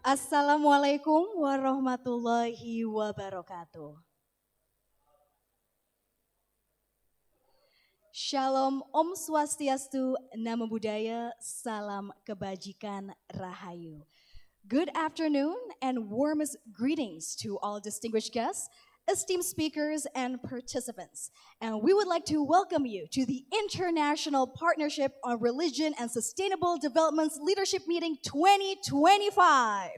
Assalamualaikum warahmatullahi wabarakatuh. Shalom, Om Swastiastu, Namo Buddhaya, Salam Kebajikan, Rahayu. Good afternoon and warmest greetings to all distinguished guests, esteemed speakers, and participants. And we would like to welcome you to the International Partnership on Religion and Sustainable Development's Leadership Meeting 2025.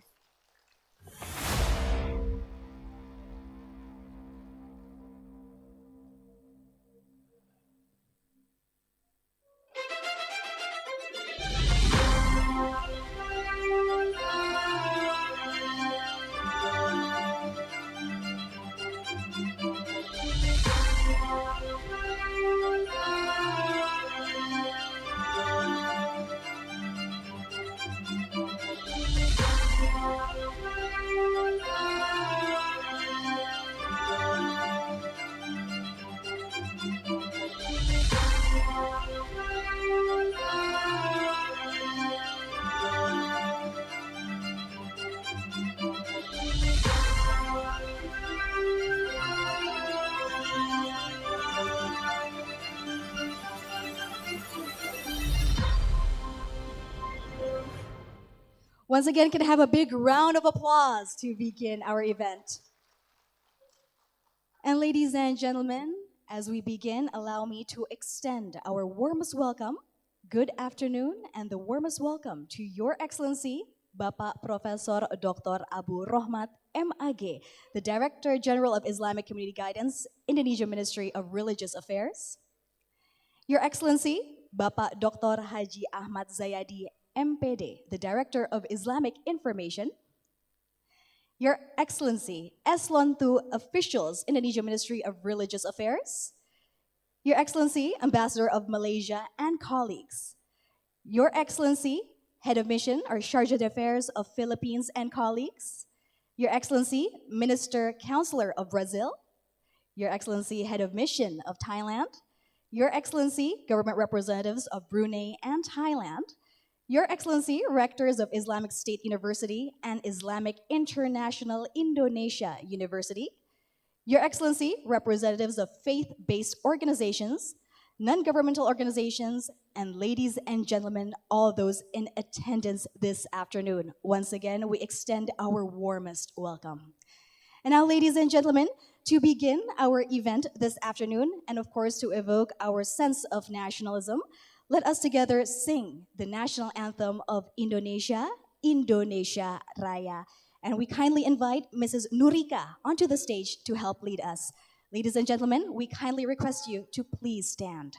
Once again, can I have a big round of applause to begin our event. And ladies and gentlemen, as we begin, allow me to extend our warmest welcome, good afternoon, and the warmest welcome to Your Excellency, Bapak Profesor Dr. Abu Rohmat, MAG, the Director General of Islamic Community Guidance, Indonesia Ministry of Religious Affairs. Your Excellency, Bapak Dr. Haji Ahmad Zayadi, MPD, the Director of Islamic Information. Your Excellency, Eslon II officials, Indonesia Ministry of Religious Affairs. Your Excellency, Ambassador of Malaysia and colleagues. Your Excellency, Head of Mission or Charge d'Affaires of Philippines and colleagues. Your Excellency, Minister Counselor of Brazil. Your Excellency, Head of Mission of Thailand. Your Excellency, Government Representatives of Brunei and Thailand. Your Excellency, Rectors of Islamic State University and Islamic International Indonesia University. Your Excellency, representatives of faith-based organizations, non-governmental organizations, and ladies and gentlemen, all those in attendance this afternoon. Once again, we extend our warmest welcome. And now, ladies and gentlemen, to begin our event this afternoon, and of course to evoke our sense of nationalism, let us together sing the national anthem of Indonesia, Indonesia Raya. And we kindly invite Mrs. Nurika onto the stage to help lead us. Ladies and gentlemen, we kindly request you to please stand.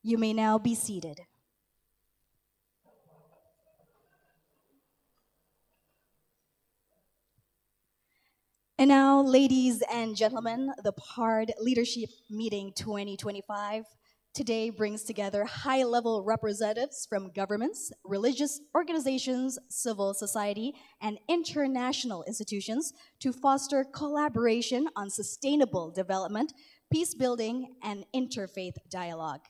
You may now be seated. And now, ladies and gentlemen, the PaRD Leadership Meeting 2025 today brings together high-level representatives from governments, religious organizations, civil society, and international institutions to foster collaboration on sustainable development, peace building, and interfaith dialogue.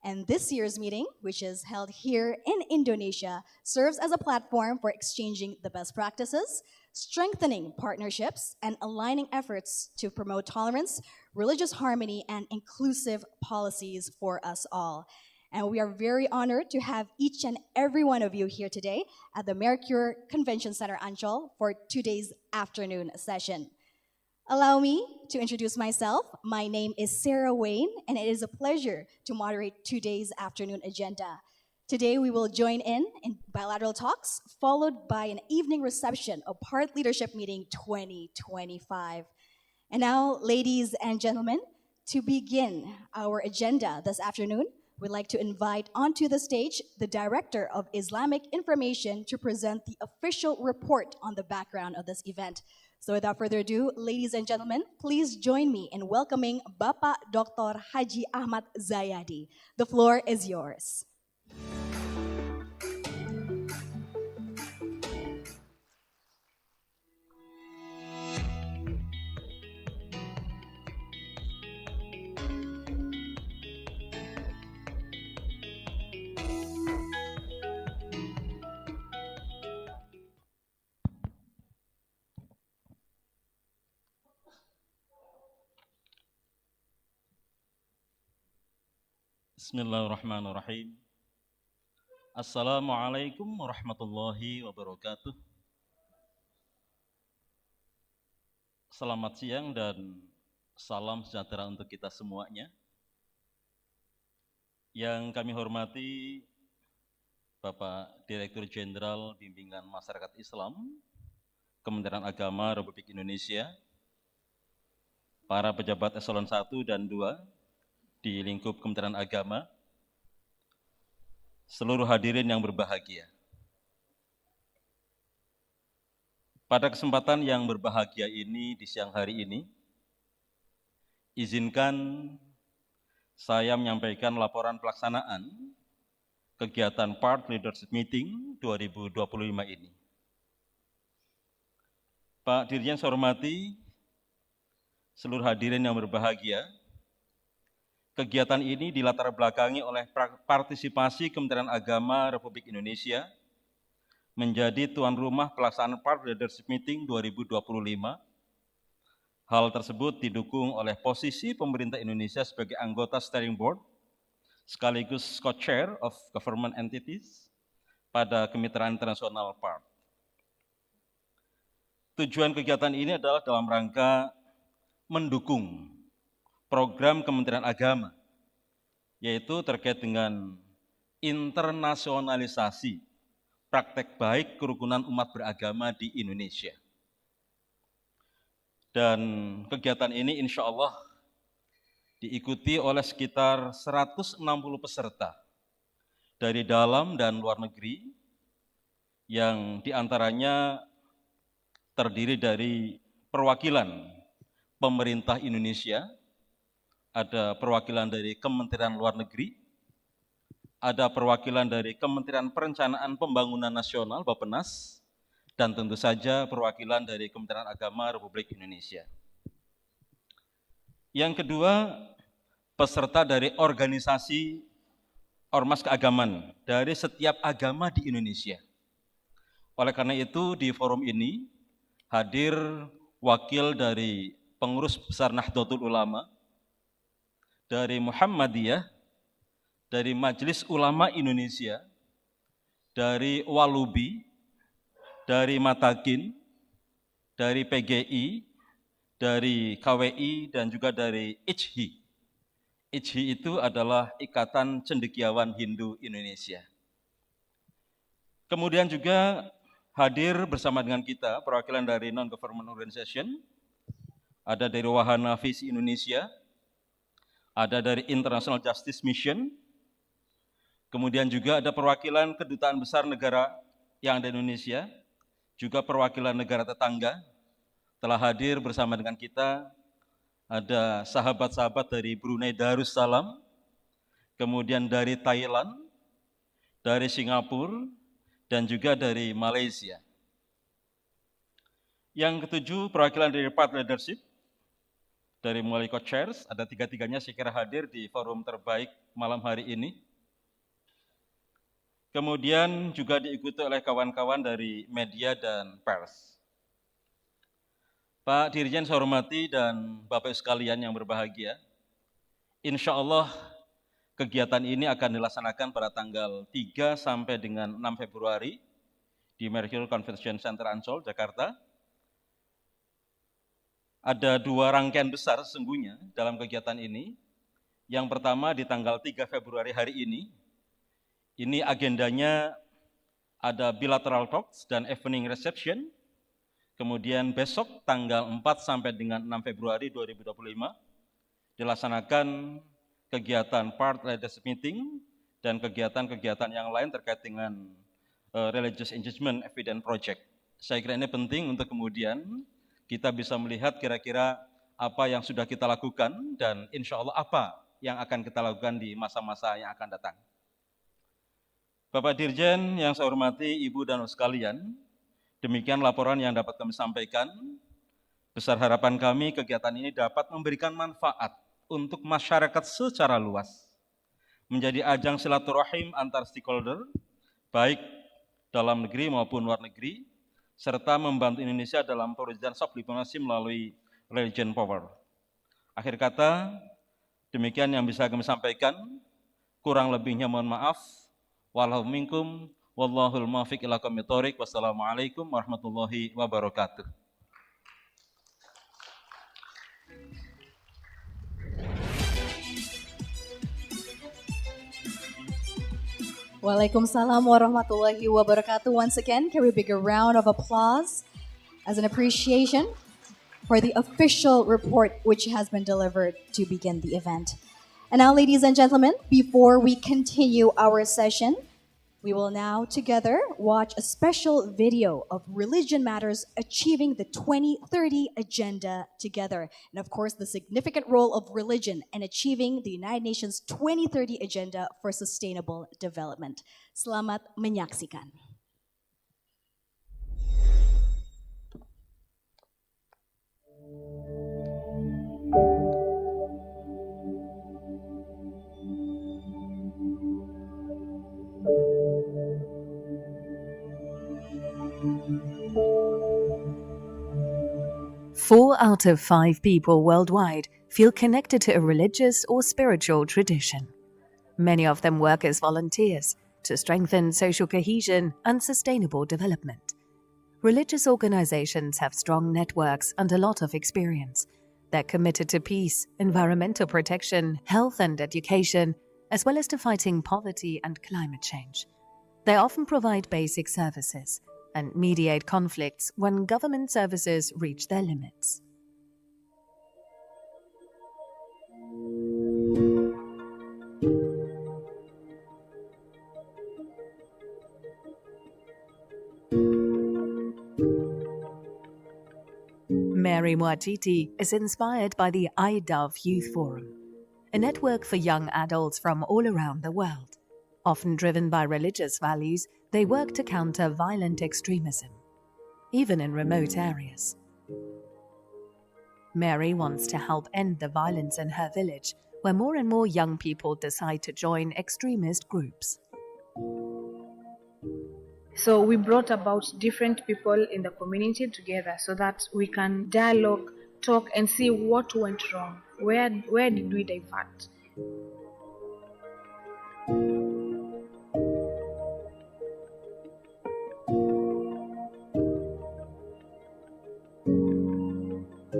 And this year's meeting, which is held here in Indonesia, serves as a platform for exchanging the best practices, strengthening partnerships, and aligning efforts to promote tolerance, religious harmony, and inclusive policies for us all. And we are very honored to have each and every one of you here today at the Mercure Convention Center Ancol for today's afternoon session. Allow me to introduce myself. My name is Sarah Wayne, and it is a pleasure to moderate today's afternoon agenda. Today, we will join in bilateral talks, followed by an evening reception of PaRD Leadership Meeting 2025. And now, ladies and gentlemen, to begin our agenda this afternoon, we'd like to invite onto the stage the Director of Islamic Information to present the official report on the background of this event. So without further ado, ladies and gentlemen, please join me in welcoming Bapak Dr. Haji Ahmad Zayadi. The floor is yours. Bismillahirrahmanirrahim. Assalamualaikum warahmatullahi wabarakatuh. Selamat siang dan salam sejahtera untuk kita semuanya. Yang kami hormati Bapak Direktur Jenderal Bimbingan Masyarakat Islam, Kementerian Agama Republik Indonesia, para pejabat eselon 1 dan 2, di lingkup Kementerian Agama, seluruh hadirin yang berbahagia. Pada kesempatan yang berbahagia ini di siang hari ini, izinkan saya menyampaikan laporan pelaksanaan kegiatan PaRD Leadership Meeting 2025 ini. Pak Dirjen saya hormati, seluruh hadirin yang berbahagia, kegiatan ini dilatar belakangi oleh partisipasi Kementerian Agama Republik Indonesia menjadi tuan rumah pelaksanaan PaRD Leadership Meeting 2025. Hal tersebut didukung oleh posisi pemerintah Indonesia sebagai anggota steering board sekaligus co-chair of government entities pada Kemitraan Internasional PaRD. Tujuan kegiatan ini adalah dalam rangka mendukung program Kementerian Agama, yaitu terkait dengan internasionalisasi praktek baik kerukunan umat beragama di Indonesia. Dan kegiatan ini insya Allah diikuti oleh sekitar 160 peserta dari dalam dan luar negeri, yang diantaranya terdiri dari perwakilan pemerintah Indonesia, ada perwakilan dari Kementerian Luar Negeri, ada perwakilan dari Kementerian Perencanaan Pembangunan Nasional Bappenas, dan tentu saja perwakilan dari Kementerian Agama Republik Indonesia. Yang kedua, peserta dari organisasi ormas keagamaan dari setiap agama di Indonesia. Oleh karena itu di forum ini hadir wakil dari pengurus besar Nahdlatul Ulama, dari Muhammadiyah, dari Majelis Ulama Indonesia, dari Walubi, dari Matakin, dari PGI, dari KWI, dan juga dari ICHI. ICHI itu adalah Ikatan Cendekiawan Hindu Indonesia. Kemudian juga hadir bersama dengan kita perwakilan dari non-government organization, ada dari Wahana Visi Indonesia, ada dari International Justice Mission, kemudian juga ada perwakilan kedutaan besar negara yang ada di Indonesia, juga perwakilan negara tetangga telah hadir bersama dengan kita. Ada sahabat-sahabat dari Brunei Darussalam, kemudian dari Thailand, dari Singapura, dan juga dari Malaysia. Yang ketujuh, perwakilan dari PaRD Leadership, dari mulai co-chairs, ada tiga-tiganya saya kira hadir di forum terbaik malam hari ini. Kemudian juga diikuti oleh kawan-kawan dari media dan pers. Pak Dirjen saya hormati dan Bapak sekalian yang berbahagia, insya Allah kegiatan ini akan dilaksanakan pada tanggal 3 sampai dengan 6 Februari di Mercure Convention Center Ancol, Jakarta. Ada dua rangkaian besar sesungguhnya dalam kegiatan ini. Yang pertama di tanggal 3 Februari hari ini agendanya ada Bilateral Talks dan Evening Reception. Kemudian besok tanggal 4 sampai dengan 6 Februari 2025 dilaksanakan kegiatan PaRD Leadership Meeting dan kegiatan-kegiatan yang lain terkait dengan Religious Engagement Evidence Project. Saya kira ini penting untuk kemudian kita bisa melihat kira-kira apa yang sudah kita lakukan dan insya Allah apa yang akan kita lakukan di masa-masa yang akan datang. Bapak Dirjen yang saya hormati, Ibu dan sekalian, demikian laporan yang dapat kami sampaikan. Besar harapan kami kegiatan ini dapat memberikan manfaat untuk masyarakat secara luas, menjadi ajang silaturahim antar stakeholder, baik dalam negeri maupun luar negeri, serta membantu Indonesia dalam perwujudan soft diplomasi melalui religion power. Akhir kata, demikian yang bisa kami sampaikan, kurang lebihnya mohon maaf. Wallahu minkum, wallahul muwaffiq ila aqwamit thoriq. Wassalamualaikum warahmatullahi wabarakatuh. Waalaikumsalam warahmatullahi wabarakatuh. Once again, can we big a round of applause as an appreciation for the official report which has been delivered to begin the event. And now, ladies and gentlemen, before we continue our session, We will now together watch a special video of Religion Matters achieving the 2030 agenda together. And of course, the significant role of religion in achieving the United Nations 2030 agenda for sustainable development. Selamat menyaksikan. Four out of 5 people worldwide feel connected to a religious or spiritual tradition. Many of them work as volunteers to strengthen social cohesion and sustainable development. Religious organizations have strong networks and a lot of experience. They're committed to peace, environmental protection, health and education, as well as to fighting poverty and climate change. They often provide basic services and mediate conflicts when government services reach their limits. Mary Mwachiti is inspired by the iDove Youth Forum, a network for young adults from all around the world. Often driven by religious values, they work to counter violent extremism, even in remote areas. Mary wants to help end the violence in her village, where more and more young people decide to join extremist groups. So we brought about different people in the community together so that we can dialogue, talk, and see what went wrong. Where did we divert?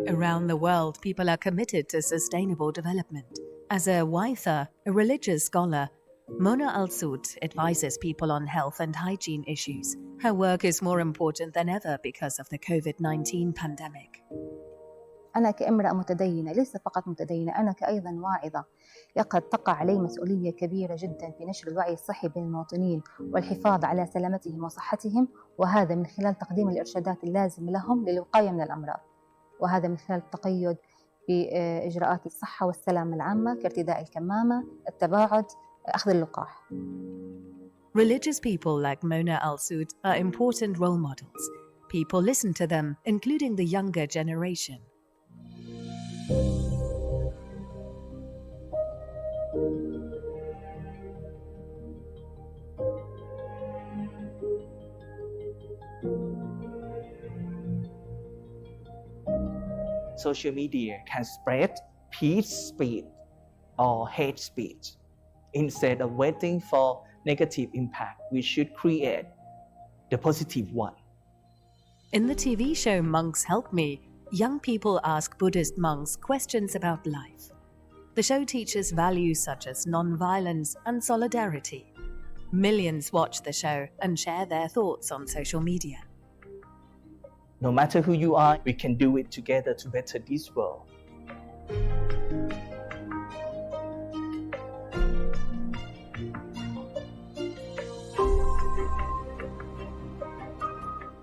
Around the world, people are committed to sustainable development. As a Waitha, a religious scholar, Mona Al-Soud advises people on health and hygiene issues. Her work is more important than ever because of the COVID-19 pandemic. أنا كامرأة متدينة، ليس فقط متدينة، أنا كأيضا واعظة، قد تقع علي مسؤولية كبيرة جدا في نشر الوعي الصحي بين المواطنين والحفاظ على سلامتهم وصحتهم، وهذا من خلال تقديم الإرشادات اللازمة لهم للوقاية من الأمراض، وهذا من خلال التقيد بإجراءات الصحة والسلامة العامة كارتداء الكمامة، التباعد، أخذ اللقاح. Religious people like Mona Al-Soud are important role models. People listen to them, including the younger generation. Social media can spread peace speech or hate speech. Instead of waiting for negative impact, we should create the positive one. In the TV show Monks Help Me, young people ask Buddhist monks questions about life. The show teaches values such as non-violence and solidarity. Millions watch the show and share their thoughts on social media. No matter who you are, we can do it together to better this world.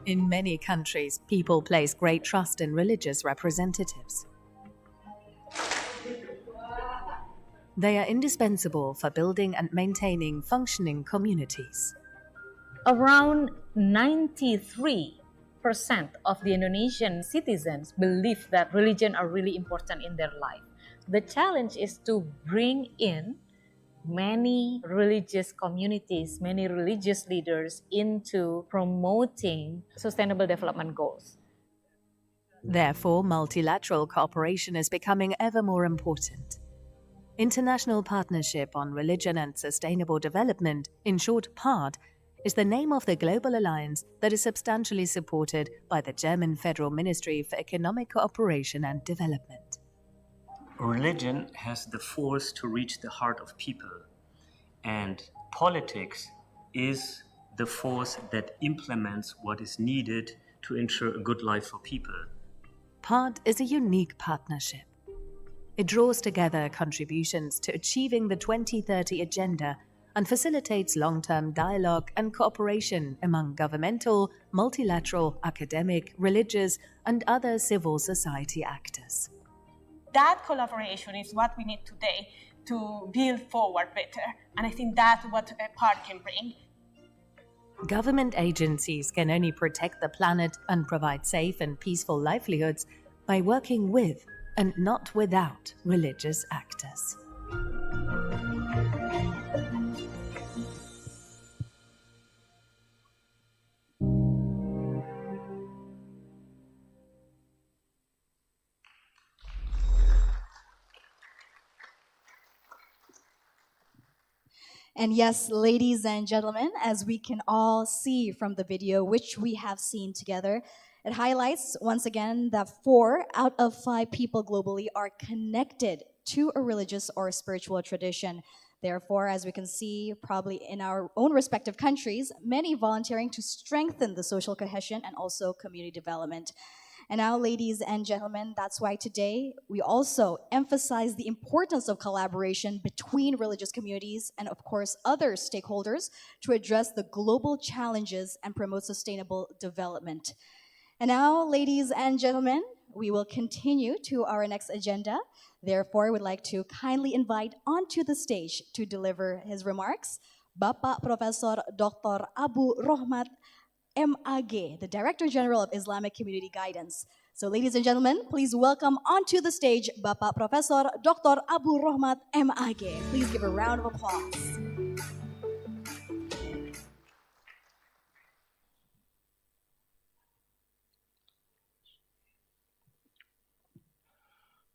In many countries, people place great trust in religious representatives. They are indispensable for building and maintaining functioning communities. Around 93% of the Indonesian citizens believe that religion are really important in their life. The challenge is to bring in many religious communities, many religious leaders into promoting sustainable development goals. Therefore, multilateral cooperation is becoming ever more important. International Partnership on Religion and Sustainable Development, in short PaRD, is the name of the global alliance that is substantially supported by the German Federal Ministry for Economic Cooperation and Development. Religion has the force to reach the heart of people, and politics is the force that implements what is needed to ensure a good life for people. PaRD is a unique partnership. It draws together contributions to achieving the 2030 agenda and facilitates long-term dialogue and cooperation among governmental, multilateral, academic, religious, and other civil society actors. That collaboration is what we need today to build forward better, and I think that's what PaRD can bring. Government agencies can only protect the planet and provide safe and peaceful livelihoods by working with and not without religious actors. And yes, ladies and gentlemen, as we can all see from the video which we have seen together, it highlights once again that 4 out of 5 people globally are connected to a religious or spiritual tradition. Therefore, as we can see, probably in our own respective countries, many volunteering to strengthen the social cohesion and also community development. And now, ladies and gentlemen, that's why today we also emphasize the importance of collaboration between religious communities and, of course, other stakeholders to address the global challenges and promote sustainable development. And now, ladies and gentlemen, we will continue to our next agenda. Therefore, we'd like to kindly invite onto the stage to deliver his remarks, Bapak Profesor Dr. Abu Rohmat MAG, the Director General of Islamic Community Guidance. So ladies and gentlemen, please welcome onto the stage Bapak Profesor Dr. Abu Rohmat MAG. Please give a round of applause.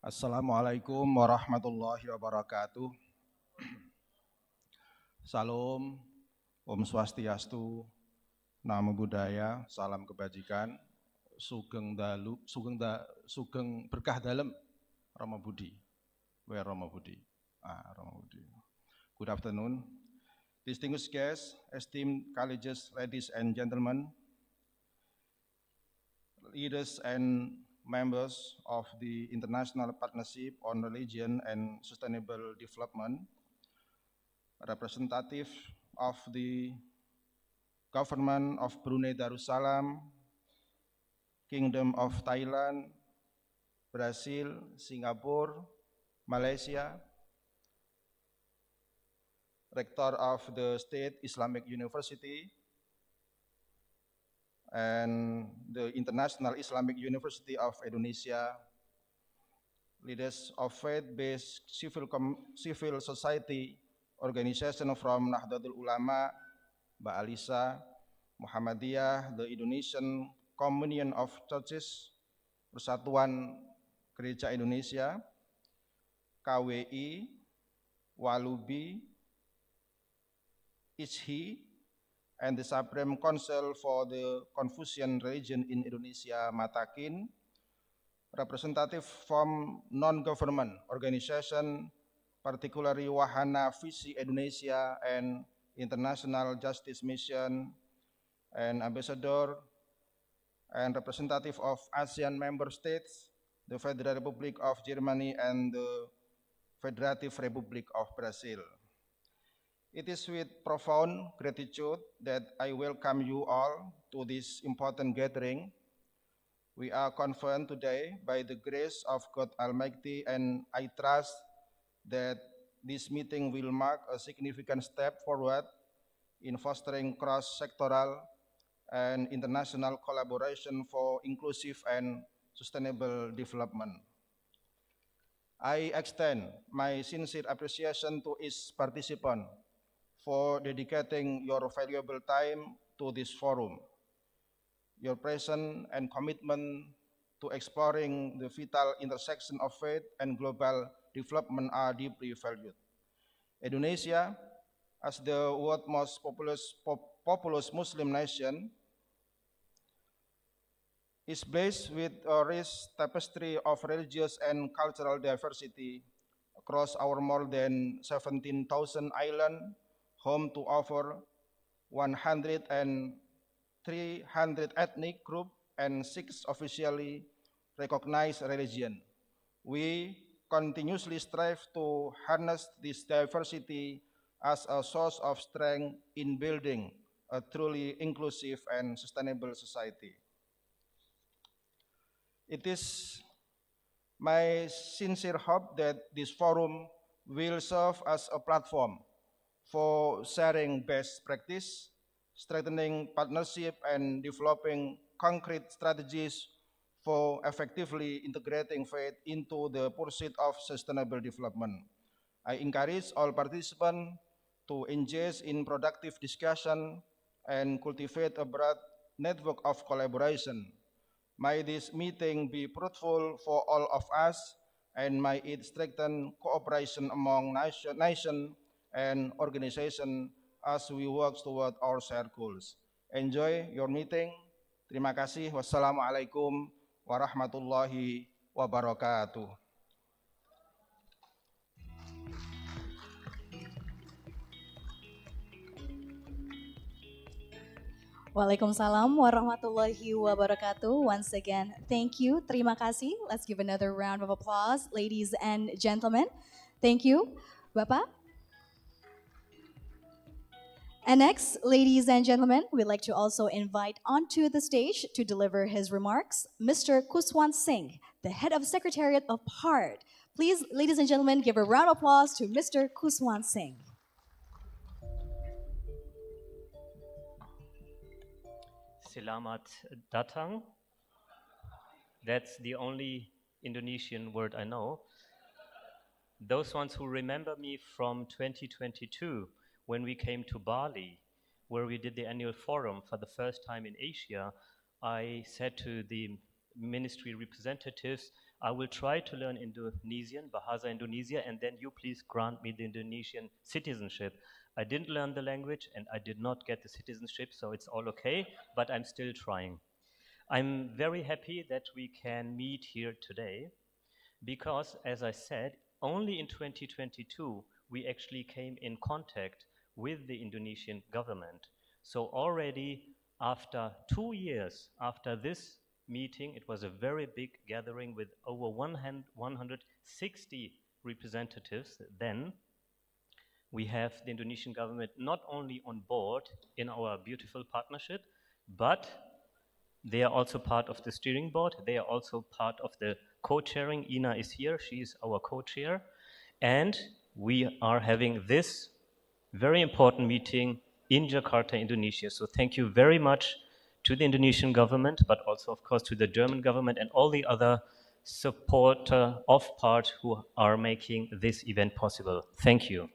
Assalamualaikum warahmatullahi wabarakatuh. Salam, Om Swastiastu, Namo Buddhaya, salam kebajikan, sugeng berkah dalem, Rama Budi. Where Rama Budi? Rama Budi. Good afternoon, distinguished guests, esteemed colleagues, ladies and gentlemen, leaders and members of the International Partnership on Religion and Sustainable Development, representative of the Government of Brunei Darussalam, Kingdom of Thailand, Brazil, Singapore, Malaysia, Rector of the State Islamic University, and the International Islamic University of Indonesia, leaders of faith-based civil society organization from Nahdlatul Ulama, Mbak Alisa, Muhammadiyah, the Indonesian Communion of Churches, Persatuan Gereja Indonesia, KWI, Walubi, ISHI, and the Supreme Council for the Confucian Religion in Indonesia, Matakin, representative from non-government organization, particularly Wahana Visi Indonesia and International Justice Mission, and ambassador and representative of ASEAN member states, the Federal Republic of Germany, and the Federative Republic of Brazil. It is with profound gratitude that I welcome you all to this important gathering. We are confirmed today by the grace of God Almighty, and I trust that this meeting will mark a significant step forward in fostering cross-sectoral and international collaboration for inclusive and sustainable development. I extend my sincere appreciation to each participant for dedicating your valuable time to this forum. Your presence and commitment to exploring the vital intersection of faith and global development are deeply valued. Indonesia, as the world's most populous Muslim nation, is blessed with a rich tapestry of religious and cultural diversity across our more than 17,000 islands, home to over 100 and 300 ethnic groups and 6 officially recognized religions. We continuously strive to harness this diversity as a source of strength in building a truly inclusive and sustainable society. It is my sincere hope that this forum will serve as a platform for sharing best practice, strengthening partnership, and developing concrete strategies for effectively integrating faith into the pursuit of sustainable development. I encourage all participants to engage in productive discussion and cultivate a broad network of collaboration. May this meeting be fruitful for all of us, and may it strengthen cooperation among nation and organization as we work toward our shared goals. Enjoy your meeting. Terima kasih. Wassalamualaikum warahmatullahi wabarakatuh. Waalaikumsalam warahmatullahi wabarakatuh. Once again, thank you. Terima kasih. Let's give another round of applause, ladies and gentlemen. Thank you, Bapak. And next, ladies and gentlemen, we'd like to also invite onto the stage to deliver his remarks, Mr. Kuswant Singh, the head of Secretariat of PaRD. Please, ladies and gentlemen, give a round of applause to Mr. Kuswant Singh. Selamat datang. That's the only Indonesian word I know. Those ones who remember me from 2022, when we came to Bali, where we did the annual forum for the first time in Asia, I said to the ministry representatives, I will try to learn Indonesian, Bahasa Indonesia, and then you please grant me the Indonesian citizenship. I didn't learn the language and I did not get the citizenship, so it's all okay, but I'm still trying. I'm very happy that we can meet here today because, as I said, only in 2022 we actually came in contact with the Indonesian government. So already after 2 years after this meeting, it was a very big gathering with over 160 representatives then. We have the Indonesian government not only on board in our beautiful partnership, but they are also part of the steering board. They are also part of the co-chairing. Ina is here. She is our co-chair. And we are having this very important meeting in Jakarta, Indonesia. So thank you very much to the Indonesian government, but also, of course, to the German government and all the other supporters of PaRD who are making this event possible. Thank you.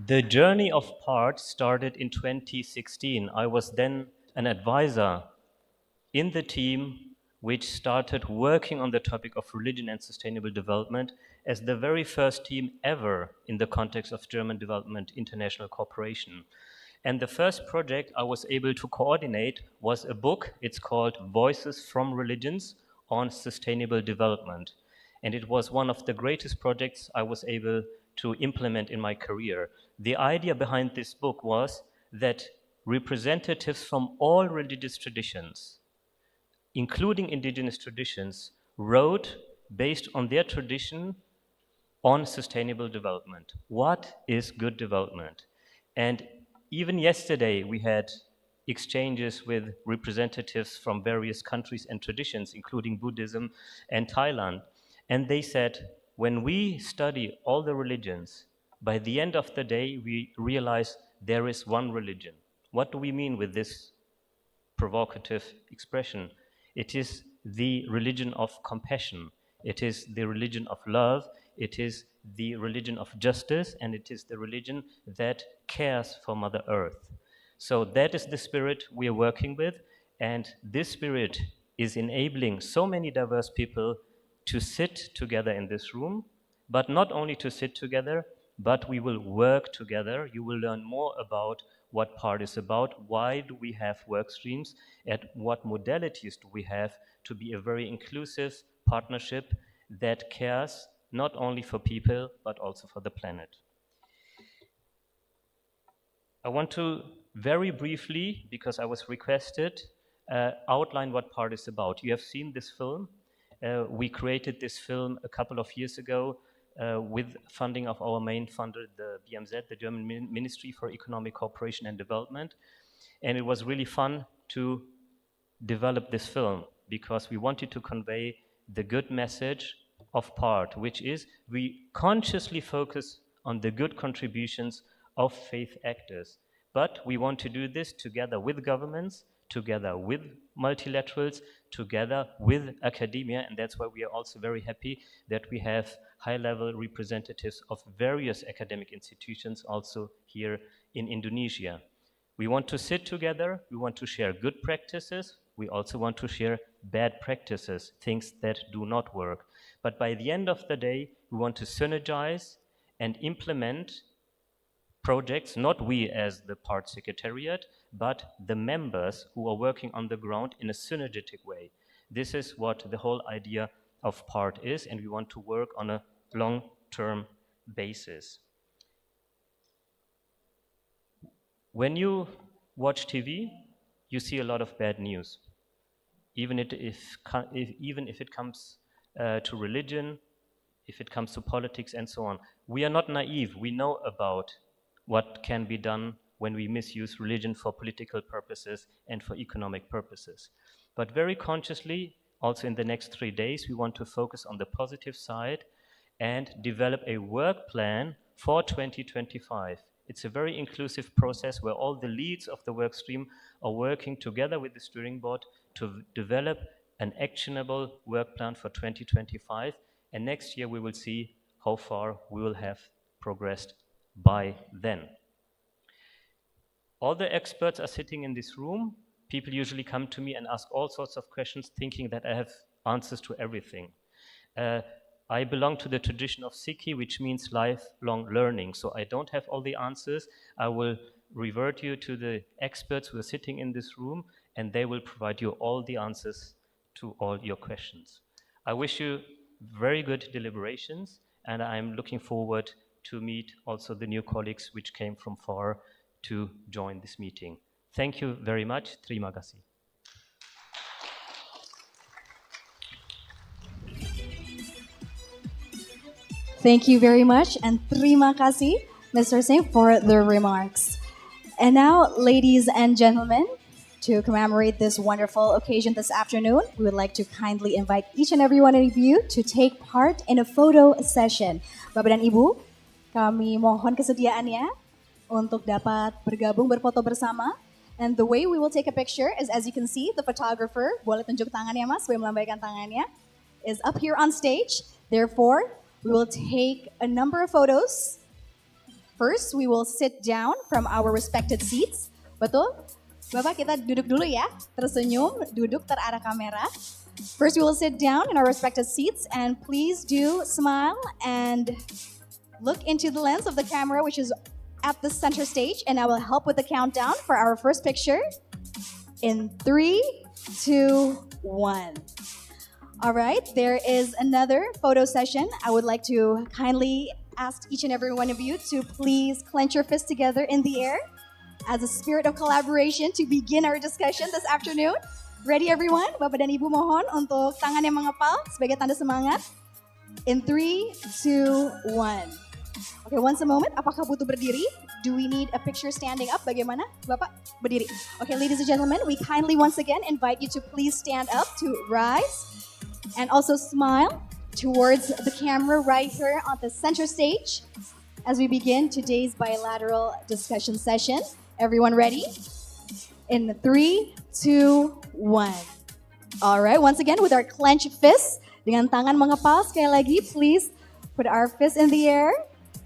The journey of PaRD started in 2016. I was then an advisor in the team which started working on the topic of religion and sustainable development as the very first team ever in the context of German development international cooperation. And the first project I was able to coordinate was a book. It's called Voices from Religions on Sustainable Development. And it was one of the greatest projects I was able to implement in my career. The idea behind this book was that representatives from all religious traditions, including indigenous traditions, wrote based on their tradition on sustainable development. What is good development? And even yesterday we had exchanges with representatives from various countries and traditions, including Buddhism and Thailand. And they said, when we study all the religions, by the end of the day, we realize there is one religion. What do we mean with this provocative expression? It is the religion of compassion. It is the religion of love. It is the religion of justice. And it is the religion that cares for Mother Earth. So that is the spirit we are working with. And this spirit is enabling so many diverse people to sit together in this room, but not only to sit together, but we will work together. You will learn more about what PaRD is about, why do we have work streams, and what modalities do we have to be a very inclusive partnership that cares not only for people, but also for the planet. I want to very briefly, because I was requested, outline what PaRD is about. You have seen this film, We created this film a couple of years ago with funding of our main funder, the BMZ, the German Ministry for Economic Cooperation and Development. And it was really fun to develop this film because we wanted to convey the good message of PaRD, which is we consciously focus on the good contributions of faith actors. But we want to do this together with governments, together with multilaterals, together with academia, and that's why we are also very happy that we have high-level representatives of various academic institutions also here in Indonesia. We want to sit together, we want to share good practices, we also want to share bad practices, things that do not work. But by the end of the day, we want to synergize and implement projects, not we as the PaRD Secretariat, but the members who are working on the ground in a synergetic way. This is what the whole idea of PaRD is, and we want to work on a long-term basis. When you watch TV, you see a lot of bad news. Even if it comes to religion, if it comes to politics and so on. We are not naive. We know about what can be done when we misuse religion for political purposes and for economic purposes. But very consciously, also in the next 3 days, we want to focus on the positive side and develop a work plan for 2025. It's a very inclusive process where all the leads of the work stream are working together with the steering board to develop an actionable work plan for 2025. And next year we will see how far we will have progressed by then. All the experts are sitting in this room. People usually come to me and ask all sorts of questions thinking that I have answers to everything. I belong to the tradition of Sikhi, which means lifelong learning. So I don't have all the answers. I will revert you to the experts who are sitting in this room, and they will provide you all the answers to all your questions. I wish you very good deliberations, and I'm looking forward to meet also the new colleagues which came from far to join this meeting. Thank you very much. Terima kasih. Thank you very much, and terima kasih, Mr. Singh, for the remarks. And now, ladies and gentlemen, to commemorate this wonderful occasion this afternoon, we would like to kindly invite each and every one of you to take part in a photo session. Bapak dan Ibu, kami mohon kesediaannya untuk dapat bergabung berfoto bersama. And the way we will take a picture is, as you can see, the photographer, boleh tunjuk tangannya Mas, boleh melambaikan tangannya, is up here on stage. Therefore, we will take a number of photos. First, we will sit down from our respected seats. Betul? Bapak, kita duduk dulu ya. Tersenyum, duduk terarah kamera. First, we will sit down in our respected seats, and please do smile and look into the lens of the camera, which is at the center stage, and I will help with the countdown for our first picture. In 3, 2, 1. All right, there is another photo session. I would like to kindly ask each and every one of you to please clench your fists together in the air as a spirit of collaboration to begin our discussion this afternoon. Ready everyone? Bapak dan Ibu mohon untuk tangan yang mengepal sebagai tanda semangat. In 3, 2, 1. Okay, once a moment. Apakah butuh berdiri? Do we need a picture standing up? Bagaimana, Bapak? Berdiri. Okay, ladies and gentlemen, we kindly once again invite you to please stand up, to rise, and also smile towards the camera right here on the center stage as we begin today's bilateral discussion session. Everyone ready? In 3, 2, 1. All right, once again with our clenched fists, dengan tangan mengepal, sekali lagi, please put our fists in the air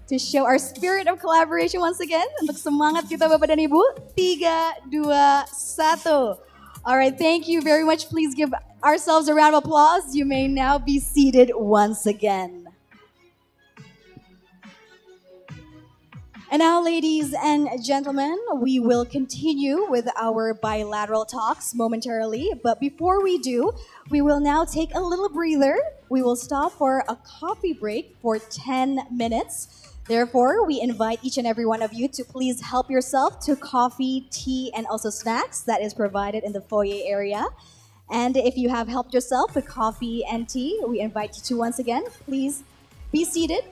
to show our spirit of collaboration once again. Untuk semangat kita Bapak dan Ibu. 3, 2, 1. All right, thank you very much. Please give ourselves a round of applause. You may now be seated once again. And now, ladies and gentlemen, we will continue with our bilateral talks momentarily. But before we do, we will now take a little breather. We will stop for a coffee break for 10 minutes. Therefore, we invite each and every one of you to please help yourself to coffee, tea, and also snacks that is provided in the foyer area. And if you have helped yourself with coffee and tea, we invite you to once again, please be seated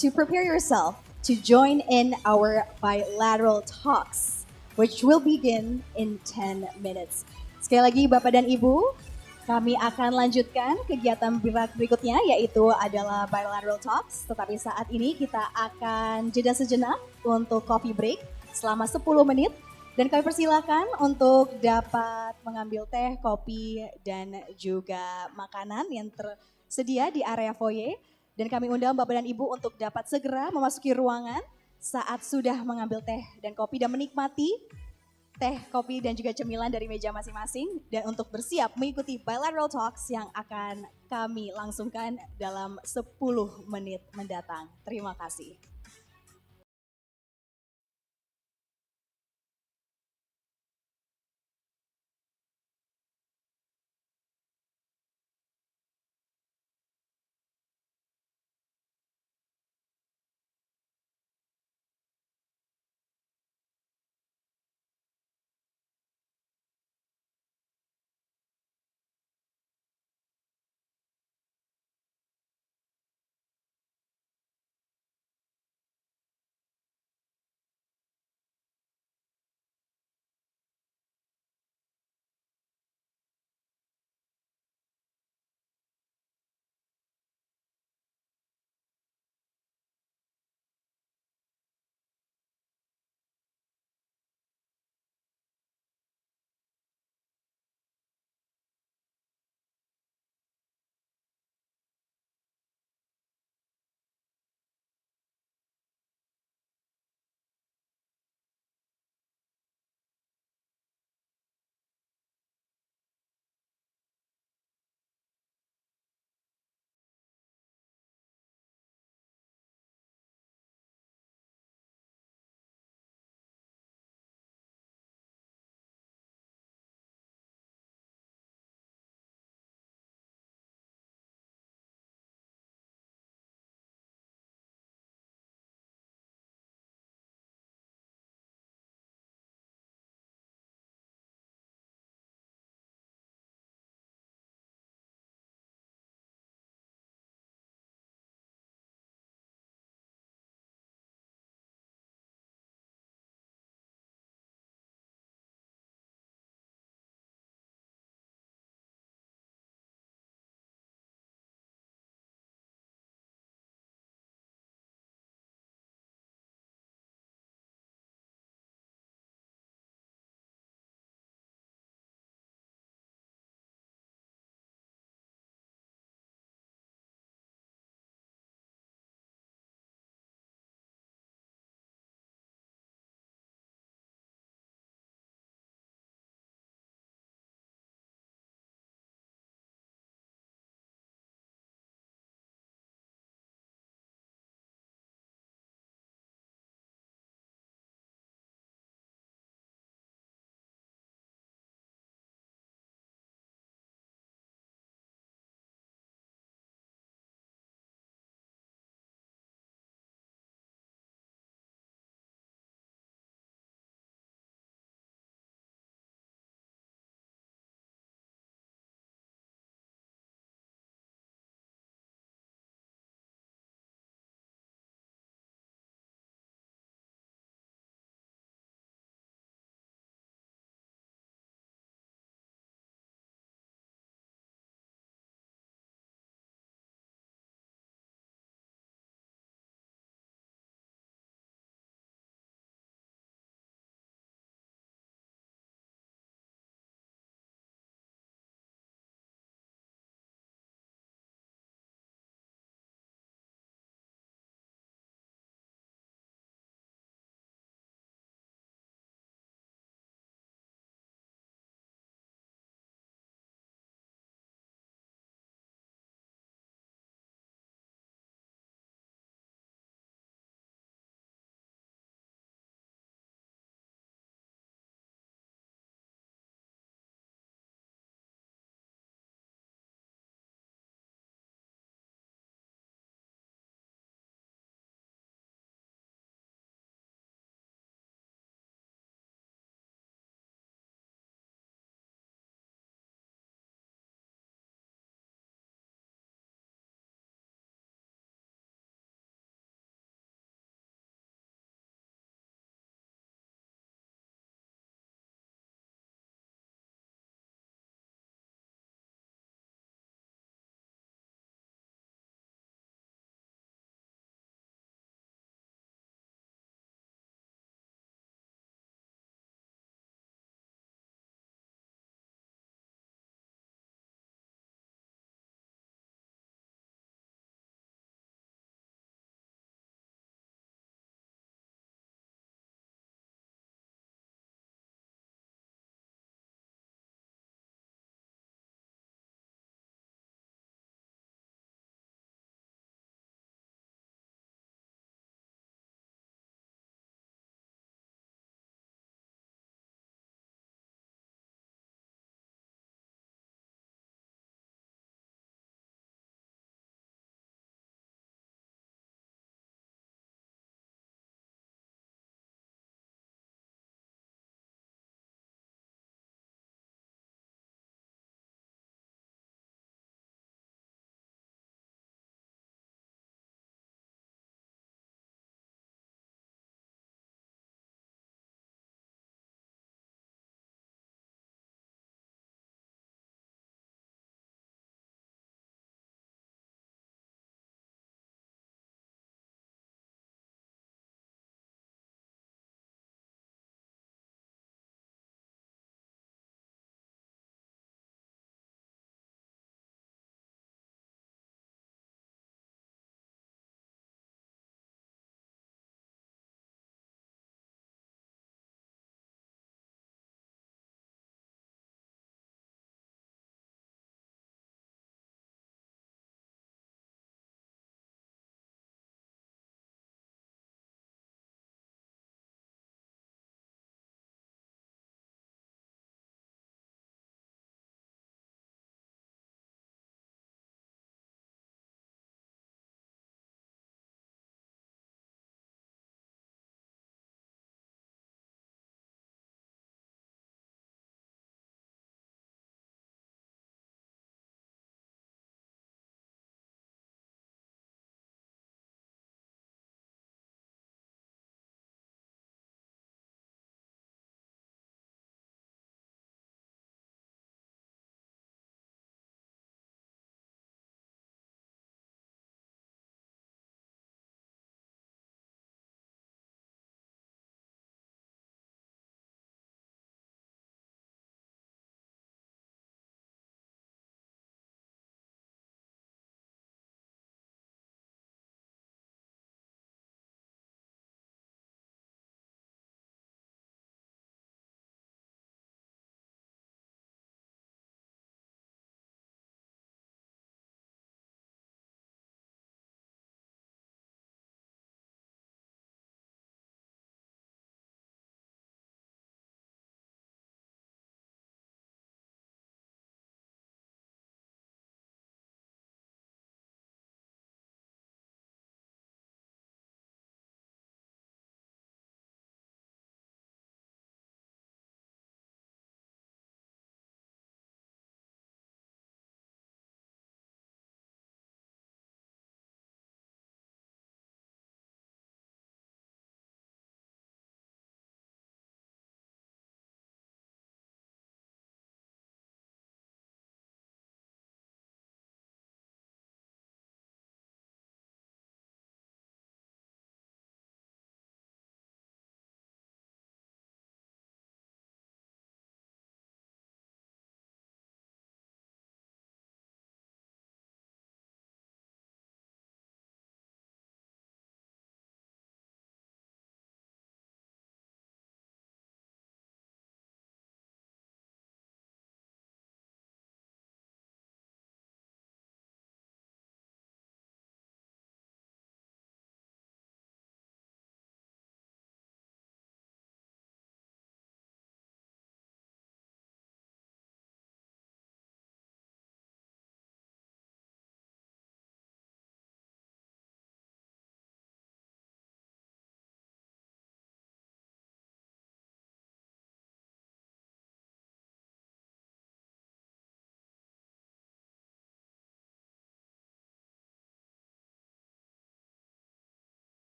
to prepare yourself to join in our bilateral talks, which will begin in 10 minutes. Sekali lagi Bapak dan Ibu, kami akan lanjutkan kegiatan berikutnya yaitu adalah bilateral talks. Tetapi saat ini kita akan jeda sejenak untuk coffee break selama 10 menit. Dan kami persilakan untuk dapat mengambil teh, kopi, dan juga makanan yang tersedia di area foyer. Dan kami undang Bapak dan Ibu untuk dapat segera memasuki ruangan saat sudah mengambil teh dan kopi dan menikmati teh, kopi, dan juga cemilan dari meja masing-masing. Dan untuk bersiap mengikuti bilateral talks yang akan kami langsungkan dalam 10 menit mendatang. Terima kasih.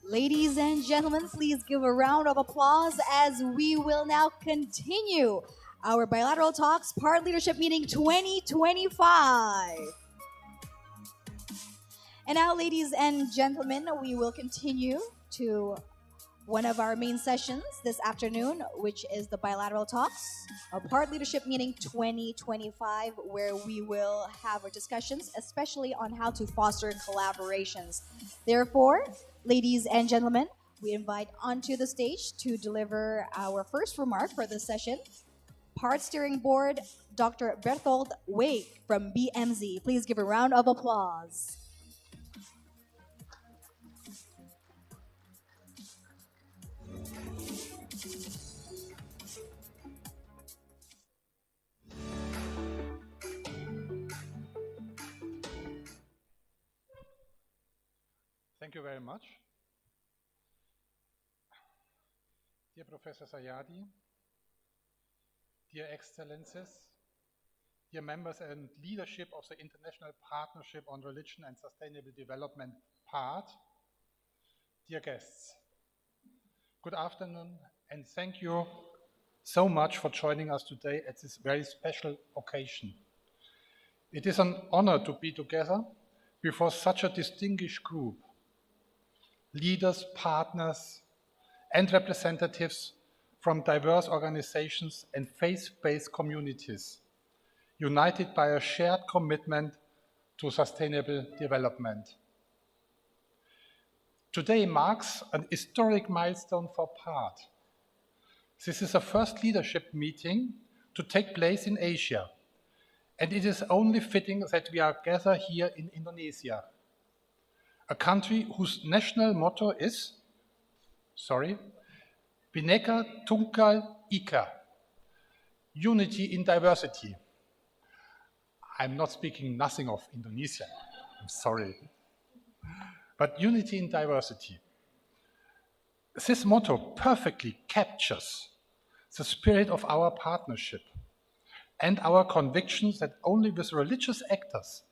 Ladies and gentlemen, please give a round of applause as we will now continue our Bilateral Talks PaRD Leadership Meeting 2025. And now, ladies and gentlemen, we will continue to one of our main sessions this afternoon, which is the Bilateral Talks, a PaRD Leadership Meeting 2025, where we will have our discussions, especially on how to foster collaborations. Therefore, ladies and gentlemen, we invite onto the stage to deliver our first remark for this session, PaRD Steering Board, Dr. Berthold Wake from BMZ. Please give a round of applause. Thank you very much. Dear Professor Sayadi, dear Excellencies, dear members and leadership of the International Partnership on Religion and Sustainable Development, PaRD, dear guests, good afternoon and thank you so much for joining us today at this very special occasion. It is an honor to be together before such a distinguished group, leaders, partners, and representatives from diverse organizations and faith-based communities, united by a shared commitment to sustainable development. Today marks an historic milestone for PaRD. This is the first leadership meeting to take place in Asia, and it is only fitting that we are gathered here in Indonesia, a country whose national motto is, Bhinneka Tunggal Ika, unity in diversity. I'm not speaking nothing of Indonesian, I'm sorry. But unity in diversity. This motto perfectly captures the spirit of our partnership and our convictions that only with religious actors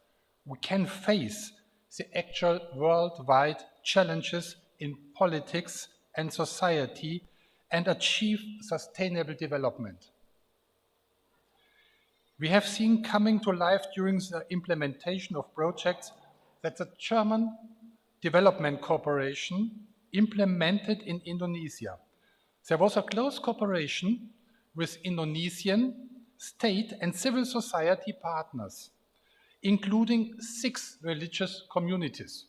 we can face the actual worldwide challenges in politics and society and achieve sustainable development. We have seen coming to life during the implementation of projects that the German Development Corporation implemented in Indonesia. There was a close cooperation with Indonesian state and civil society partners, including 6 religious communities.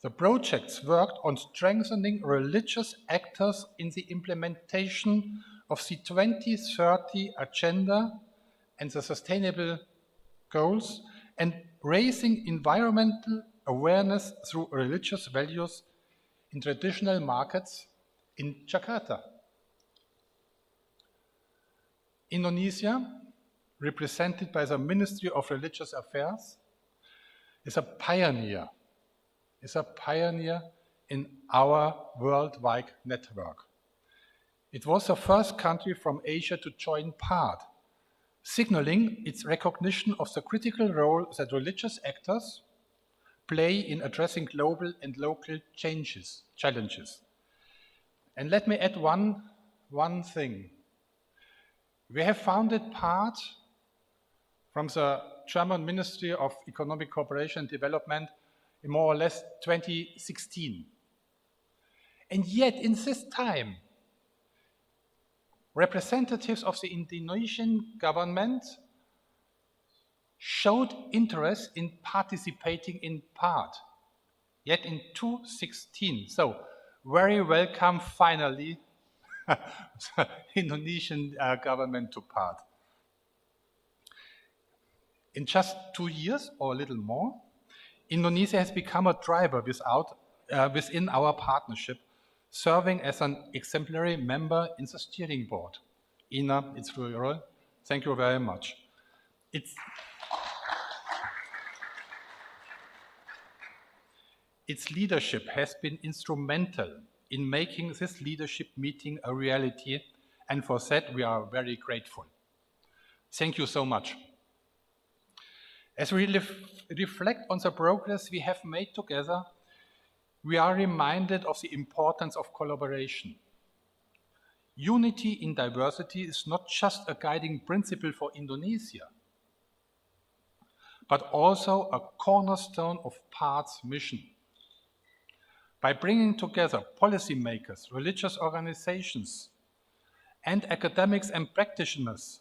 The projects worked on strengthening religious actors in the implementation of the 2030 Agenda and the Sustainable Goals and raising environmental awareness through religious values in traditional markets in Jakarta. Indonesia, represented by the Ministry of Religious Affairs, is a pioneer in our worldwide network. It was the first country from Asia to join PaRD, signaling its recognition of the critical role that religious actors play in addressing global and local challenges. And let me add one thing. We have founded PaRD from the German Ministry of Economic Cooperation and Development in more or less 2016. And yet in this time, representatives of the Indonesian government showed interest in participating in PaRD, yet in 2016. So very welcome finally the Indonesian government to PaRD. In just 2 years or a little more, Indonesia has become a driver within our partnership, serving as an exemplary member in the steering board. Ina, it's your role. Thank you very much. Its leadership has been instrumental in making this leadership meeting a reality, and for that we are very grateful. Thank you so much. As we reflect on the progress we have made together, we are reminded of the importance of collaboration. Unity in diversity is not just a guiding principle for Indonesia, but also a cornerstone of PaRD's mission. By bringing together policymakers, religious organizations, and academics and practitioners,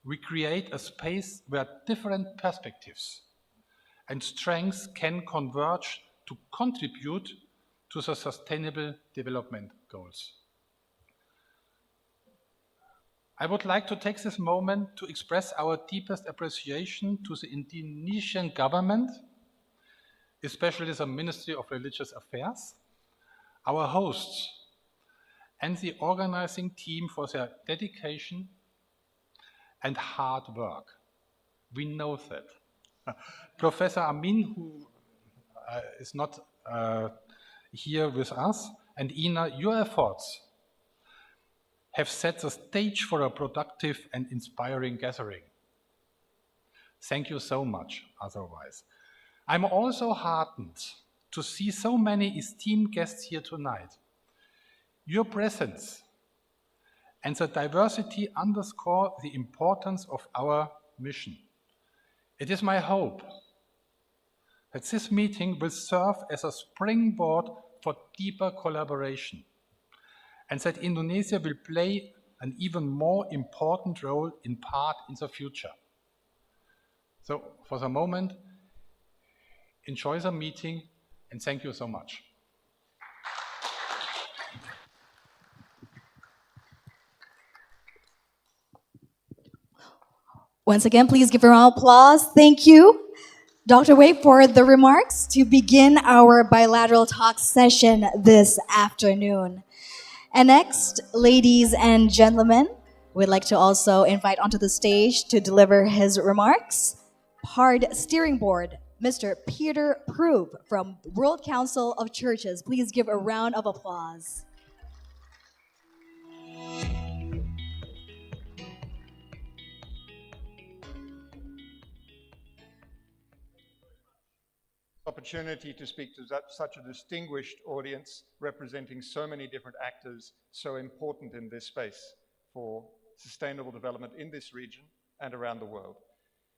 we create a space where different perspectives and strengths can converge to contribute to the Sustainable Development Goals. I would like to take this moment to express our deepest appreciation to the Indonesian government, especially the Ministry of Religious Affairs, our hosts, and the organizing team for their dedication and hard work. We know that. Professor Amin, who is not here with us, and Ina, your efforts have set the stage for a productive and inspiring gathering. Thank you so much, otherwise. I'm also heartened to see so many esteemed guests here tonight. Your presence and the diversity underscore the importance of our mission. It is my hope that this meeting will serve as a springboard for deeper collaboration, and that Indonesia will play an even more important role in PaRD in the future. So for the moment, enjoy the meeting, and thank you so much. Once again, please give a round of applause. Thank you, Dr. Wei, for the remarks to begin our bilateral talk session this afternoon. And next, ladies and gentlemen, we'd like to also invite onto the stage to deliver his remarks, PaRD Steering Board, Mr. Peter Proove from World Council of Churches. Please give a round of applause. Opportunity to speak to such a distinguished audience representing so many different actors so important in this space for sustainable development in this region and around the world.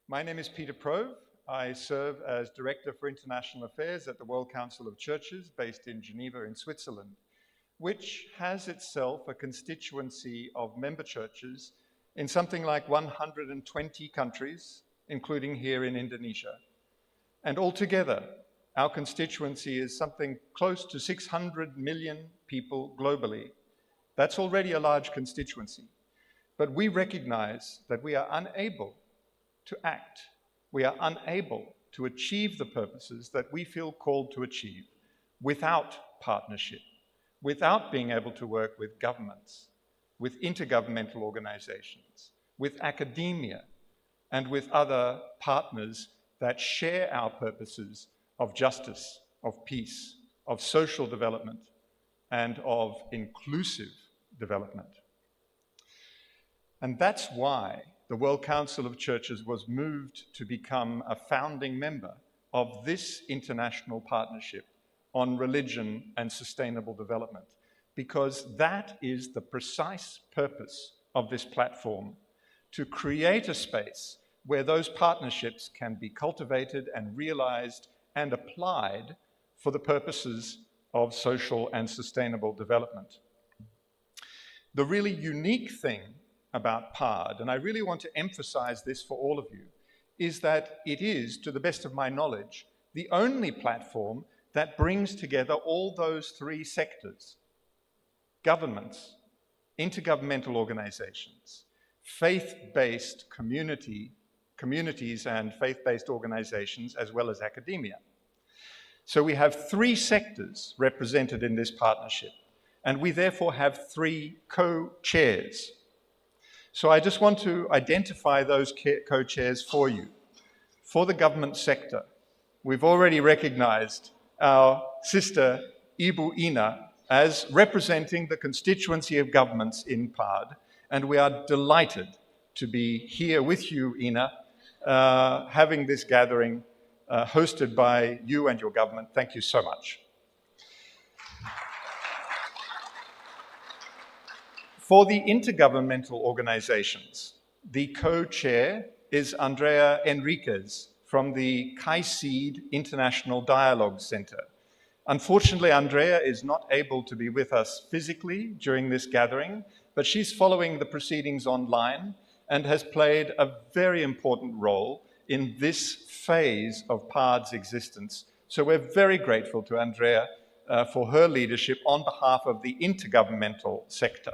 My name is Peter Proove. I serve as Director for International Affairs at the World Council of Churches based in Geneva in Switzerland, which has itself a constituency of member churches in something like 120 countries, including here in Indonesia. And altogether, our constituency is something close to 600 million people globally. That's already a large constituency. But we recognize that we are unable to act. We are unable to achieve the purposes that we feel called to achieve without partnership, without being able to work with governments, with intergovernmental organizations, with academia, and with other partners that share our purposes of justice, of peace, of social development, and of inclusive development. And that's why the World Council of Churches was moved to become a founding member of this international partnership on religion and sustainable development, because that is the precise purpose of this platform, to create a space where those partnerships can be cultivated and realized and applied for the purposes of social and sustainable development. The really unique thing about PaRD, and I really want to emphasize this for all of you, is that it is, to the best of my knowledge, the only platform that brings together all those three sectors: governments, intergovernmental organizations, faith-based communities and faith-based organizations, as well as academia. So we have three sectors represented in this partnership, and we therefore have three co-chairs. So I just want to identify those co-chairs for you. For the government sector, we've already recognized our sister Ibu Ina as representing the constituency of governments in PaRD, and we are delighted to be here with you, Ina, having this gathering hosted by you and your government. Thank you so much. For the intergovernmental organizations, the co-chair is Andrea Enriquez from the CAICID International Dialogue Center. Unfortunately, Andrea is not able to be with us physically during this gathering, but she's following the proceedings online and has played a very important role in this phase of PaRD's existence. So we're very grateful to Andrea for her leadership on behalf of the intergovernmental sector.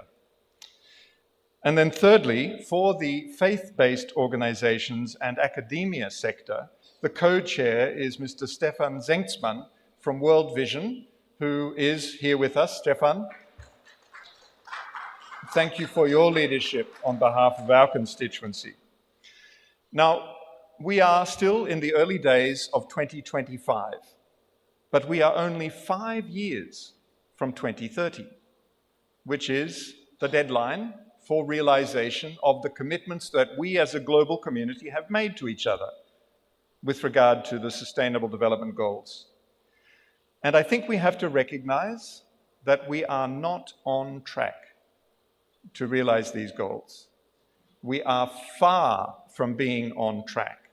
And then thirdly, for the faith-based organizations and academia sector, the co-chair is Mr. Stefan Zenksman from World Vision, who is here with us. Stefan, thank you for your leadership on behalf of our constituency. Now, we are still in the early days of 2025, but we are only 5 years from 2030, which is the deadline for realization of the commitments that we as a global community have made to each other with regard to the Sustainable Development Goals. And I think we have to recognize that we are not on track to realize these goals. We are far from being on track.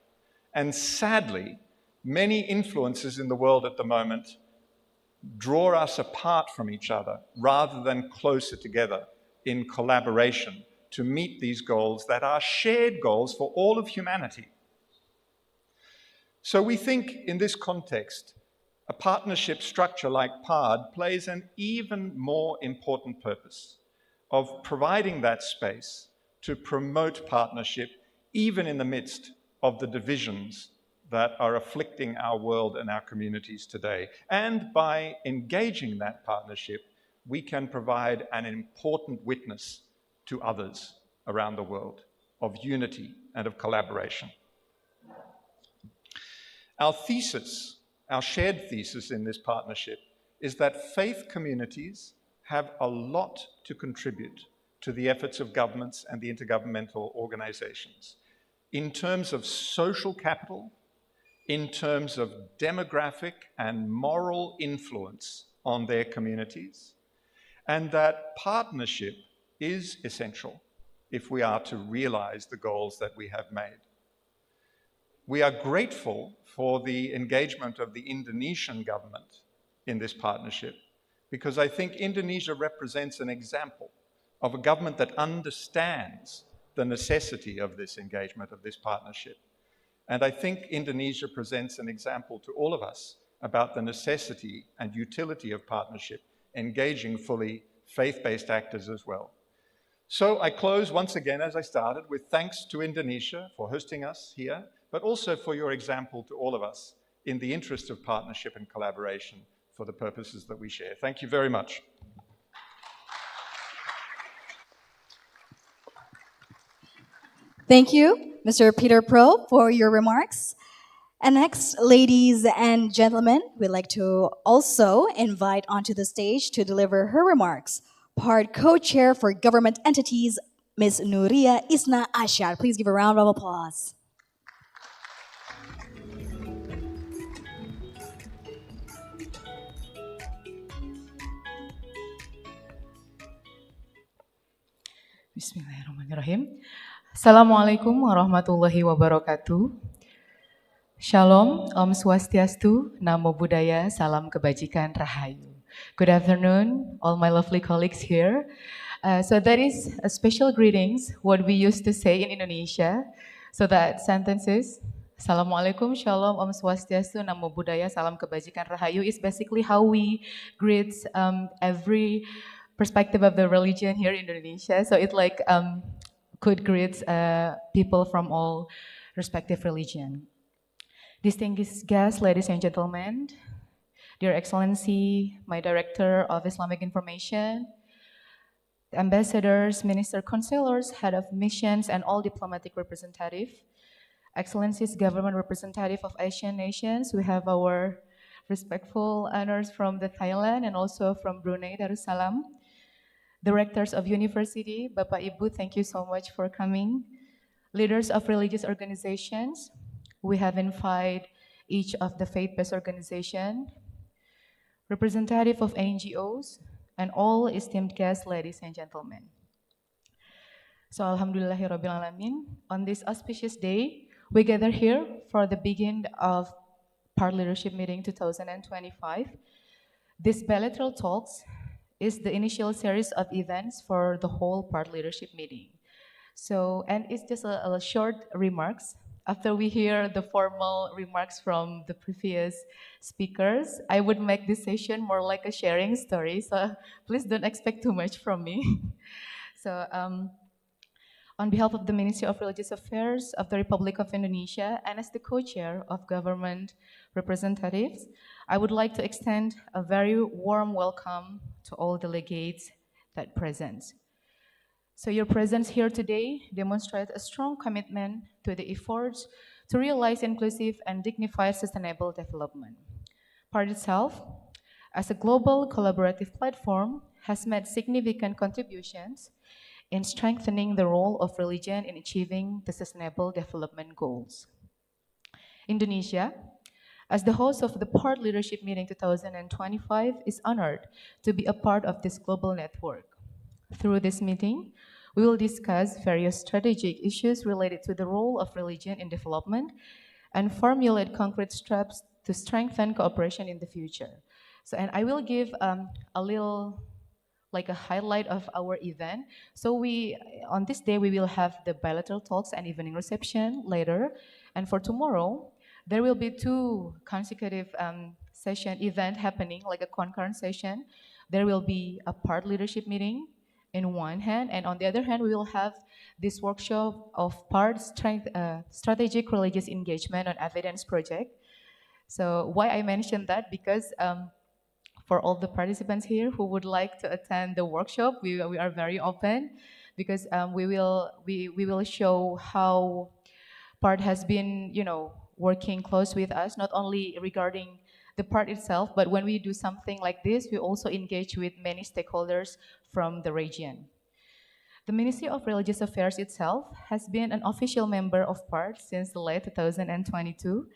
And sadly, many influences in the world at the moment draw us apart from each other rather than closer together in collaboration to meet these goals that are shared goals for all of humanity. So we think in this context, a partnership structure like PaRD plays an even more important purpose of providing that space to promote partnership even in the midst of the divisions that are afflicting our world and our communities today. And by engaging in that partnership, we can provide an important witness to others around the world of unity and of collaboration. Our thesis, our shared thesis in this partnership, is that faith communities have a lot to contribute to the efforts of governments and the intergovernmental organizations in terms of social capital, in terms of demographic and moral influence on their communities, and that partnership is essential if we are to realize the goals that we have made. We are grateful for the engagement of the Indonesian government in this partnership, because I think Indonesia represents an example of a government that understands the necessity of this engagement, of this partnership. And I think Indonesia presents an example to all of us about the necessity and utility of partnership, engaging fully faith-based actors as well. So I close once again, as I started, with thanks to Indonesia for hosting us here, but also for your example to all of us in the interest of partnership and collaboration for the purposes that we share. Thank you very much. Thank you, Mr. Peter Pro, for your remarks. And next, ladies and gentlemen, we'd like to also invite onto the stage to deliver her remarks, PaRD co-chair for government entities, Ms. Nuria Isna Ashar. Please give a round of applause. Bismillahirrahmanirrahim. Assalamualaikum warahmatullahi wabarakatuh. Shalom, Om Swastiastu, Namo Buddhaya, Salam Kebajikan, Rahayu. Good afternoon, all my lovely colleagues here. So that is a special greetings, what we used to say in Indonesia. So that sentence is, Assalamualaikum, Shalom, Om Swastiastu, Namo Buddhaya, Salam Kebajikan, Rahayu is basically how we greet every perspective of the religion here in Indonesia. So it like could greet people from all respective religion. Distinguished guests, ladies and gentlemen, Dear Excellency, my Director of Islamic Information, ambassadors, minister councilors, head of missions, and all diplomatic representative, Excellencies, government representative of Asian nations, we have our respectful honors from the Thailand and also from Brunei Darussalam. Directors of university, Bapak Ibu, thank you so much for coming. Leaders of religious organizations, we have invited each of the faith-based organization, representative of NGOs, and all esteemed guests, ladies and gentlemen. So Alhamdulillahirabbil alamin. On this auspicious day, we gather here for the beginning of PaRD Leadership Meeting 2025. This bilateral talks is the initial series of events for the whole PaRD Leadership Meeting. So, and it's just a short remarks. After we hear the formal remarks from the previous speakers, I would make this session more like a sharing story. So please don't expect too much from me. So, on behalf of the Ministry of Religious Affairs of the Republic of Indonesia and as the co-chair of government representatives, I would like to extend a very warm welcome to all delegates that present. So your presence here today demonstrates a strong commitment to the efforts to realize inclusive and dignified sustainable development. PaRD itself, as a global collaborative platform, has made significant contributions in strengthening the role of religion in achieving the sustainable development goals. Indonesia, as the host of the PaRD Leadership Meeting 2025, is honored to be a part of this global network. Through this meeting, we will discuss various strategic issues related to the role of religion in development and formulate concrete steps to strengthen cooperation in the future. So, and I will give a little like a highlight of our event. So on this day, we will have the bilateral talks and evening reception later. And for tomorrow, there will be 2 consecutive session event happening, like a concurrent session. There will be a PaRD leadership meeting in one hand, and on the other hand, we will have this workshop of PaRD strategic religious engagement on evidence project. So why I mentioned that, because for all the participants here who would like to attend the workshop, we are very open, because we will show how PaRD has been, working close with us, not only regarding the PaRD itself, but when we do something like this, we also engage with many stakeholders from the region. The Ministry of Religious Affairs itself has been an official member of PaRD since the late 2022,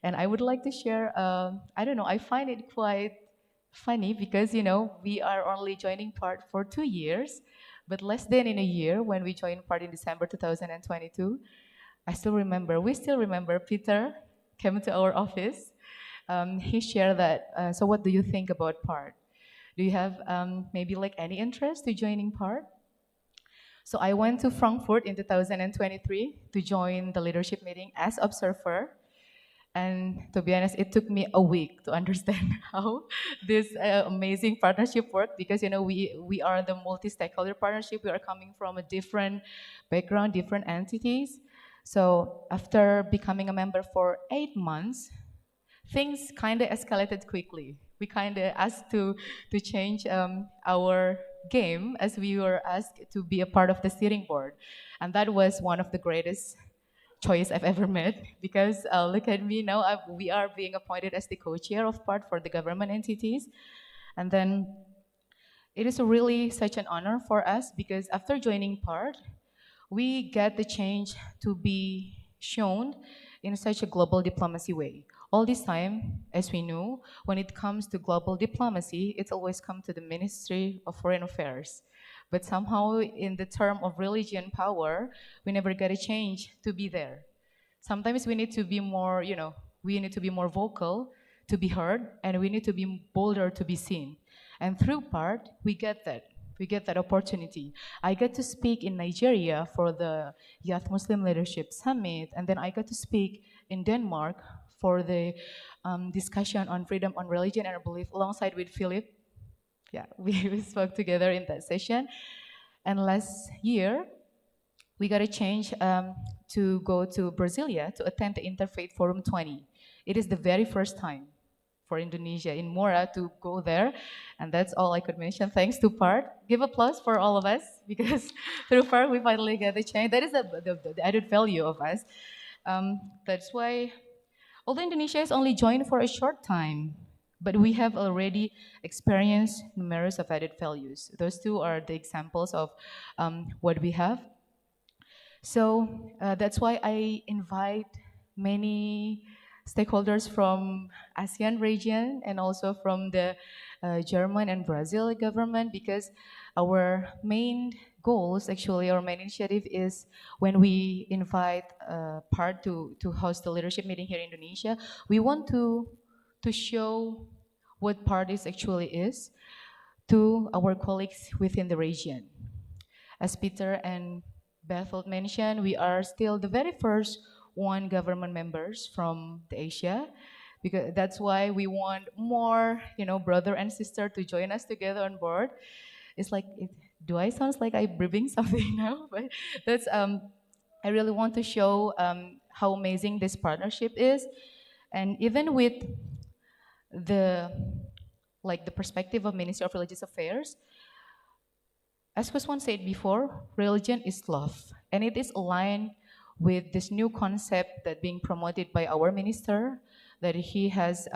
and I would like to share, I find it quite funny because, we are only joining PaRD for 2 years, but less than in a year when we joined PaRD in December 2022, we still remember Peter came to our office. He shared that, so what do you think about PaRD? Do you have maybe like any interest to joining PaRD? So I went to Frankfurt in 2023 to join the leadership meeting as observer. And to be honest, it took me a week to understand how this amazing partnership worked, because we are the multi-stakeholder partnership. We are coming from a different background, different entities. So after becoming a member for 8 months, things kind of escalated quickly. We kind of asked to change our game, as we were asked to be a part of the steering board. And that was one of the greatest choice I've ever made, because look at me now, we are being appointed as the co-chair of PaRD for the government entities. And then it is really such an honor for us, because after joining PaRD, we get the change to be shown in such a global diplomacy way. All this time, as we know, when it comes to global diplomacy, it's always come to the Ministry of Foreign Affairs. But somehow, in the term of religion power, we never get a change to be there. Sometimes we need to be more, we need to be more vocal to be heard, and we need to be bolder to be seen. And through PaRD, we get that. We get that opportunity. I get to speak in Nigeria for the Youth Muslim Leadership Summit, and then I got to speak in Denmark for the discussion on freedom on religion and belief alongside with Philip. Yeah, we spoke together in that session. And last year, we got a change to go to Brasilia to attend the Interfaith Forum 20. It is the very first time for Indonesia in Mora to go there, and that's all I could mention. Thanks to PaRD. Give applause for all of us, because through PaRD we finally get the change. That is the added value of us. That's why, although Indonesia is only joined for a short time, but we have already experienced numerous of added values. Those 2 are the examples of what we have. So that's why I invite many stakeholders from ASEAN region and also from the German and Brazil government, because our main goals, actually, our main initiative is when we invite PaRD to host the leadership meeting here in Indonesia, we want to show what PaRD actually is to our colleagues within the region. As Peter and Bethel mentioned, we are still the very first one government members from the Asia, because that's why we want more, brother and sister to join us together on board. It's like, do I sound like I'm breathing something now? But that's I really want to show how amazing this partnership is, and even with the perspective of Ministry of Religious Affairs, as Kuswan said before, religion is love, and it is aligned with this new concept that being promoted by our minister, that he has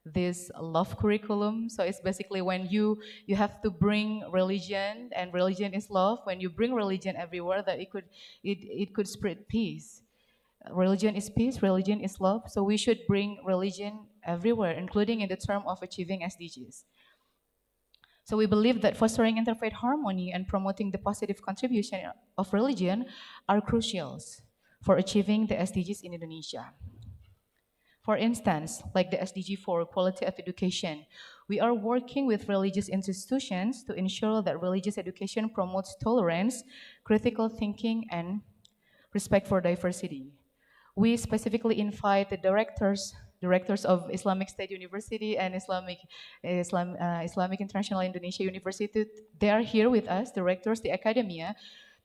this love curriculum. So it's basically when you have to bring religion, and religion is love. When you bring religion everywhere, that it could spread peace. Religion is peace, religion is love. So we should bring religion everywhere, including in the term of achieving SDGs. So we believe that fostering interfaith harmony and promoting the positive contribution of religion are crucials for achieving the SDGs in Indonesia. For instance, like the SDG 4, quality of education, we are working with religious institutions to ensure that religious education promotes tolerance, critical thinking, and respect for diversity. We specifically invite the directors of Islamic State University and Islamic International Indonesia University. They are here with us, directors, the academia,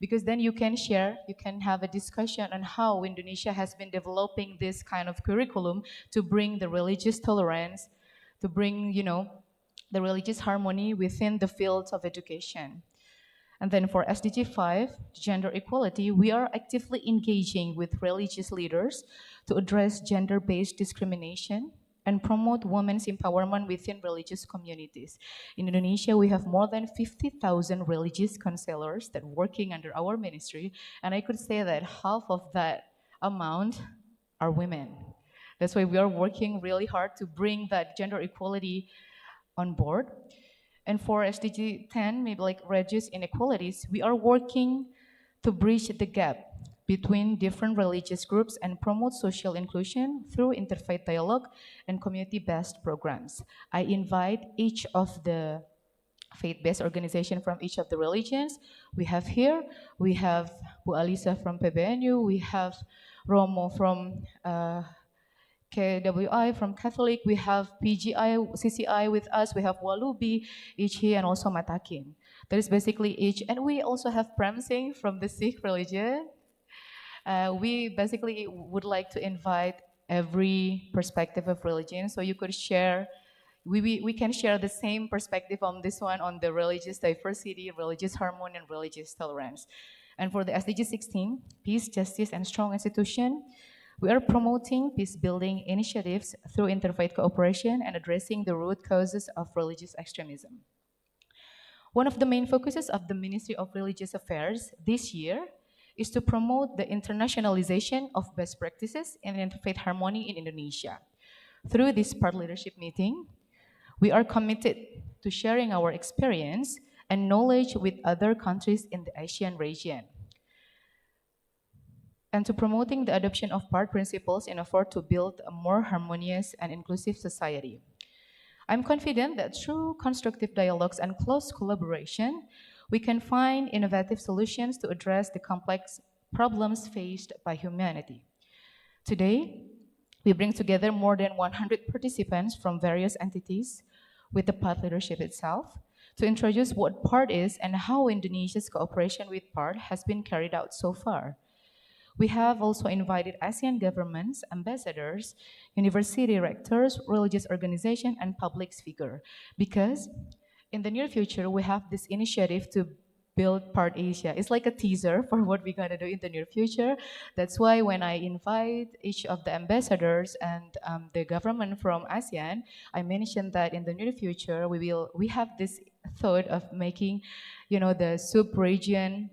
because then you can share, you can have a discussion on how Indonesia has been developing this kind of curriculum to bring the religious tolerance, to bring, the religious harmony within the fields of education. And then for SDG 5, gender equality, we are actively engaging with religious leaders to address gender-based discrimination and promote women's empowerment within religious communities. In Indonesia, we have more than 50,000 religious counselors that are working under our ministry, and I could say that half of that amount are women. That's why we are working really hard to bring that gender equality on board. And for SDG 10, maybe like reduce inequalities, we are working to bridge the gap between different religious groups and promote social inclusion through interfaith dialogue and community-based programs. I invite each of the faith-based organizations from each of the religions. We have Bu Alisa from PBNU, we have Romo from KWI from Catholic, we have PGI, CCI with us, we have Walubi, Ichi, and also Matakin. That is basically each, and we also have Prem Singh from the Sikh religion. We basically would like to invite every perspective of religion, so you could share, we can share the same perspective on this one, on the religious diversity, religious harmony, and religious tolerance. And for the SDG 16, peace, justice, and strong institution, we are promoting peace-building initiatives through interfaith cooperation and addressing the root causes of religious extremism. One of the main focuses of the Ministry of Religious Affairs this year is to promote the internationalization of best practices in interfaith harmony in Indonesia. Through this PaRD leadership meeting, we are committed to sharing our experience and knowledge with other countries in the Asian region, and to promoting the adoption of PaRD principles in effort to build a more harmonious and inclusive society. I'm confident that through constructive dialogues and close collaboration, we can find innovative solutions to address the complex problems faced by humanity. Today, we bring together more than 100 participants from various entities with the PaRD leadership itself to introduce what PaRD is and how Indonesia's cooperation with PaRD has been carried out so far. We have also invited ASEAN governments, ambassadors, university rectors, religious organizations, and public figures, because in the near future, we have this initiative to build PaRD Asia. It's like a teaser for what we're gonna do in the near future. That's why when I invite each of the ambassadors and the government from ASEAN, I mentioned that in the near future, we have this thought of making, the sub-region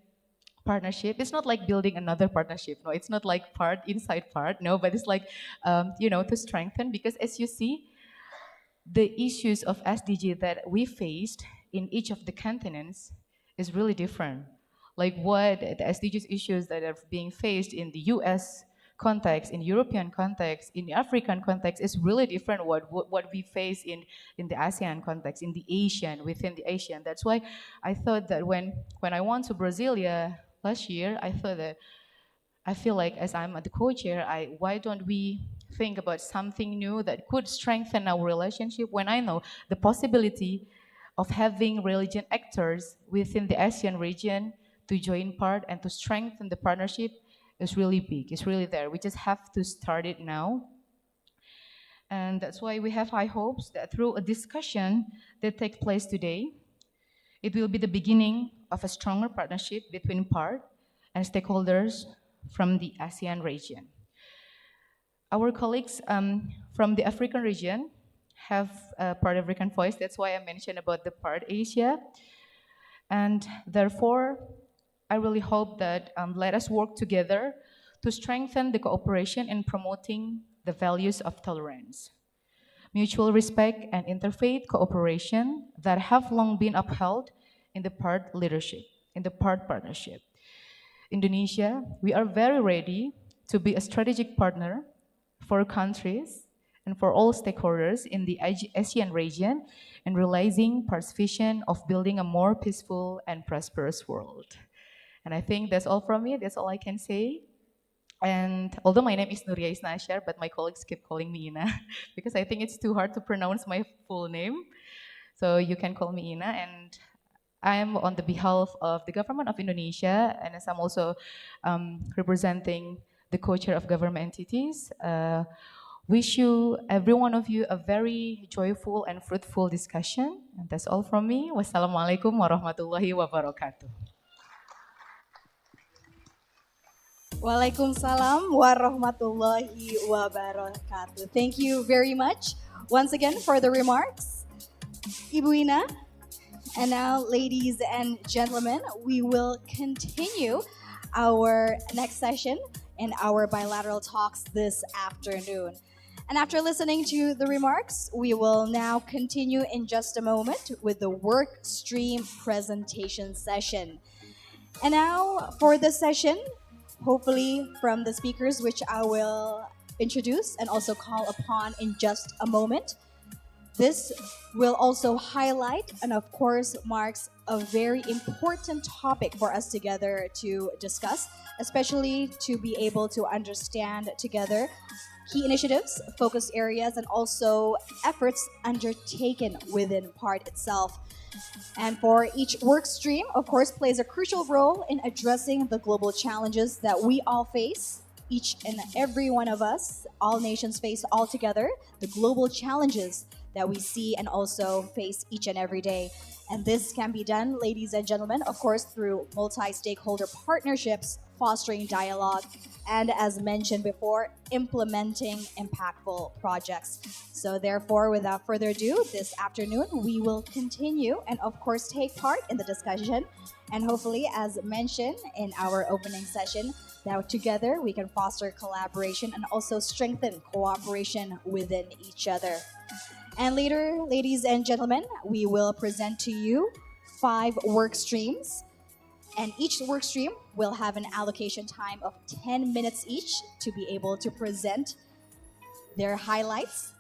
partnership. It's not like building another partnership. No, it's not like PaRD inside PaRD. No, but it's like, to strengthen, because as you see, the issues of SDG that we faced in each of the continents is really different. like what the SDGs issues that are being faced in the US context, in European context, in African context is really different what we face in the ASEAN context, in the Asian, within the Asian. That's why I thought that when I went to Brasilia last year, I thought that I feel like as I'm the co-chair, why don't we think about something new that could strengthen our relationship when I know the possibility of having religion actors within the ASEAN region to join part and to strengthen the partnership is really big, it's really there. We just have to start it now. And that's why we have high hopes that through a discussion that takes place today, it will be the beginning of a stronger partnership between PaRD and stakeholders from the ASEAN region. Our colleagues from the African region have a PaRD African voice. That's why I mentioned about the PaRD Asia. And therefore, I really hope that let us work together to strengthen the cooperation in promoting the values of tolerance, mutual respect, and interfaith cooperation that have long been upheld in the PaRD leadership, in the PaRD partnership. Indonesia, we are very ready to be a strategic partner for countries and for all stakeholders in the ASEAN region in realizing PaRD's vision of building a more peaceful and prosperous world. And I think that's all from me. That's all I can say. And although my name is Nuria Isnashar, but my colleagues keep calling me Ina because I think it's too hard to pronounce my full name. So you can call me Ina. And I am on the behalf of the government of Indonesia, and as I'm also representing the co-chair of government entities, wish you, every one of you, a very joyful and fruitful discussion. And that's all from me. Wassalamualaikum warahmatullahi wabarakatuh. Waalaikumsalam warahmatullahi wabarakatuh. Thank you very much once again for the remarks, Ibu Ina. And now, ladies and gentlemen, we will continue our next session in our bilateral talks this afternoon. And after listening to the remarks, we will now continue in just a moment with the work stream presentation session. And now for this session, hopefully from the speakers, which I will introduce and also call upon in just a moment, this will also highlight and of course marks a very important topic for us together to discuss, especially to be able to understand together key initiatives, focus areas, and also efforts undertaken within PaRD itself. And for each work stream, of course, plays a crucial role in addressing the global challenges that we all face, each and every one of us, all nations face all together, the global challenges that we see and also face each and every day. And this can be done, ladies and gentlemen, of course, through multi-stakeholder partnerships, fostering dialogue, and as mentioned before, implementing impactful projects. So therefore, without further ado, this afternoon, we will continue and of course take part in the discussion. And hopefully, as mentioned in our opening session, that together we can foster collaboration and also strengthen cooperation within each other. And later, ladies and gentlemen, we will present to you 5 work streams. And each work stream will have an allocation time of 10 minutes each to be able to present their highlights.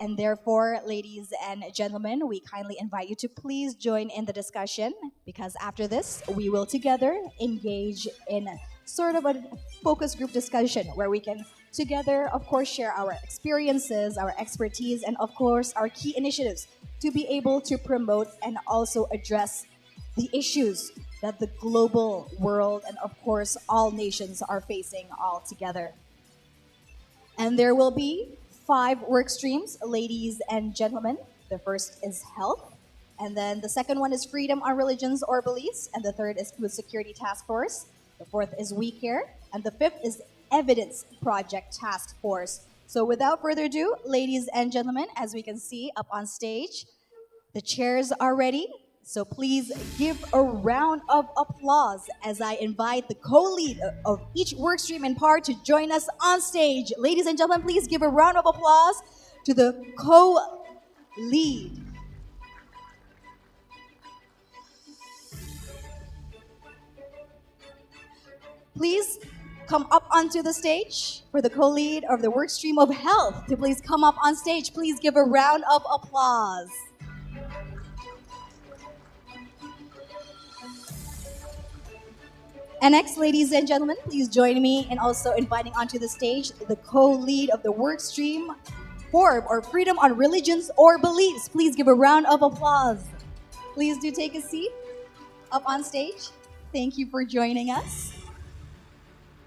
And therefore, ladies and gentlemen, we kindly invite you to please join in the discussion, because after this, we will together engage in sort of a focus group discussion where we can together, of course, share our experiences, our expertise, and of course, our key initiatives to be able to promote and also address the issues that the global world and of course all nations are facing all together. And there will be 5 work streams, ladies and gentlemen. The first is health, and then the second one is freedom on religions or beliefs, and the third is food security task force. The fourth is we care, and the fifth is evidence project task force. So without further ado, ladies and gentlemen, as we can see up on stage, the chairs are ready. So please give a round of applause as I invite the co-lead of each workstream in PaRD to join us on stage. Ladies and gentlemen, please give a round of applause to the co-lead. Please come up onto the stage for the co-lead of the work stream of health to please come up on stage. Please give a round of applause. And next, ladies and gentlemen, please join me in also inviting onto the stage the co-lead of the work stream FORB, or Freedom on Religions or Beliefs. Please give a round of applause. Please do take a seat up on stage. Thank you for joining us.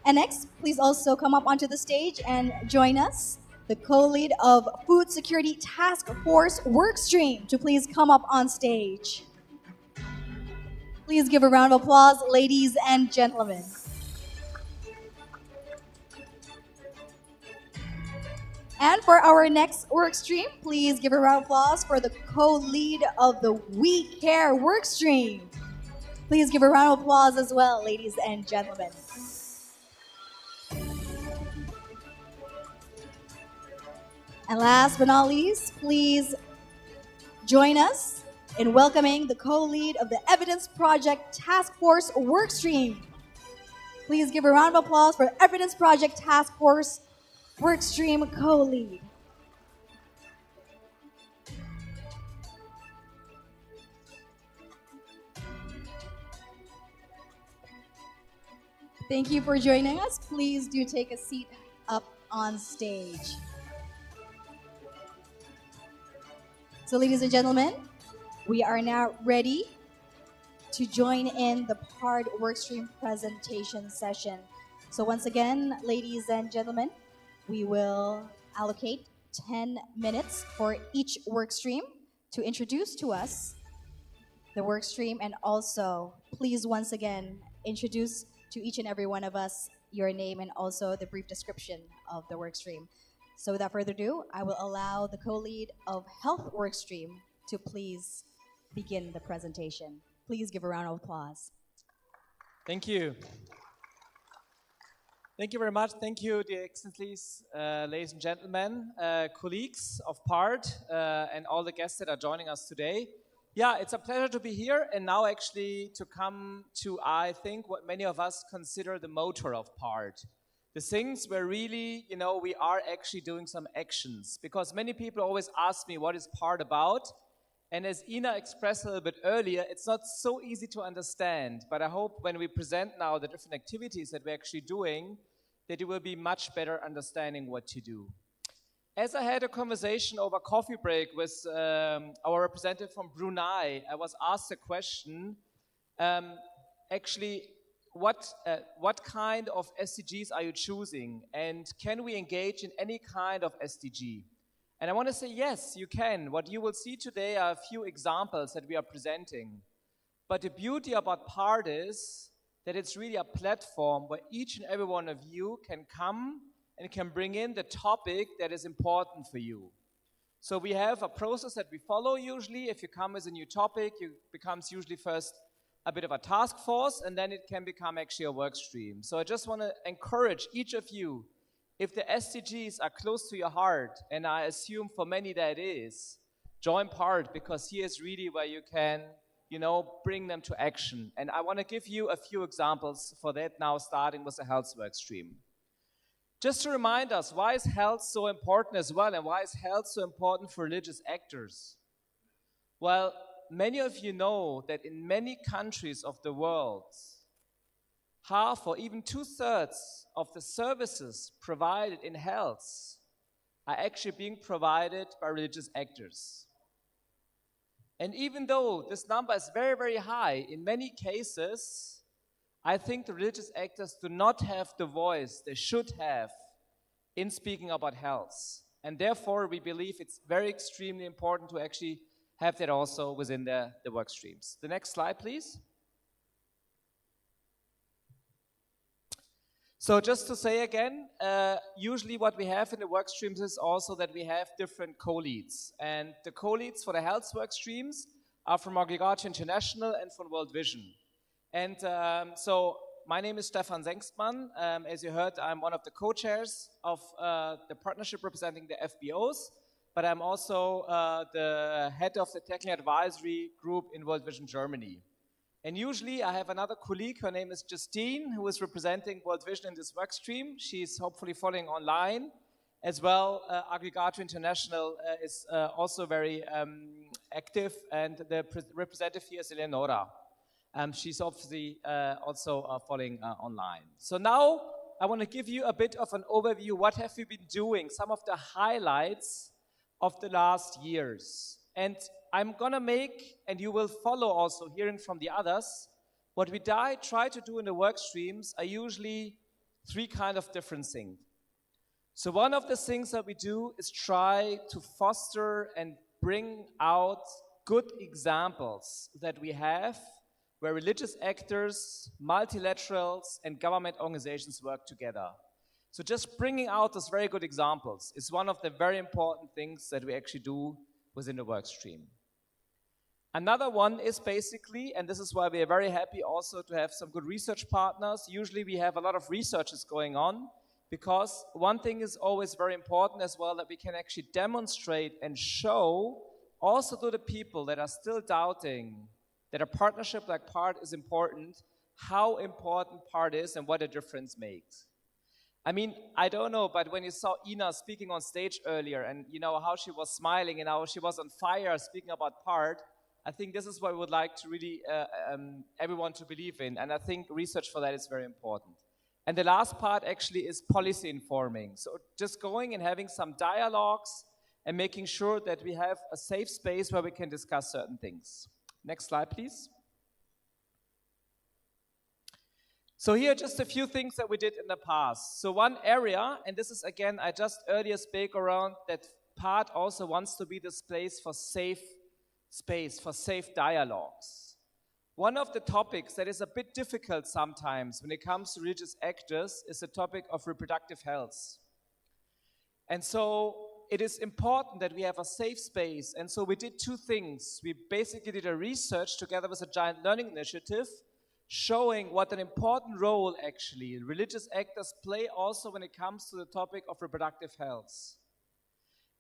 And next, please also come up onto the stage and join us, the co-lead of Food Security Task Force Workstream, to please come up on stage. Please give a round of applause, ladies and gentlemen. And for our next work stream, please give a round of applause for the co-lead of the We Care work stream. Please give a round of applause as well, ladies and gentlemen. And last but not least, please join us in welcoming the co-lead of the Evidence Project Task Force Workstream. Please give a round of applause for Evidence Project Task Force Workstream co-lead. Thank you for joining us. Please do take a seat up on stage. So ladies and gentlemen, we are now ready to join in the PaRD workstream presentation session. So once again, ladies and gentlemen, we will allocate 10 minutes for each workstream to introduce to us the workstream, and also please once again introduce to each and every one of us your name and also the brief description of the workstream. So without further ado, I will allow the co-lead of Health Workstream to please begin the presentation. Please give a round of applause. Thank you. Thank you very much. Thank you, dear Excellencies, ladies and gentlemen, colleagues of PaRD, and all the guests that are joining us today. Yeah, it's a pleasure to be here and now actually to come to, I think, what many of us consider the motor of PaRD. The things where really, we are actually doing some actions, because many people always ask me, what is PaRD about? And as Ina expressed a little bit earlier, it's not so easy to understand, but I hope when we present now the different activities that we're actually doing, that you will be much better understanding what to do. As I had a conversation over coffee break with our representative from Brunei, I was asked a question, actually, what kind of SDGs are you choosing? And can we engage in any kind of SDG? And I want to say, yes, you can. What you will see today are a few examples that we are presenting. But the beauty about PaRD is that it's really a platform where each and every one of you can come and can bring in the topic that is important for you. So we have a process that we follow usually. If you come with a new topic, it becomes usually first a bit of a task force, and then it can become actually a work stream. So I just want to encourage each of you, if the SDGs are close to your heart, and I assume for many that is, join PaRD, because here is really where you can, bring them to action. And I want to give you a few examples for that now, starting with the health work stream. Just to remind us, why is health so important as well, and why is health so important for religious actors? Well, many of you know that in many countries of the world, half or even 2/3 of the services provided in health are actually being provided by religious actors. And even though this number is very, very high, in many cases, I think the religious actors do not have the voice they should have in speaking about health. And therefore, we believe it's very extremely important to actually have that also within the work streams. The next slide, please. So just to say again, usually what we have in the work streams is also that we have different co-leads. And the co-leads for the health work streams are from Agregat International and from World Vision. And so my name is Stefan Sengstmann. As you heard, I'm one of the co-chairs of the partnership representing the FBOs, but I'm also the head of the technical advisory group in World Vision Germany. And usually I have another colleague, her name is Justine, who is representing World Vision in this work stream. She's hopefully following online. As well, Aggregator International is also very active, and the representative here is Eleonora. She's obviously also following online. So now I want to give you a bit of an overview. What have we been doing? Some of the highlights of the last years. And I'm going to make, and you will follow also hearing from the others, what we try to do in the work streams are usually three kind of different things. So one of the things that we do is try to foster and bring out good examples that we have where religious actors, multilaterals, and government organizations work together. So just bringing out those very good examples is one of the very important things that we actually do within the work stream. Another one is basically, and this is why we are very happy also to have some good research partners. Usually we have a lot of researches going on, because one thing is always very important as well, that we can actually demonstrate and show also to the people that are still doubting that a partnership like PaRD is important, how important PaRD is and what a difference makes. I mean, I don't know, but when you saw Ina speaking on stage earlier and you know how she was smiling and how she was on fire speaking about PaRD, I think this is what we would like to really everyone to believe in, and I think research for that is very important. And the last part actually is policy informing. So just going and having some dialogues and making sure that we have a safe space where we can discuss certain things. Next slide, please. So here are just a few things that we did in the past. So one area, and this is again, I just earlier spoke around that PaRD also wants to be this place for safe space, for safe dialogues. One of the topics that is a bit difficult sometimes when it comes to religious actors is the topic of reproductive health. And so it is important that we have a safe space. And so we did two things. We basically did a research together with a giant learning initiative showing what an important role actually religious actors play also when it comes to the topic of reproductive health.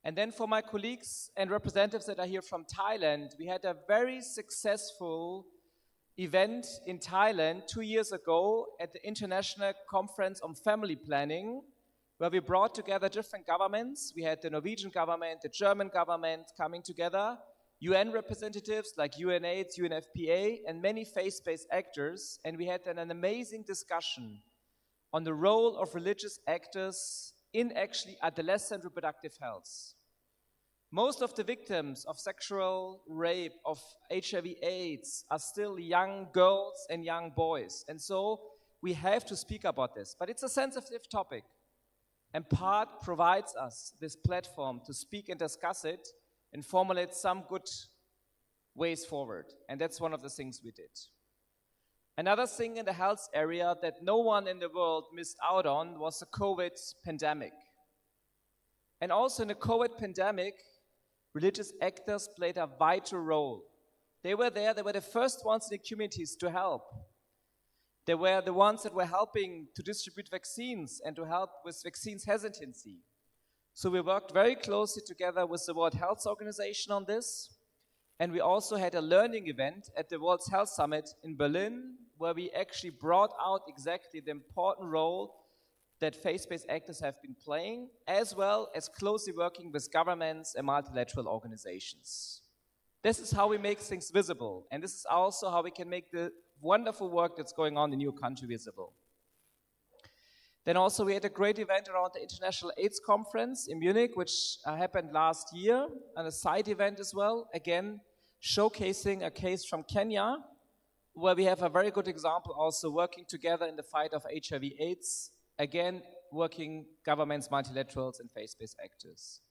And then for my colleagues and representatives that are here from Thailand, we had a very successful event in Thailand 2 years ago at the International Conference on Family Planning, where we brought together different governments. We had the Norwegian government, the German government coming together, UN representatives like UNAIDS, UNFPA, and many faith-based actors, and we had an amazing discussion on the role of religious actors in actually adolescent reproductive health. Most of the victims of sexual rape, of HIV/AIDS, are still young girls and young boys. And so we have to speak about this. But it's a sensitive topic. And PaRD provides us this platform to speak and discuss it and formulate some good ways forward. And that's one of the things we did. Another thing in the health area that no one in the world missed out on was the COVID pandemic. And also in the COVID pandemic, religious actors played a vital role. They were there, they were the first ones in the communities to help. They were the ones that were helping to distribute vaccines and to help with vaccines hesitancy. So we worked very closely together with the World Health Organization on this. And we also had a learning event at the World Health Summit in Berlin, where we actually brought out exactly the important role that faith-based actors have been playing, as well as closely working with governments and multilateral organizations. This is how we make things visible, and this is also how we can make the wonderful work that's going on in your country visible. Then also we had a great event around the International AIDS Conference in Munich, which happened last year, and a side event as well, again, showcasing a case from Kenya, where we have a very good example also working together in the fight of HIV/AIDS, again, working governments, multilaterals, and faith-based actors.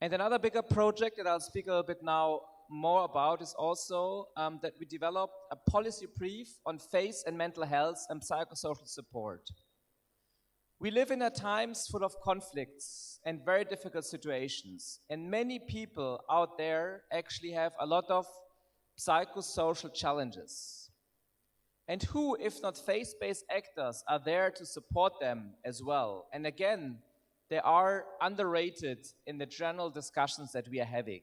And another bigger project that I'll speak a little bit now more about is also that we developed a policy brief on faith and mental health and psychosocial support. We live in times full of conflicts and very difficult situations, and many people out there actually have a lot of psychosocial challenges. And who, if not faith-based actors, are there to support them as well? And again, they are underrated in the general discussions that we are having.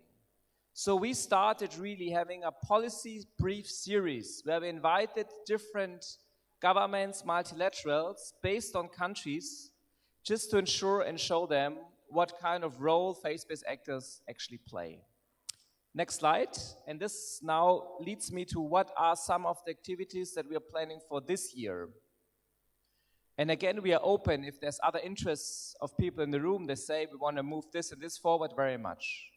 So we started really having a policy brief series where we invited different governments, multilaterals, based on countries, just to ensure and show them what kind of role faith-based actors actually play. Next slide. And this now leads me to what are some of the activities that we are planning for this year. And again, we are open. If there's other interests of people in the room, they say we want to move this and this forward very much.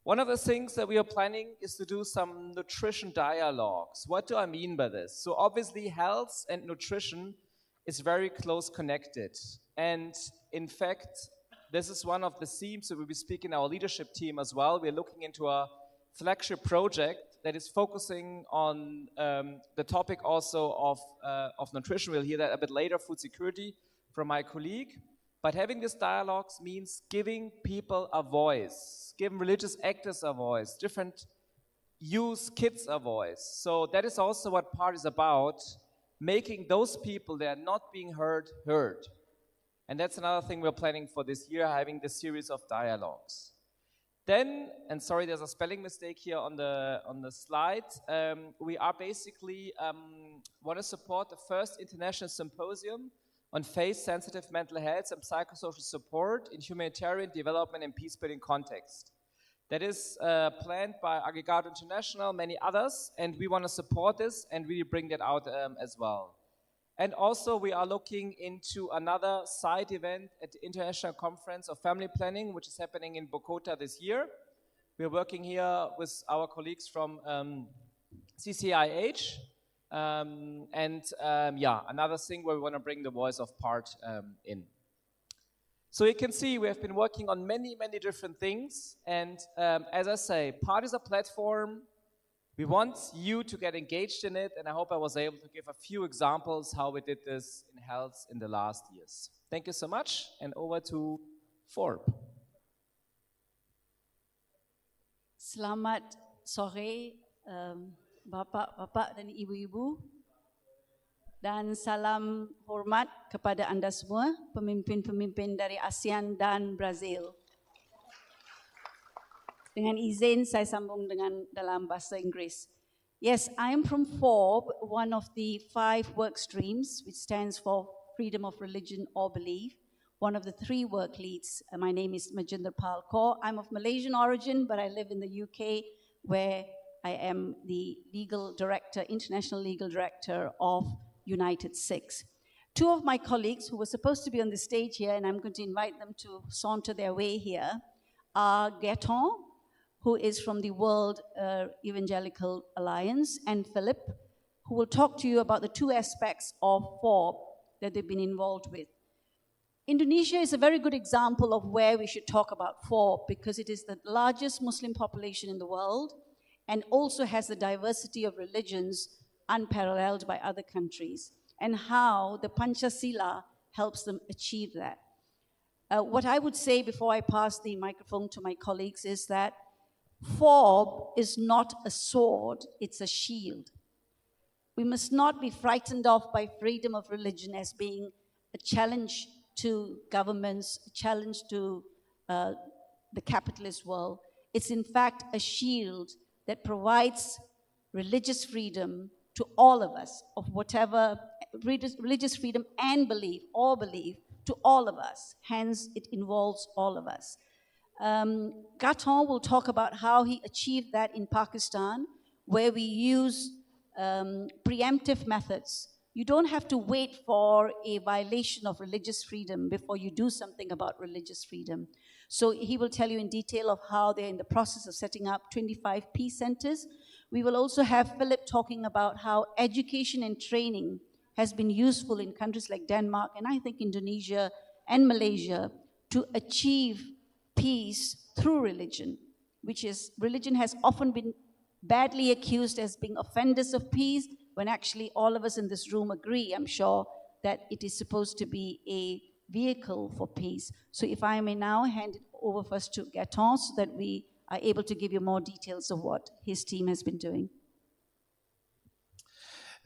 One of the things that we are planning is to do some nutrition dialogues. What do I mean by this? So obviously health and nutrition is very close connected. And in fact, this is one of the themes that we'll be speaking in our leadership team as well. We're looking into a flagship project that is focusing on the topic also of nutrition. We'll hear that a bit later, food security, from my colleague. But having these dialogues means giving people a voice, giving religious actors a voice, different youth, kids a voice. So that is also what PaRD is about, making those people that are not being heard, heard. And that's another thing we're planning for this year, having this series of dialogues. Then, and sorry, there's a spelling mistake here on the slide. We are basically want to support the first international symposium on faith-sensitive mental health and psychosocial support in humanitarian development and peace-building context. That is planned by Aggregato International, many others, and we want to support this and really bring that out as well. And also we are looking into another side event at the International Conference of Family Planning, which is happening in Bogota this year. We are working here with our colleagues from CCIH. Another thing where we want to bring the voice of PaRD in. So you can see we have been working on many, many different things. And as I say, PaRD is a platform. We want you to get engaged in it. And I hope I was able to give a few examples how we did this in health in the last years. Thank you so much. And over to Forb. Selamat sore. Bapak-bapak dan ibu-ibu, dan salam hormat kepada anda semua, pemimpin-pemimpin dari ASEAN dan Brazil. Dengan izin saya sambung dengan dalam bahasa Inggris. Yes, I am from FORB, one of the 5 work streams, which stands for Freedom of Religion or Belief, one of the 3 work leads. My name is Majinder Pal Kaur. I'm of Malaysian origin, but I live in the UK, where I am the legal director, international legal director of United 6. 2 of my colleagues who were supposed to be on the stage here, and I'm going to invite them to saunter their way here, are Gaetan, who is from the World Evangelical Alliance, and Philip, who will talk to you about the 2 aspects of FORB that they've been involved with. Indonesia is a very good example of where we should talk about FORB because it is the largest Muslim population in the world, and also has the diversity of religions unparalleled by other countries, and how the Panchasila helps them achieve that. What I would say before I pass the microphone to my colleagues is that FORB is not a sword, it's a shield. We must not be frightened off by freedom of religion as being a challenge to governments, a challenge to the capitalist world. It's in fact a shield that provides religious freedom to all of us, of whatever, religious freedom and belief, or belief, to all of us. Hence, it involves all of us. Gaetan will talk about how he achieved that in Pakistan, where we use preemptive methods. You don't have to wait for a violation of religious freedom before you do something about religious freedom. So he will tell you in detail of how they're in the process of setting up 25 peace centers. We will also have Philip talking about how education and training has been useful in countries like Denmark, and I think Indonesia and Malaysia, to achieve peace through religion, which is, religion has often been badly accused as being offenders of peace, when actually all of us in this room agree, I'm sure, that it is supposed to be a vehicle for peace. So if I may now hand it over first to Gaetan so that we are able to give you more details of what his team has been doing.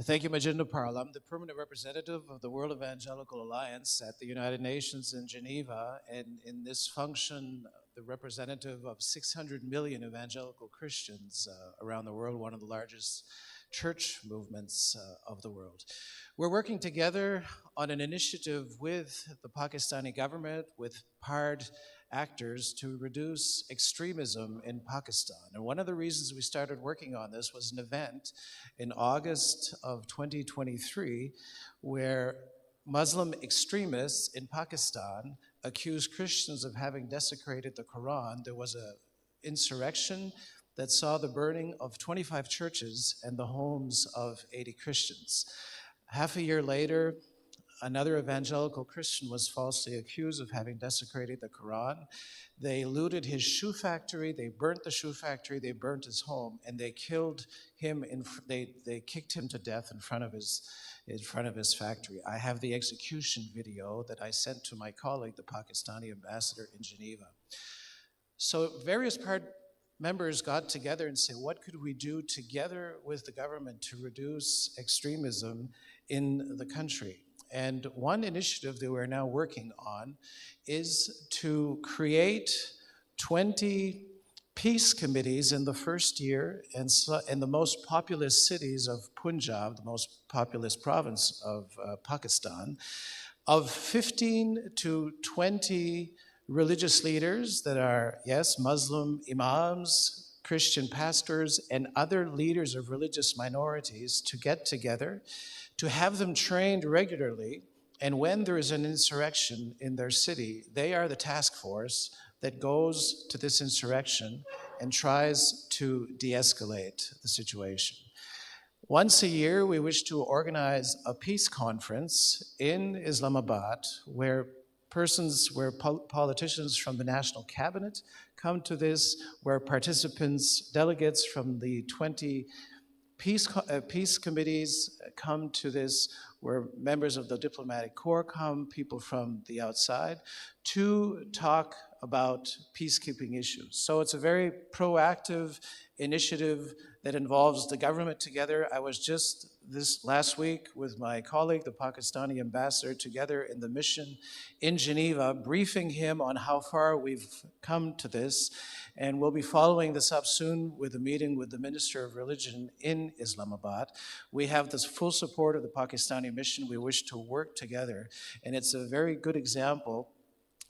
Thank you, Majinder Pal. I'm the permanent representative of the World Evangelical Alliance at the United Nations in Geneva, and in this function, the representative of 600 million evangelical Christians around the world, one of the largest church movements of the world. We're working together on an initiative with the Pakistani government, with PaRD actors, to reduce extremism in Pakistan. And one of the reasons we started working on this was an event in August of 2023 where Muslim extremists in Pakistan accused Christians of having desecrated the Quran. There was an insurrection that saw the burning of 25 churches and the homes of 80 Christians. Half a year later, another evangelical Christian was falsely accused of having desecrated the Quran. They looted his shoe factory, they burnt the shoe factory, they burnt his home, and they killed him, they kicked him to death in front of his factory. I have the execution video that I sent to my colleague, the Pakistani ambassador in Geneva. So various PaRD members got together and said, what could we do together with the government to reduce extremism in the country? And one initiative that we're now working on is to create 20 peace committees in the first year in the most populous cities of Punjab, the most populous province of Pakistan, of 15 to 20 religious leaders that are, yes, Muslim imams, Christian pastors, and other leaders of religious minorities to get together, to have them trained regularly, and when there is an insurrection in their city, they are the task force that goes to this insurrection and tries to de-escalate the situation. Once a year, we wish to organize a peace conference in Islamabad where politicians from the national cabinet come to this, where participants, delegates from the 20 peace committees come to this, where members of the diplomatic corps come, people from the outside, to talk about peacekeeping issues. So it's a very proactive initiative that involves the government together. I was just this last week with my colleague, the Pakistani ambassador, together in the mission in Geneva, briefing him on how far we've come to this. And we'll be following this up soon with a meeting with the Minister of Religion in Islamabad. We have this full support of the Pakistani mission. We wish to work together. And it's a very good example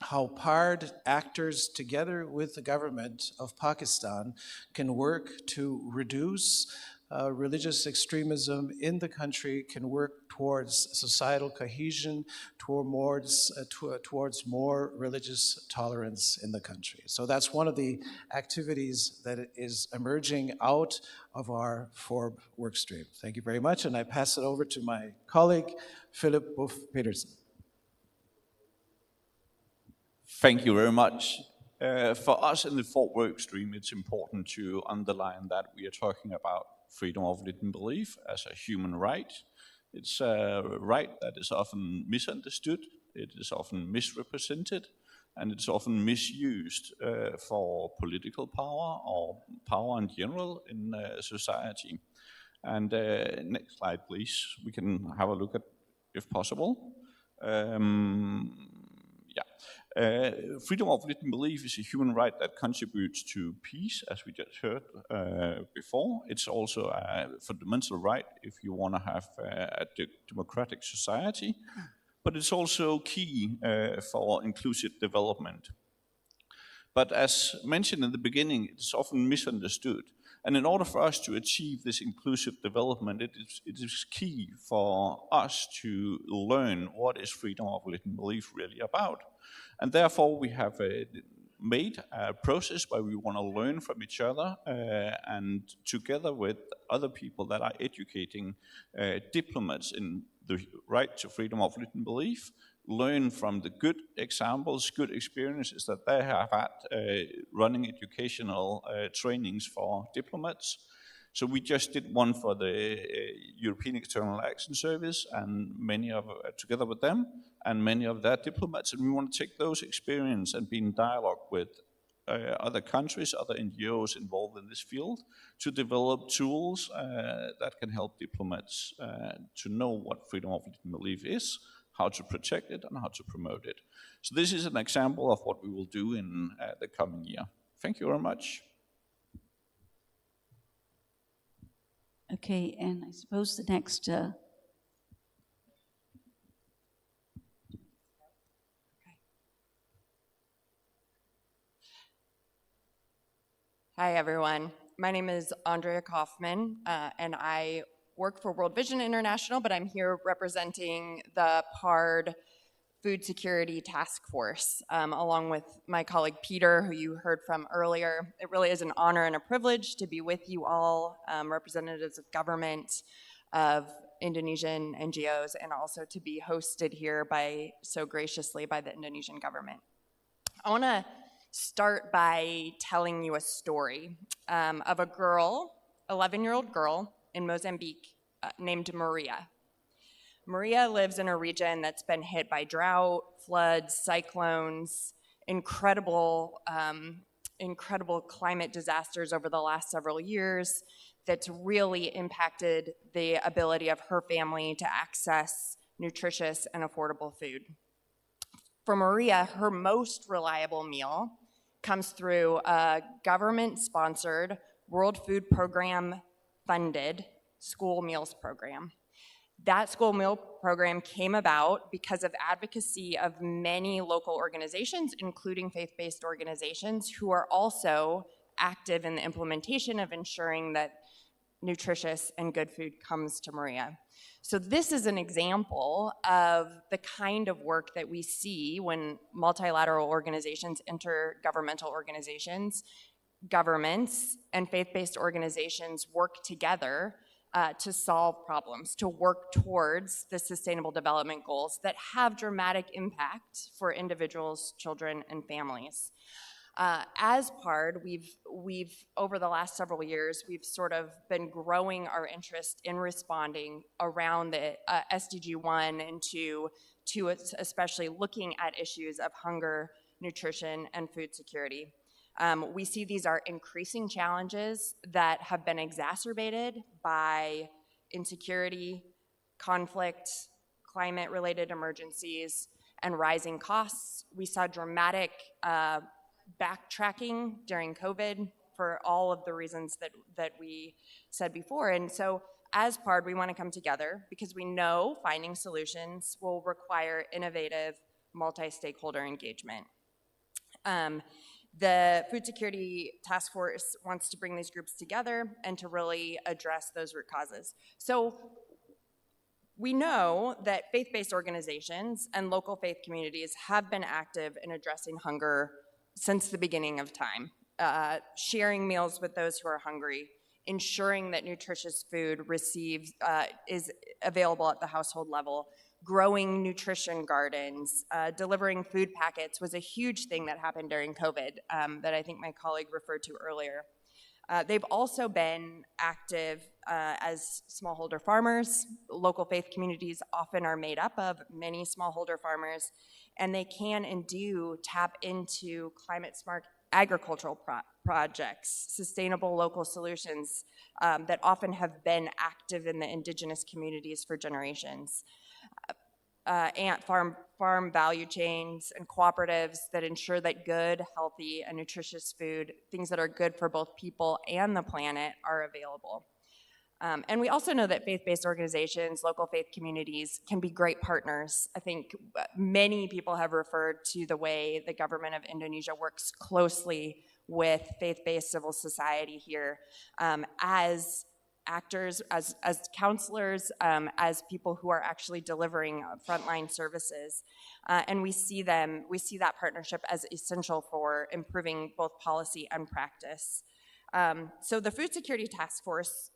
how PaRD actors together with the government of Pakistan can work to reduce religious extremism in the country, can work towards societal cohesion, towards more religious tolerance in the country. So that's one of the activities that is emerging out of our FORB workstream. Thank you very much, and I pass it over to my colleague, Philip Wolf-Peterson. Thank you very much. For us in the FORB workstream, it's important to underline that we are talking about freedom of religion belief as a human right. It's a right that is often misunderstood, it is often misrepresented, and it's often misused for political power or power in general in society. And next slide, please. We can have a look at, if possible. Freedom of religion belief is a human right that contributes to peace, as we just heard before. It's also a fundamental right if you want to have a democratic society, but it's also key for inclusive development. But as mentioned in the beginning, it's often misunderstood. And in order for us to achieve this inclusive development, it is key for us to learn what is freedom of religion belief really about. And therefore, we have made a process where we want to learn from each other and together with other people that are educating diplomats in the right to freedom of religion belief, learn from the good examples, good experiences that they have had running educational trainings for diplomats. So we just did one for the European External Action Service, and together with them, and many of their diplomats, and we want to take those experiences and be in dialogue with other countries, other NGOs involved in this field, to develop tools that can help diplomats to know what freedom of religion belief is, how to protect it, and how to promote it. So this is an example of what we will do in the coming year. Thank you very much. Okay, and I suppose the next Hi, everyone. My name is Andrea Kaufman, and I work for World Vision International, but I'm here representing the PaRD Food Security Task Force, along with my colleague Peter, who you heard from earlier. It really is an honor and a privilege to be with you all, representatives of government, of Indonesian NGOs, and also to be hosted here so graciously by the Indonesian government. I want to start by telling you a story of a girl, 11-year-old girl in Mozambique named Maria. Maria lives in a region that's been hit by drought, floods, cyclones, incredible climate disasters over the last several years that's really impacted the ability of her family to access nutritious and affordable food. For Maria, her most reliable meal comes through a government-sponsored World Food Program funded school meals program. That school meal program came about because of advocacy of many local organizations, including faith-based organizations, who are also active in the implementation of ensuring that nutritious and good food comes to Maria. So this is an example of the kind of work that we see when multilateral organizations, intergovernmental organizations, governments, and faith-based organizations work together to solve problems, to work towards the Sustainable Development Goals that have dramatic impact for individuals, children, and families. As PaRD, we've over the last several years, we've sort of been growing our interest in responding around the SDG 1 and 2, especially looking at issues of hunger, nutrition, and food security. We see these are increasing challenges that have been exacerbated by insecurity, conflict, climate-related emergencies, and rising costs. We saw dramatic backtracking during COVID for all of the reasons that we said before. And so as PaRD, we want to come together because we know finding solutions will require innovative multi-stakeholder engagement. The Food Security Task Force wants to bring these groups together and to really address those root causes. So we know that faith-based organizations and local faith communities have been active in addressing hunger since the beginning of time, sharing meals with those who are hungry, ensuring that nutritious food is available at the household level, growing nutrition gardens, delivering food packets was a huge thing that happened during COVID that I think my colleague referred to earlier. They've also been active as smallholder farmers. Local faith communities often are made up of many smallholder farmers, and they can and do tap into climate-smart agricultural projects, sustainable local solutions that often have been active in the indigenous communities for generations. And farm value chains and cooperatives that ensure that good, healthy, and nutritious food, things that are good for both people and the planet, are available. And we also know that faith-based organizations, local faith communities, can be great partners. I think many people have referred to the way the government of Indonesia works closely with faith-based civil society here as actors, as counselors, as people who are actually delivering frontline services. And we see that partnership as essential for improving both policy and practice. So the Food Security Task Force,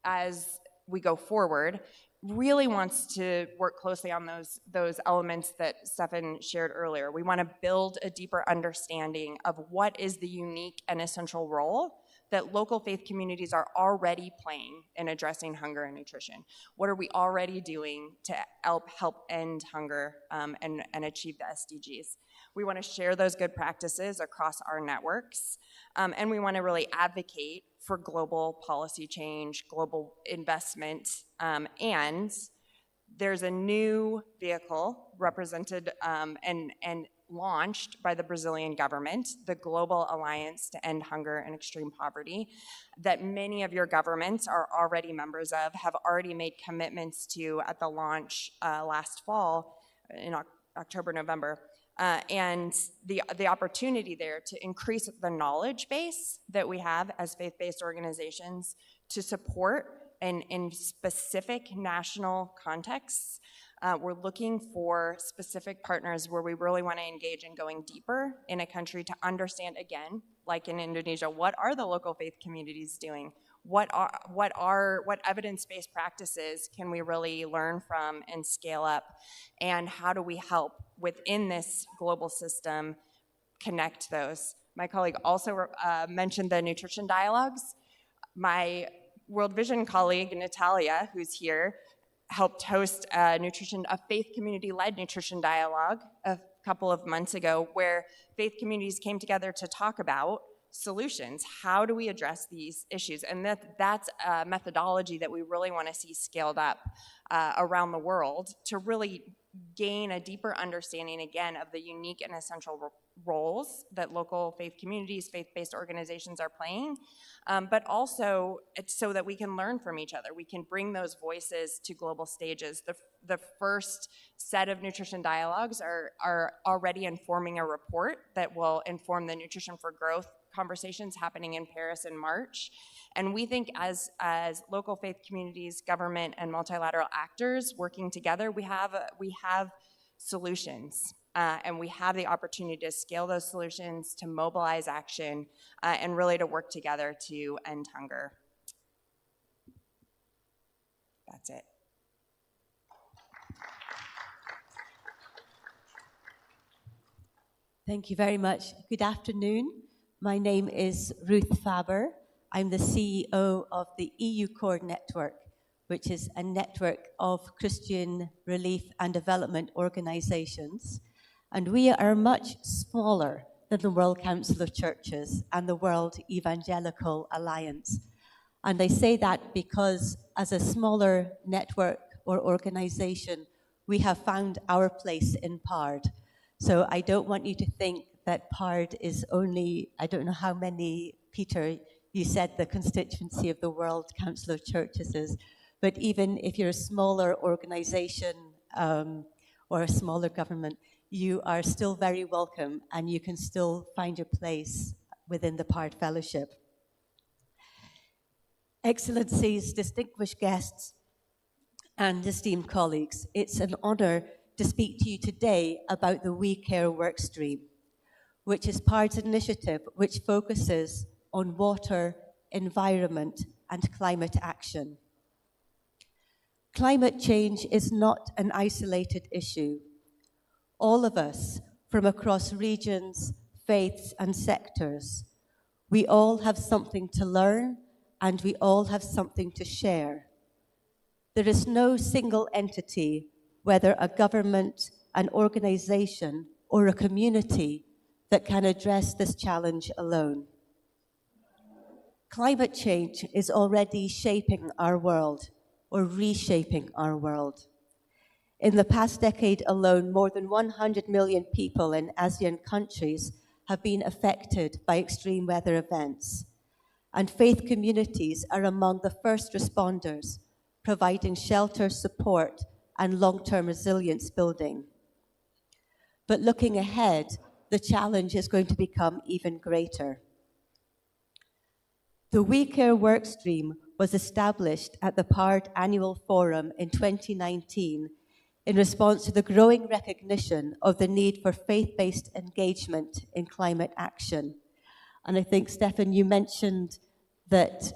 as we go forward, really wants to work closely on those elements that Stefan shared earlier. We want to build a deeper understanding of what is the unique and essential role that local faith communities are already playing in addressing hunger and nutrition. What are we already doing to help end hunger and achieve the SDGs? We want to share those good practices across our networks, and we want to really advocate for global policy change, global investment, and There's a new vehicle represented and launched by the Brazilian government, the Global Alliance to End Hunger and Extreme Poverty, that many of your governments are already members of, have already made commitments to at the launch last fall in October, November. And the opportunity there to increase the knowledge base that we have as faith-based organizations to support in specific national contexts. We're looking for specific partners where we really want to engage in going deeper in a country to understand, again, like in Indonesia, what are the local faith communities doing? What evidence-based practices can we really learn from and scale up? And how do we help within this global system connect those? My colleague also mentioned the nutrition dialogues. My World Vision colleague, Natalia, who's here, helped host a faith community-led nutrition dialogue a couple of months ago where faith communities came together to talk about solutions. How do we address these issues? And that's a methodology that we really want to see scaled up around the world to really gain a deeper understanding, again, of the unique and essential roles that local faith communities, faith-based organizations are playing, but also it's so that we can learn from each other. We can bring those voices to global stages. The first set of nutrition dialogues are already informing a report that will inform the Nutrition for Growth conversations happening in Paris in March. And we think as local faith communities, government, and multilateral actors working together, we have solutions. And we have the opportunity to scale those solutions, to mobilize action, and really to work together to end hunger. That's it. Thank you very much. Good afternoon. My name is Ruth Faber. I'm the CEO of the EU Core Network, which is a network of Christian relief and development organizations. And we are much smaller than the World Council of Churches and the World Evangelical Alliance. And I say that because as a smaller network or organization, we have found our place in PaRD. So I don't want you to think that PaRD is only, I don't know how many, Peter, you said the constituency of the World Council of Churches is, but even if you're a smaller organization or a smaller government, you are still very welcome and you can still find your place within the PaRD Fellowship. Excellencies, distinguished guests, and esteemed colleagues, it's an honor to speak to you today about the We Care workstream, which is PaRD's initiative which focuses on water, environment, and climate action. Climate change is not an isolated issue. All of us, from across regions, faiths, and sectors, we all have something to learn and we all have something to share. There is no single entity, whether a government, an organization, or a community, that can address this challenge alone. Climate change is already shaping our world, or reshaping our world. In the past decade alone, more than 100 million people in ASEAN countries have been affected by extreme weather events. And faith communities are among the first responders, providing shelter, support, and long-term resilience building. But looking ahead, the challenge is going to become even greater. The We Care workstream was established at the PaRD Annual Forum in 2019 in response to the growing recognition of the need for faith-based engagement in climate action. And I think, Stefan, you mentioned that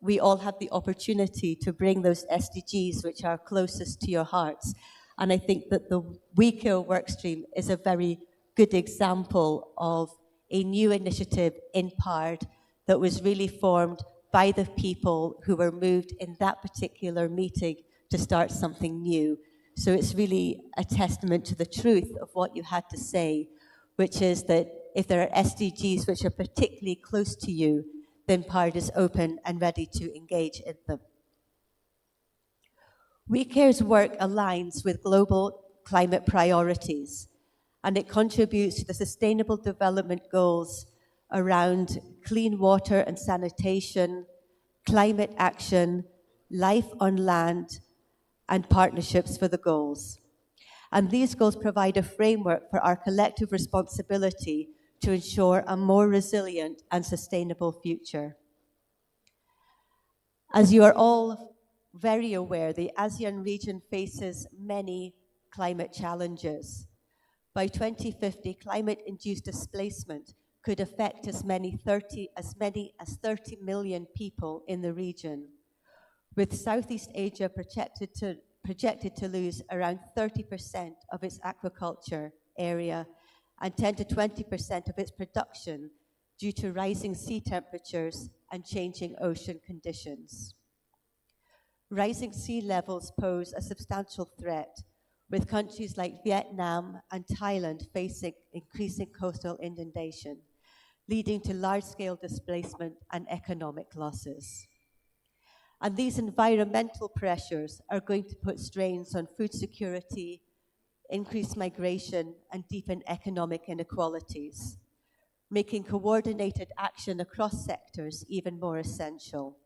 we all have the opportunity to bring those SDGs which are closest to your hearts. And I think that the We Care workstream is a very good example of a new initiative in PaRD that was really formed by the people who were moved in that particular meeting to start something new. So it's really a testament to the truth of what you had to say, which is that if there are SDGs which are particularly close to you, then PaRD is open and ready to engage in them. WeCare's work aligns with global climate priorities, and it contributes to the Sustainable Development Goals around clean water and sanitation, climate action, life on land, and partnerships for the goals. And these goals provide a framework for our collective responsibility to ensure a more resilient and sustainable future. As you are all very aware, the ASEAN region faces many climate challenges. By 2050, climate-induced displacement could affect as many as 30 million people in the region, with Southeast Asia projected to lose around 30% of its aquaculture area and 10 to 20% of its production due to rising sea temperatures and changing ocean conditions. Rising sea levels pose a substantial threat, with countries like Vietnam and Thailand facing increasing coastal inundation, leading to large-scale displacement and economic losses. And these environmental pressures are going to put strains on food security, increase migration, and deepen economic inequalities, making coordinated action across sectors even more essential.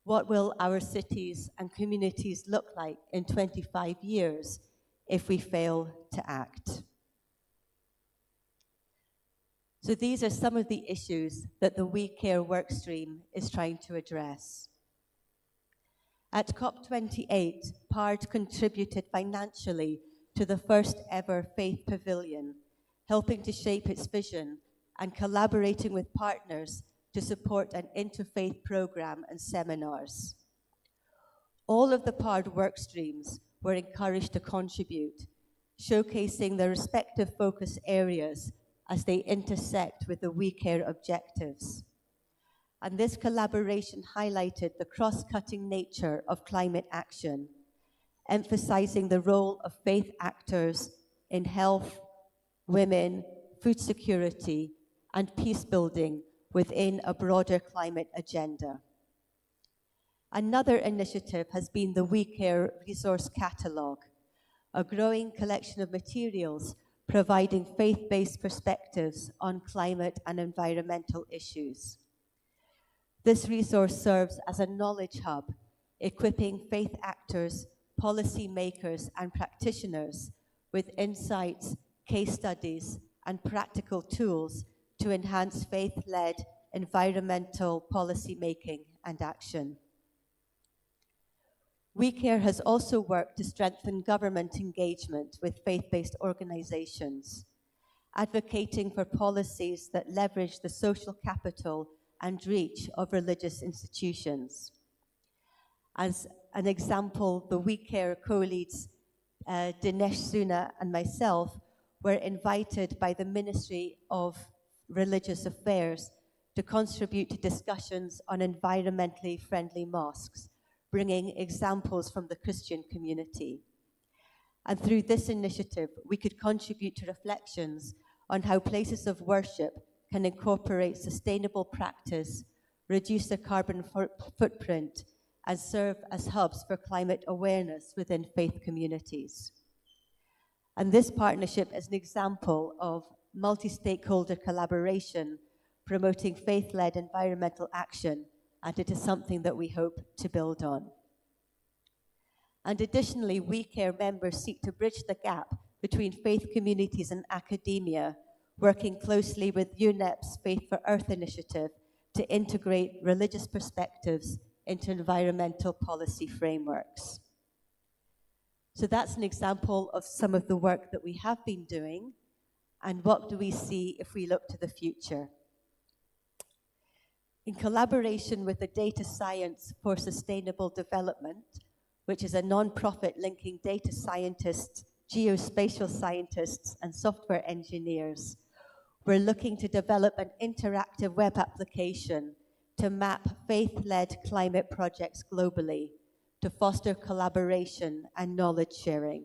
What will our cities and communities look like in 25 years if we fail to act? So these are some of the issues that the WeCare workstream is trying to address. At COP28, PaRD contributed financially to the first ever Faith Pavilion, helping to shape its vision and collaborating with partners to support an interfaith program and seminars. All of the PaRD work streams were encouraged to contribute, showcasing their respective focus areas as they intersect with the WeCare objectives. And this collaboration highlighted the cross-cutting nature of climate action, emphasizing the role of faith actors in health, women, food security, and peace building within a broader climate agenda. Another initiative has been the WeCare Resource Catalogue, a growing collection of materials providing faith-based perspectives on climate and environmental issues. This resource serves as a knowledge hub, equipping faith actors, policy makers, and practitioners with insights, case studies, and practical tools to enhance faith-led environmental policy making and action. WeCare has also worked to strengthen government engagement with faith-based organizations, advocating for policies that leverage the social capital and reach of religious institutions. As an example, the WeCare co-leads Dinesh Suna and myself were invited by the Ministry of Religious Affairs to contribute to discussions on environmentally friendly mosques, bringing examples from the Christian community. And through this initiative, we could contribute to reflections on how places of worship can incorporate sustainable practice, reduce their carbon footprint, and serve as hubs for climate awareness within faith communities. And this partnership is an example of multi-stakeholder collaboration promoting faith-led environmental action, and it is something that we hope to build on. And additionally, WeCare members seek to bridge the gap between faith communities and academia, working closely with UNEP's Faith for Earth initiative to integrate religious perspectives into environmental policy frameworks. So that's an example of some of the work that we have been doing, and what do we see if we look to the future? In collaboration with the Data Science for Sustainable Development, which is a non-profit linking data scientists, geospatial scientists, and software engineers, we're looking to develop an interactive web application to map faith-led climate projects globally to foster collaboration and knowledge sharing.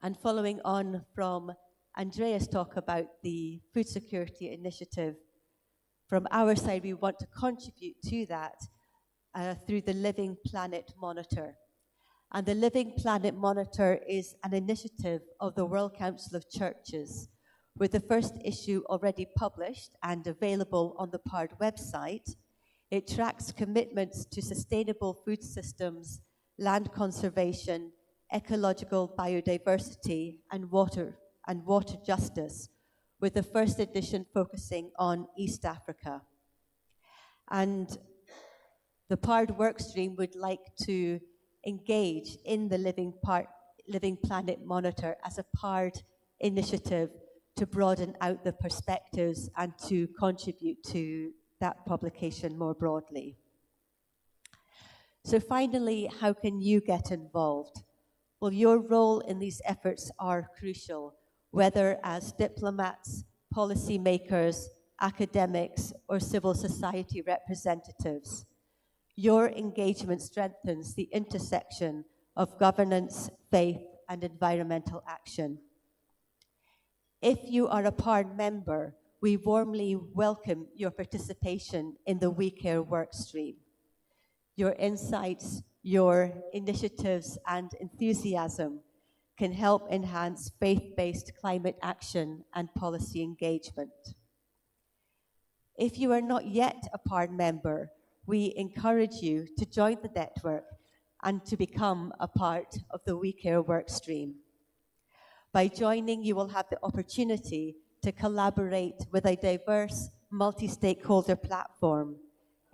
And following on from Andrea's talk about the food security initiative, from our side, we want to contribute to that through the Living Planet Monitor. And the Living Planet Monitor is an initiative of the World Council of Churches, with the first issue already published and available on the PaRD website. It tracks commitments to sustainable food systems, land conservation, ecological biodiversity, and water justice, with the first edition focusing on East Africa. And the PaRD workstream would like to engage in the Living Planet Monitor as a PaRD initiative to broaden out the perspectives and to contribute to that publication more broadly. So finally, how can you get involved? Well, your role in these efforts are crucial, whether as diplomats, policymakers, academics, or civil society representatives. Your engagement strengthens the intersection of governance, faith, and environmental action. If you are a PaRD member, we warmly welcome your participation in the We Care workstream. Your insights, your initiatives, and enthusiasm can help enhance faith-based climate action and policy engagement. If you are not yet a PaRD member, we encourage you to join the network and to become a part of the We Care workstream. By joining, you will have the opportunity to collaborate with a diverse, multi-stakeholder platform,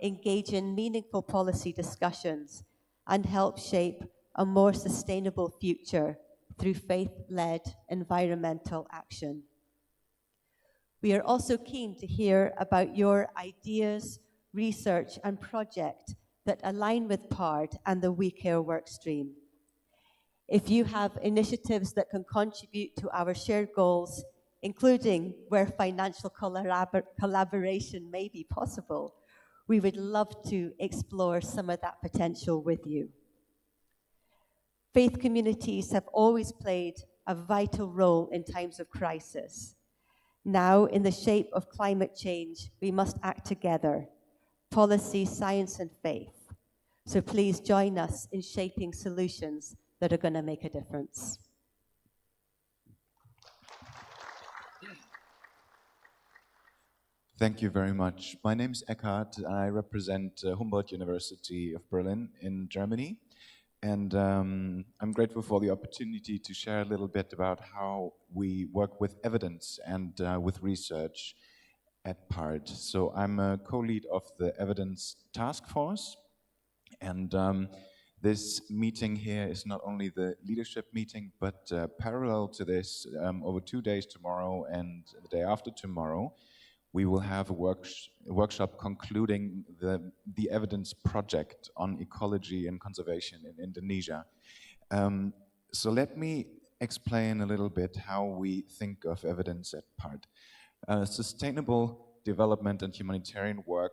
engage in meaningful policy discussions, and help shape a more sustainable future through faith-led environmental action. We are also keen to hear about your ideas, research, and project that align with PaRD and the We Care workstream. If you have initiatives that can contribute to our shared goals, including where financial collaboration may be possible, we would love to explore some of that potential with you. Faith communities have always played a vital role in times of crisis. Now, in the shape of climate change, we must act together, policy, science, and faith. So please join us in shaping solutions that are going to make a difference. Thank you very much. My name is Eckhard. I represent Humboldt University of Berlin in Germany. And I'm grateful for the opportunity to share a little bit about how we work with evidence and with research at PaRD. So I'm a co-lead of the Evidence Task Force. And this meeting here is not only the leadership meeting, but parallel to this, over 2 days, tomorrow and the day after tomorrow, we will have a workshop concluding the evidence project on ecology and conservation in Indonesia. So let me explain a little bit how we think of evidence at PaRD. Sustainable development and humanitarian work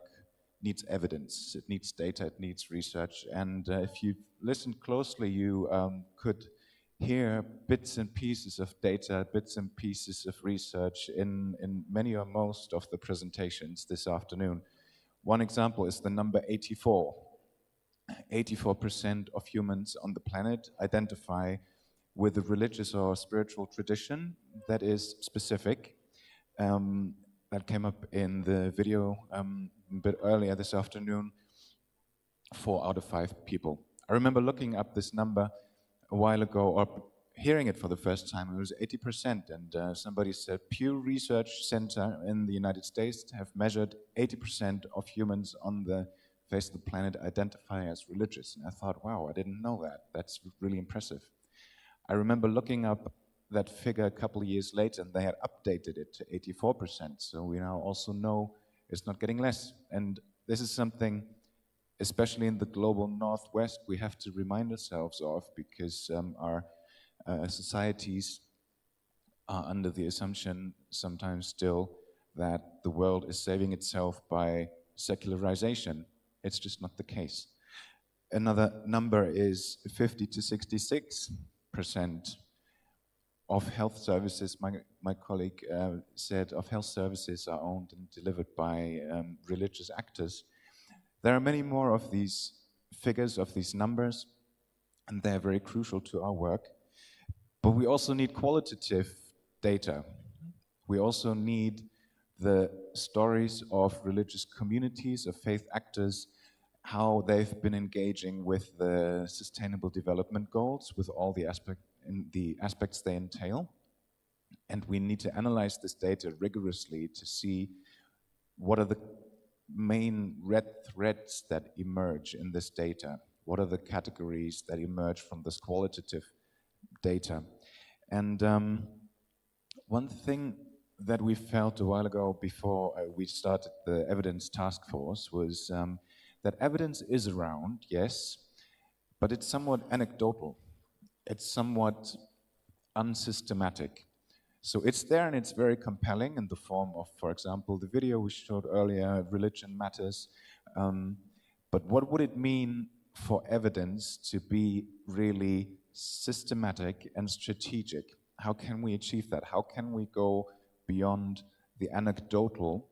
needs evidence, it needs data, it needs research. And if you listen closely, you could hear bits and pieces of data, bits and pieces of research in many or most of the presentations this afternoon. One example is the number 84. 84% of humans on the planet identify with a religious or spiritual tradition that is specific. That came up in the video a bit earlier this afternoon. 4 out of 5 people. I remember looking up this number a while ago, or hearing it for the first time. It was 80%, and somebody said Pew Research Center in the United States have measured 80% of humans on the face of the planet identify as religious. And I thought, wow, I didn't know that. That's really impressive. I remember looking up that figure a couple of years later, and they had updated it to 84%. So we now also know it's not getting less. And this is something, especially in the global Northwest, we have to remind ourselves of, because our societies are under the assumption sometimes still that the world is saving itself by secularization. It's just not the case. Another number is 50 to 66% of health services, my colleague said, of health services are owned and delivered by religious actors. There are many more of these figures, of these numbers, and they're very crucial to our work. But we also need qualitative data. We also need the stories of religious communities, of faith actors, how they've been engaging with the Sustainable Development Goals, with all the aspects they entail. And we need to analyze this data rigorously to see what are the main red threads that emerge in this data. What are the categories that emerge from this qualitative data? And one thing that we felt a while ago before we started the evidence task force was that evidence is around, yes, but it's somewhat anecdotal. It's somewhat unsystematic. So it's there and it's very compelling in the form of, for example, the video we showed earlier, Religion Matters. But what would it mean for evidence to be really systematic and strategic? How can we achieve that? How can we go beyond the anecdotal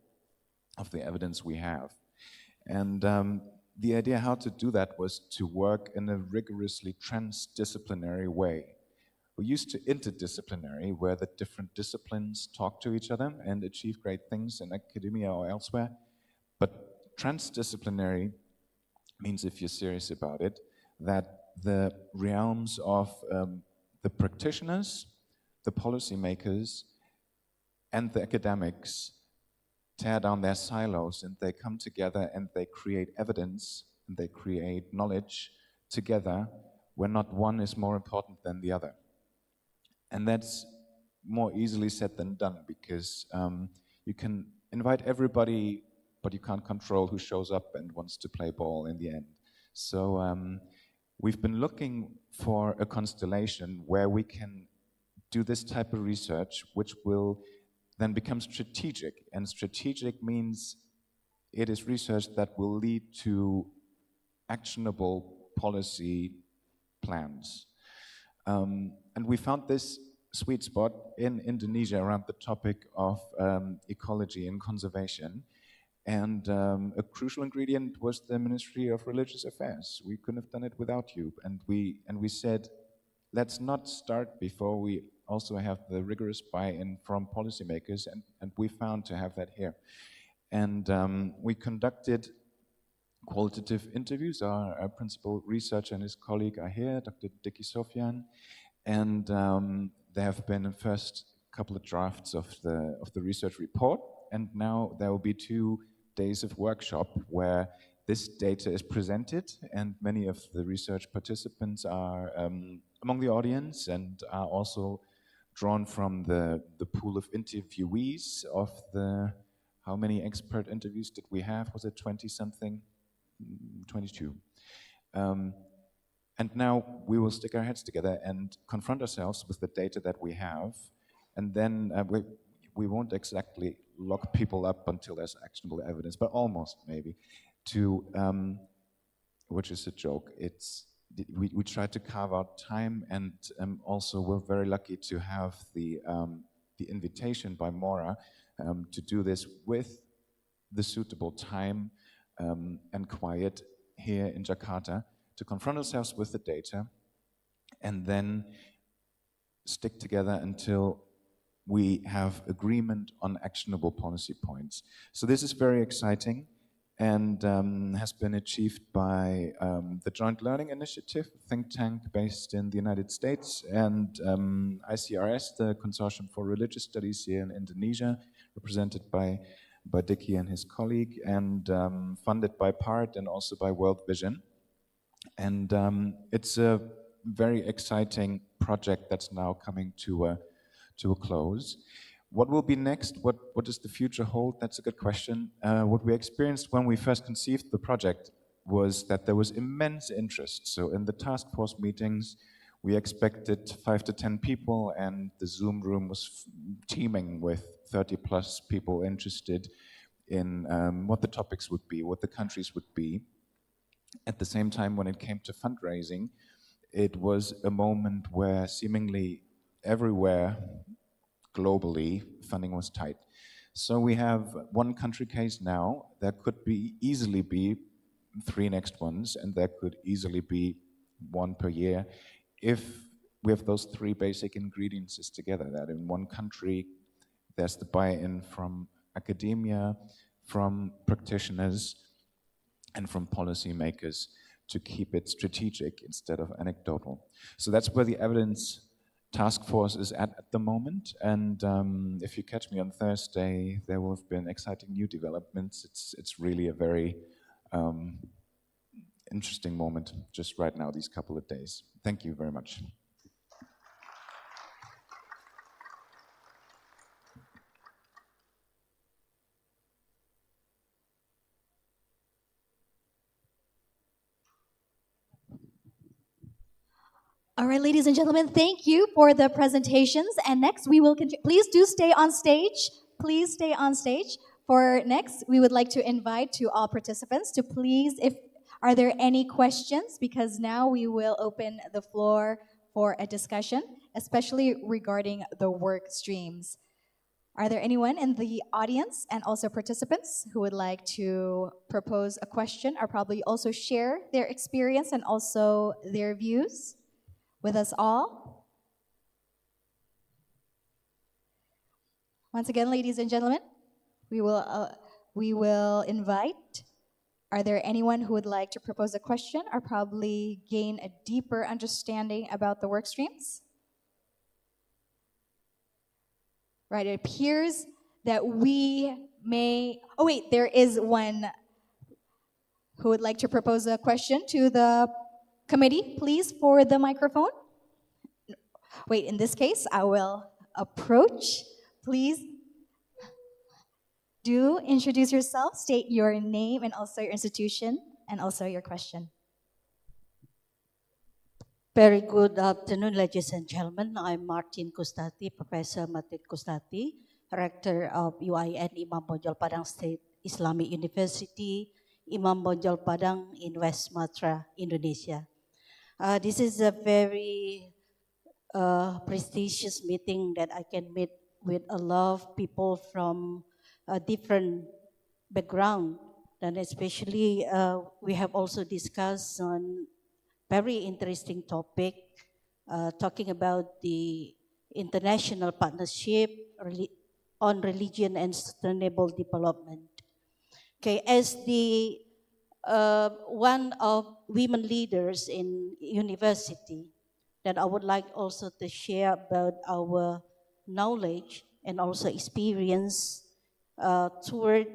of the evidence we have? And the idea how to do that was to work in a rigorously transdisciplinary way. We used to interdisciplinary, where the different disciplines talk to each other and achieve great things in academia or elsewhere. But transdisciplinary means, if you're serious about it, that the realms of the practitioners, the policymakers, and the academics tear down their silos and they come together and they create evidence and they create knowledge together, where not one is more important than the other. And that's more easily said than done, because you can invite everybody, but you can't control who shows up and wants to play ball in the end. So we've been looking for a constellation where we can do this type of research, which will then become strategic. And strategic means it is research that will lead to actionable policy plans. And we found this sweet spot in Indonesia around the topic of ecology and conservation. And a crucial ingredient was the Ministry of Religious Affairs. We couldn't have done it without you. And we said, let's not start before we also have the rigorous buy-in from policymakers, and we found to have that here. And we conducted qualitative interviews. Our principal researcher and his colleague are here, Dr. Diki Sofyan, and there have been the first couple of drafts of the research report, and now there will be 2 days of workshop where this data is presented, and many of the research participants are among the audience and are also drawn from the pool of interviewees of the, how many expert interviews did we have? Was it 20-something? 22. And now we will stick our heads together and confront ourselves with the data that we have, and then we won't exactly lock people up until there's actionable evidence, but almost maybe, to, which is a joke. We try to carve out time, and also we're very lucky to have the invitation by Mora to do this with the suitable time and quiet here in Jakarta, to confront ourselves with the data and then stick together until we have agreement on actionable policy points. So this is very exciting, and has been achieved by the Joint Learning Initiative, a think tank based in the United States, and ICRS, the Consortium for Religious Studies here in Indonesia, represented by Diki and his colleague, and funded by PaRD and also by World Vision. And it's a very exciting project that's now coming to a close. What will be next? What does the future hold? That's a good question. What we experienced when we first conceived the project was that there was immense interest. So in the task force meetings, we expected 5 to 10 people, and the Zoom room was teeming with 30 plus people interested in what the topics would be, what the countries would be. At the same time, when it came to fundraising, it was a moment where seemingly everywhere globally, funding was tight. So we have one country case now. There could easily be 3 next ones, and there could easily be 1 per year if we have those 3 basic ingredients together, that in one country there's the buy-in from academia, from practitioners, and from policymakers to keep it strategic instead of anecdotal. So that's where the evidence task force is at the moment, and if you catch me on Thursday, there will have been exciting new developments. It's really a very interesting moment just right now, these couple of days. Thank you very much. All right, ladies and gentlemen, thank you for the presentations. And next we will continue. Please do stay on stage. Please stay on stage. For next, we would like to invite to all participants to please, are there any questions? Because now we will open the floor for a discussion, especially regarding the work streams. Are there anyone in the audience and also participants who would like to propose a question or probably also share their experience and also their views with us all? Once again, ladies and gentlemen, we will invite. Are there anyone who would like to propose a question or probably gain a deeper understanding about the work streams? Right, it appears that we may, oh wait, there is one who would like to propose a question to the committee, please, for the microphone. Wait, in this case, I will approach. Please do introduce yourself, state your name and also your institution and also your question. Very good afternoon, ladies and gentlemen. I'm Martin Kustati, Professor Martin Kustati, Rector of UIN Imam Bonjol Padang State Islamic University, Imam Bonjol Padang in West Sumatra, Indonesia. This is a very prestigious meeting that I can meet with a lot of people from a different background, and especially we have also discussed on very interesting topic, talking about the international partnership on religion and sustainable development. Okay, as the one of women leaders in university, that I would like also to share about our knowledge and also experience toward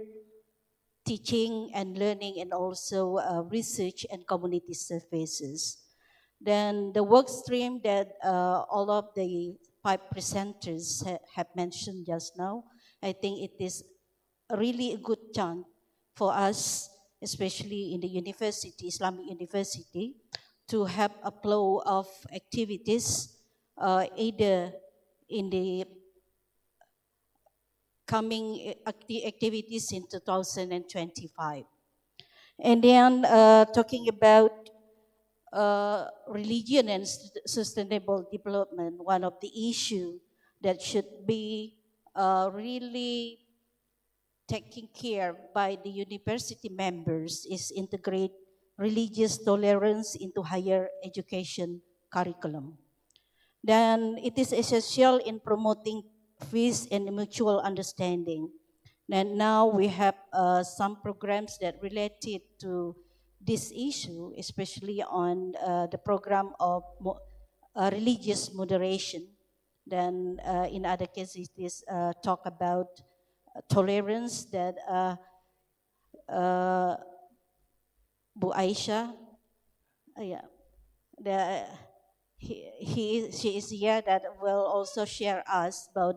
teaching and learning and also research and community services. Then the work stream that all of the 5 presenters have mentioned just now, I think it is really a good chance for us, especially in the university, Islamic University, to have a flow of activities, either in the coming activities in 2025. And then talking about religion and sustainable development, one of the issues that should be really taken care by the university members is integrate religious tolerance into higher education curriculum. Then it is essential in promoting peace and mutual understanding. And now we have some programs that related to this issue, especially on the program of religious moderation. Then in other cases, this talk about tolerance that Bu Aisha, she is here that will also share us about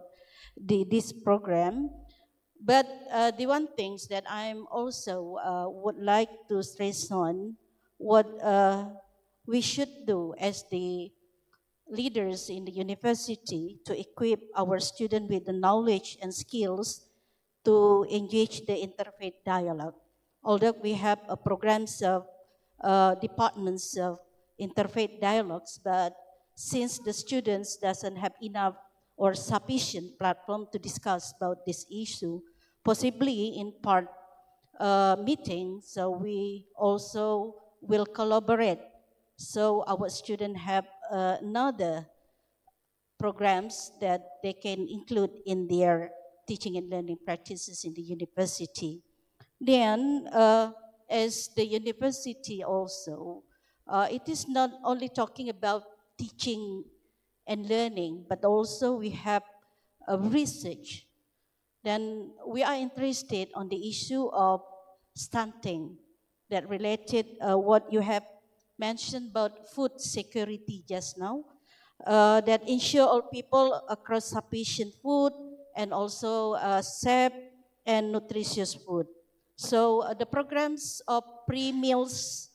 this program. But the one things that I'm also would like to stress on what we should do as the leaders in the university to equip our students with the knowledge and skills to engage the interfaith dialogue. Although we have programs of departments of interfaith dialogues, but since the students doesn't have enough or sufficient platform to discuss about this issue, possibly in part meeting, so we also will collaborate. So our students have another programs that they can include in their teaching and learning practices in the university. Then, as the university also, it is not only talking about teaching and learning, but also we have research. Then we are interested on the issue of stunting that related what you have mentioned about food security just now, that ensure all people across sufficient food and also safe and nutritious food. So the programs of pre-meals,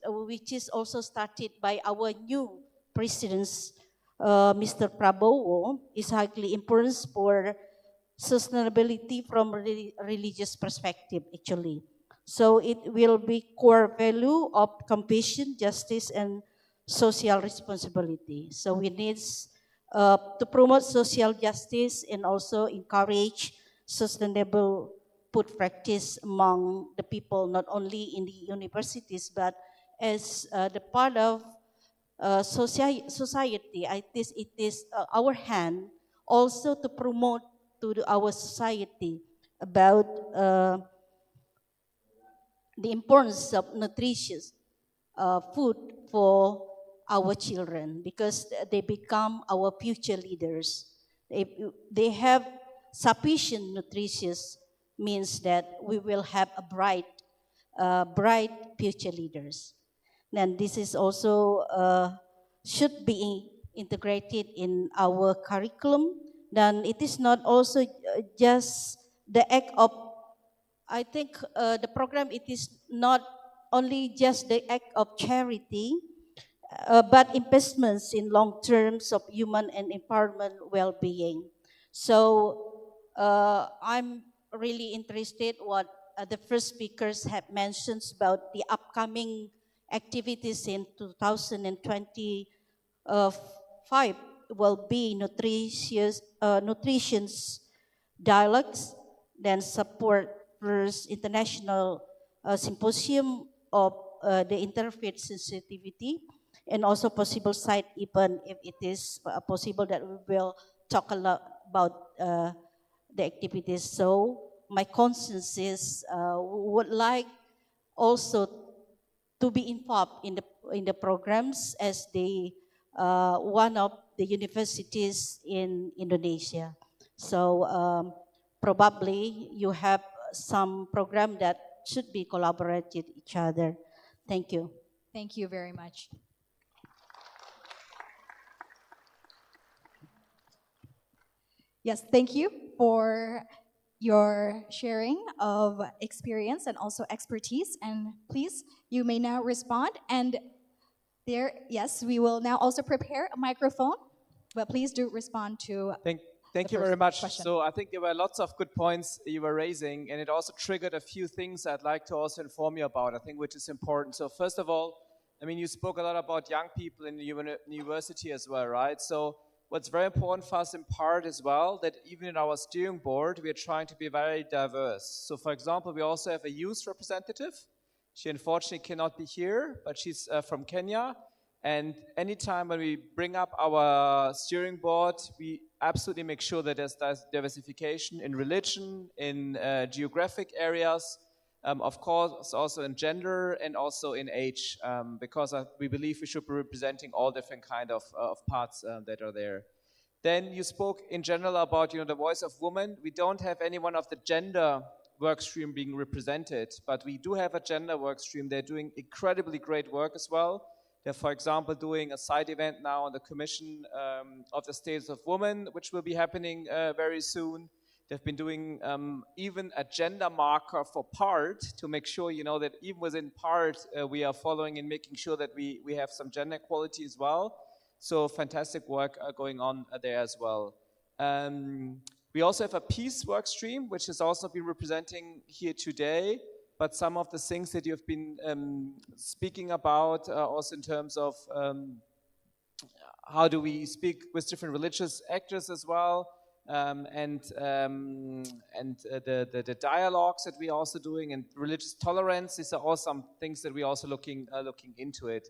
which is also started by our new president, Mr. Prabowo, is highly important for sustainability from religious perspective, actually. So it will be core value of compassion, justice, and social responsibility. So we need to promote social justice and also encourage sustainable food practice among the people, not only in the universities, but as the part of society. It is our hand also to promote to our society about the importance of nutritious food for our children, because they become our future leaders. If they have sufficient nutritious, means that we will have a bright future leaders. Then this is also should be integrated in our curriculum. Then it is not also just the act of, I think the program, it is not only just the act of charity, but investments in long terms of human and environment well-being. So I'm really interested what the first speakers have mentioned about the upcoming activities in 2025 will be nutrition's dialogues, then support first international symposium of the interfaith sensitivity, and also possible side event if it is possible that we will talk a lot about the activities. So my conscience is would like also to be involved in the programs as the one of the universities in Indonesia. So probably you have some program that should be collaborated each other. Thank you. Thank you very much. Yes, thank you for your sharing of experience and also expertise. And please, you may now respond. And there, yes, we will now also prepare a microphone, but please do respond to Thank you very much. Question. So I think there were lots of good points you were raising, and it also triggered a few things I'd like to also inform you about, I think, which is important. So first of all, I mean, you spoke a lot about young people in the university as well, right? So what's very important for us in PaRD as well, that even in our steering board, we are trying to be very diverse. So for example, we also have a youth representative. She unfortunately cannot be here, but she's from Kenya. And anytime when we bring up our steering board, we absolutely make sure that there's diversification in religion, in geographic areas, of course also in gender and also in age, because we believe we should be representing all different kind of parts that are there. Then you spoke in general about the voice of women. We don't have any one of the gender work stream being represented, but we do have a gender work stream. They're doing incredibly great work as well. They're, for example, doing a side event now on the Commission of the Status of Women, which will be happening very soon. They've been doing even a gender marker for PaRD to make sure, that even within PaRD, we are following and making sure that we have some gender equality as well. So fantastic work going on there as well. We also have a peace work stream, which has also been representing here today. But some of the things that you've been speaking about, also in terms of how do we speak with different religious actors as well, the dialogues that we're also doing, and religious tolerance. These are all some things that we're also looking into it.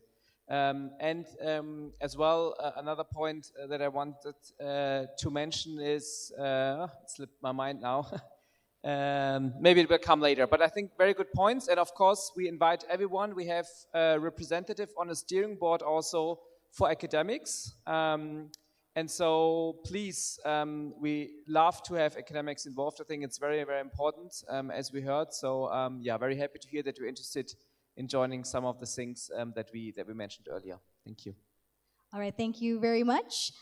As well, another point that I wanted to mention is, it slipped my mind now. Maybe it will come later, but I think very good points. And of course, we invite everyone. We have a representative on the steering board also for academics. And so please, we love to have academics involved. I think it's very, very important, as we heard. So yeah, very happy to hear that you're interested in joining some of the things that we mentioned earlier. Thank you. All right, thank you very much.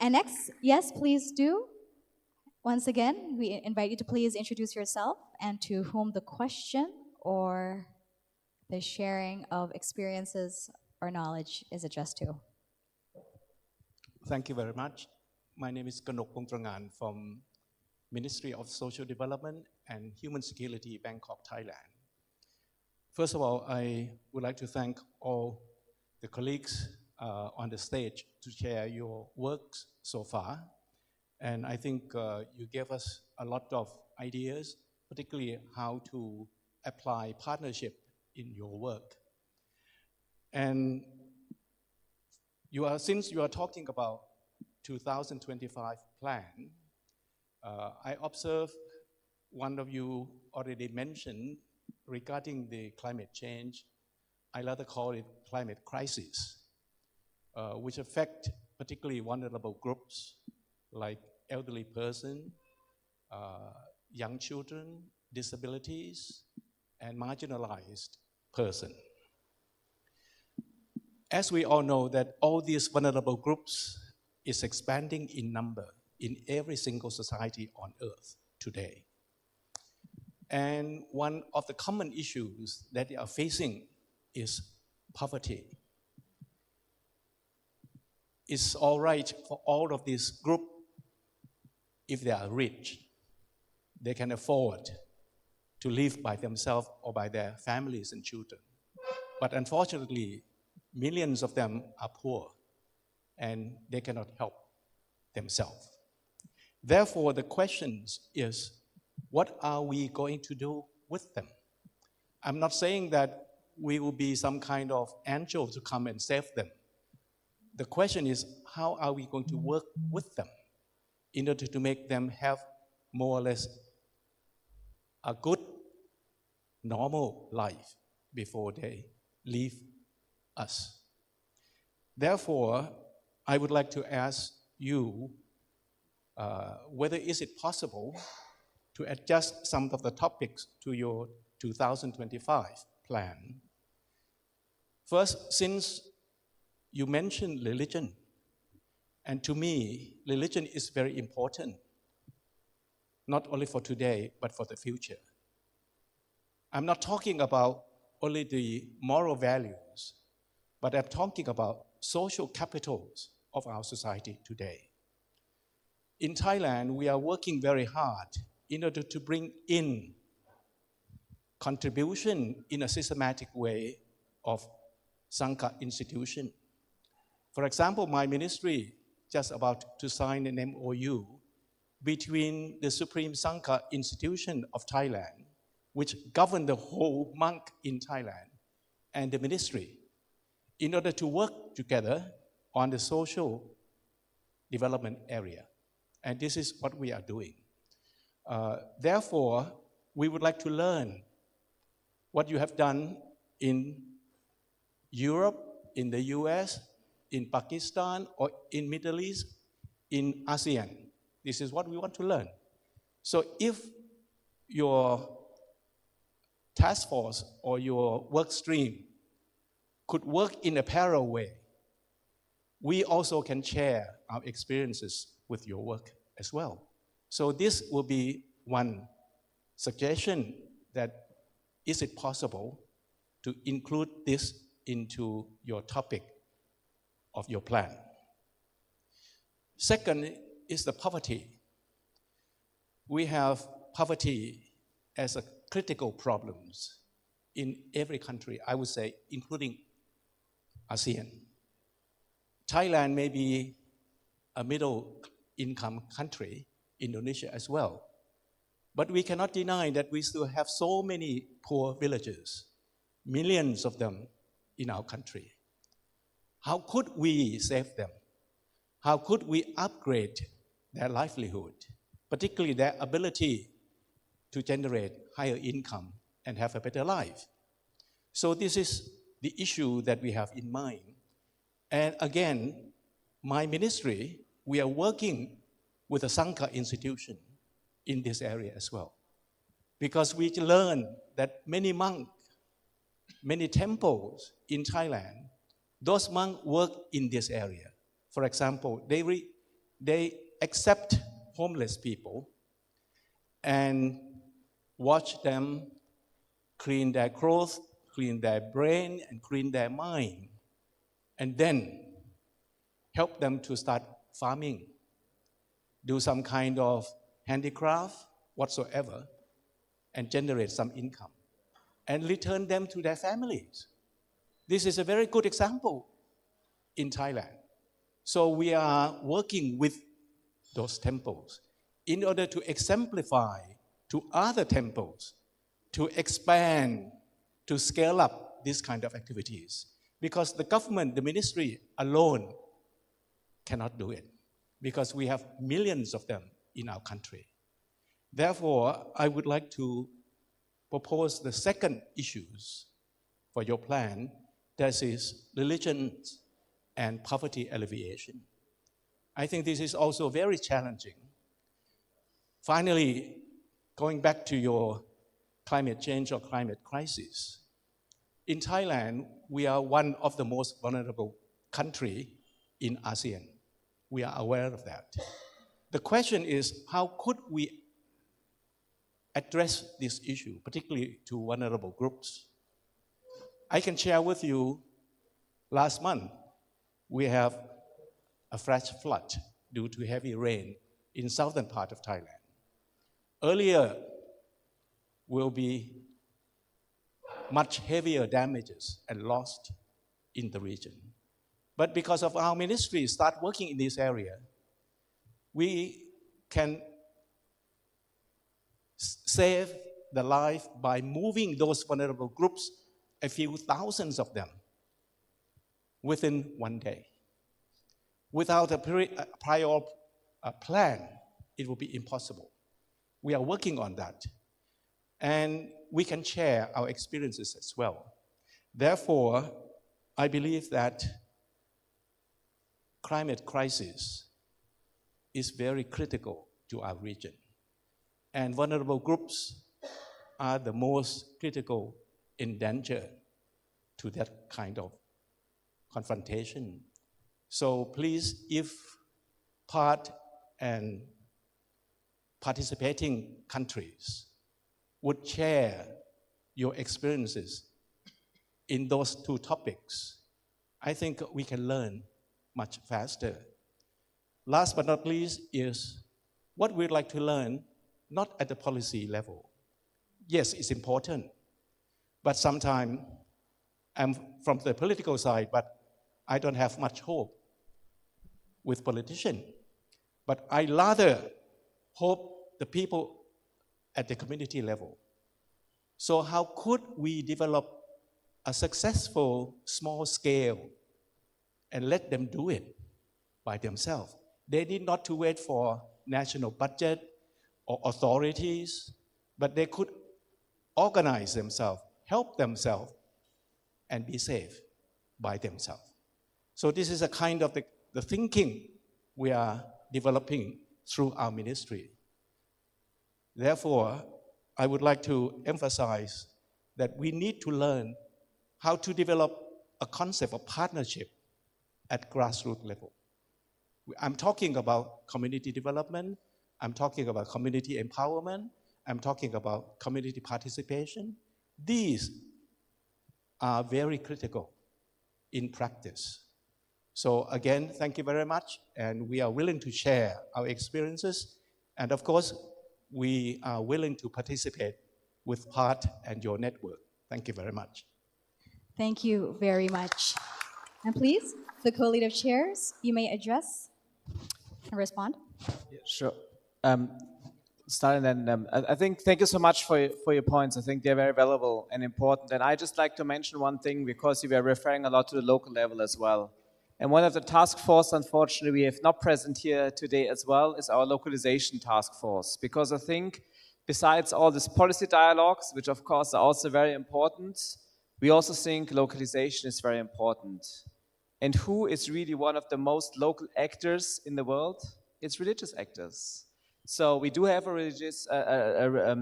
And next, yes, please do. Once again, we invite you to please introduce yourself and to whom the question or the sharing of experiences or knowledge is addressed to. Thank you very much. My name is Keynote from Ministry of Social Development and Human Security, Bangkok, Thailand. First of all, I would like to thank all the colleagues on the stage to share your works so far. And I think you gave us a lot of ideas, particularly how to apply partnership in your work. And since you are talking about 2025 plan, I observed one of you already mentioned regarding the climate change. I rather call it climate crisis, which affect particularly vulnerable groups like elderly person, young children, disabilities, and marginalized person. As we all know that all these vulnerable groups is expanding in number in every single society on earth today. And one of the common issues that they are facing is poverty. It's all right for all of these groups if they are rich. They can afford to live by themselves or by their families and children. But unfortunately, millions of them are poor and they cannot help themselves. Therefore, the question is, what are we going to do with them? I'm not saying that we will be some kind of angel to come and save them. The question is, how are we going to work with them in order to make them have more or less a good, normal life before they leave us? Therefore, I would like to ask you whether is it possible to adjust some of the topics to your 2025 plan. First, since you mentioned religion, and to me, religion is very important, not only for today, but for the future. I'm not talking about only the moral values, but I'm talking about social capitals of our society today. In Thailand, we are working very hard in order to bring in contribution in a systematic way of Sangha institution. For example, my ministry just about to sign an MOU between the Supreme Sangha Institution of Thailand, which govern the whole monk in Thailand, and the ministry, in order to work together on the social development area. And this is what we are doing. Therefore, we would like to learn what you have done in Europe, in the US, in Pakistan, or in Middle East, in ASEAN. This is what we want to learn. So if your task force or your work stream could work in a parallel way, we also can share our experiences with your work as well. So this will be one suggestion, that is it possible to include this into your topic of your plan. Second is the poverty. We have poverty as a critical problem in every country, I would say, including ASEAN. Thailand may be a middle income country, Indonesia as well. But we cannot deny that we still have so many poor villages, millions of them in our country. How could we save them? How could we upgrade their livelihood, particularly their ability to generate higher income and have a better life? So this is the issue that we have in mind. And again, my ministry, we are working with a Sangha institution in this area as well. Because we learn that many monks, many temples in Thailand, those monks work in this area. For example, they accept homeless people and watch them clean their clothes, clean their brain, and clean their mind, and then help them to start farming, do some kind of handicraft, whatsoever, and generate some income, and return them to their families. This is a very good example in Thailand. So we are working with those temples in order to exemplify to other temples, to expand, to scale up this kind of activities. Because the government, the ministry alone cannot do it, because we have millions of them in our country. Therefore, I would like to propose the second issues for your plan, that is religion and poverty alleviation. I think this is also very challenging. Finally, going back to your climate change or climate crisis, in Thailand, we are one of the most vulnerable countries in ASEAN. We are aware of that. The question is, how could we address this issue, particularly to vulnerable groups? I can share with you, last month, we have a flash flood due to heavy rain in southern part of Thailand. Earlier, will be much heavier damages and loss in the region. But because of our ministry start working in this area, we can save the life by moving those vulnerable groups, a few thousands of them, within one day. Without a prior plan, it will be impossible. We are working on that. And we can share our experiences as well. Therefore, I believe that climate crisis is very critical to our region. And vulnerable groups are the most critical in danger to that kind of confrontation. So please, if PaRD and participating countries would share your experiences in those two topics, I think we can learn much faster. Last but not least is what we'd like to learn, not at the policy level. Yes, it's important, but sometimes I'm from the political side, but I don't have much hope with politicians. But I rather hope the people at the community level. So how could we develop a successful small scale and let them do it by themselves? They need not to wait for national budget or authorities, but they could organize themselves, help themselves, and be safe by themselves. So this is a kind of the thinking we are developing through our ministry. Therefore, I would like to emphasize that we need to learn how to develop a concept of partnership at grassroots level. I'm talking about community development, I'm talking about community empowerment, I'm talking about community participation. These are very critical in practice. So again, thank you very much, and we are willing to share our experiences, and of course, we are willing to participate with PaRD and your network. Thank you very much. Thank you very much. And please, the co-lead of chairs, you may address. can respond. Sure. Start and then I think thank you so much for your points. I think they're very valuable and important. And I just like to mention one thing because you were referring a lot to the local level as well. And one of the task force, unfortunately, we have not present here today as well, is our localization task force. Because I think besides all these policy dialogues, which of course are also very important, we also think localization is very important. And who is really one of the most local actors in the world? It's religious actors. So we do have a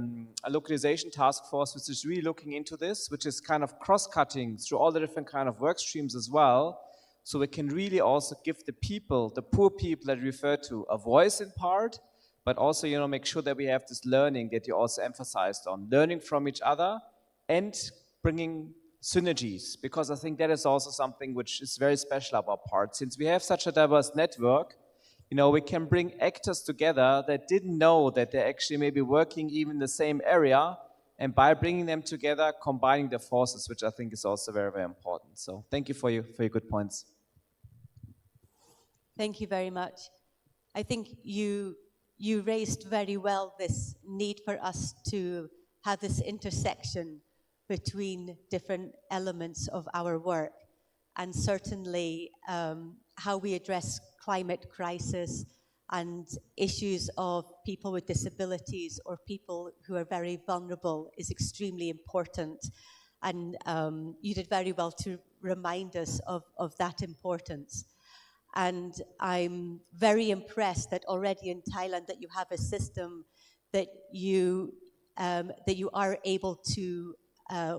localization task force which is really looking into this, which is kind of cross-cutting through all the different kind of work streams as well. So we can really also give the people, the poor people that you refer to, a voice in part, but also, you know, make sure that we have this learning that you also emphasized on, learning from each other and bringing synergies, because I think that is also something which is very special about PaRD. Since we have such a diverse network, you know, we can bring actors together that didn't know that they're actually maybe working even in the same area, and by bringing them together, combining their forces, which I think is also very, very important. So thank you for your good points. Thank you very much. I think you raised very well this need for us to have this intersection between different elements of our work, and certainly how we address climate crisis and issues of people with disabilities or people who are very vulnerable is extremely important. And you did very well to remind us of that importance. And I'm very impressed that already in Thailand that you have a system that you are able to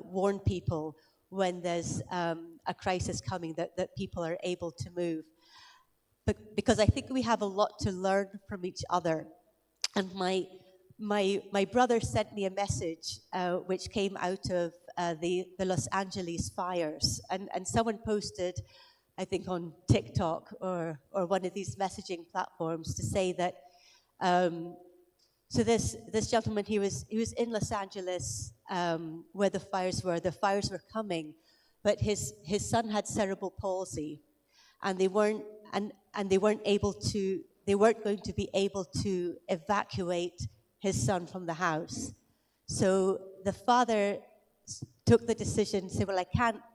warn people when there's a crisis coming, that people are able to move. But because I think we have a lot to learn from each other. And my brother sent me a message which came out of the Los Angeles fires. And someone posted, I think on TikTok or one of these messaging platforms, to say that, so this gentleman, he was in Los Angeles where the fires were coming, but his son had cerebral palsy, and they weren't going to be able to evacuate his son from the house. So the father took the decision, said, well,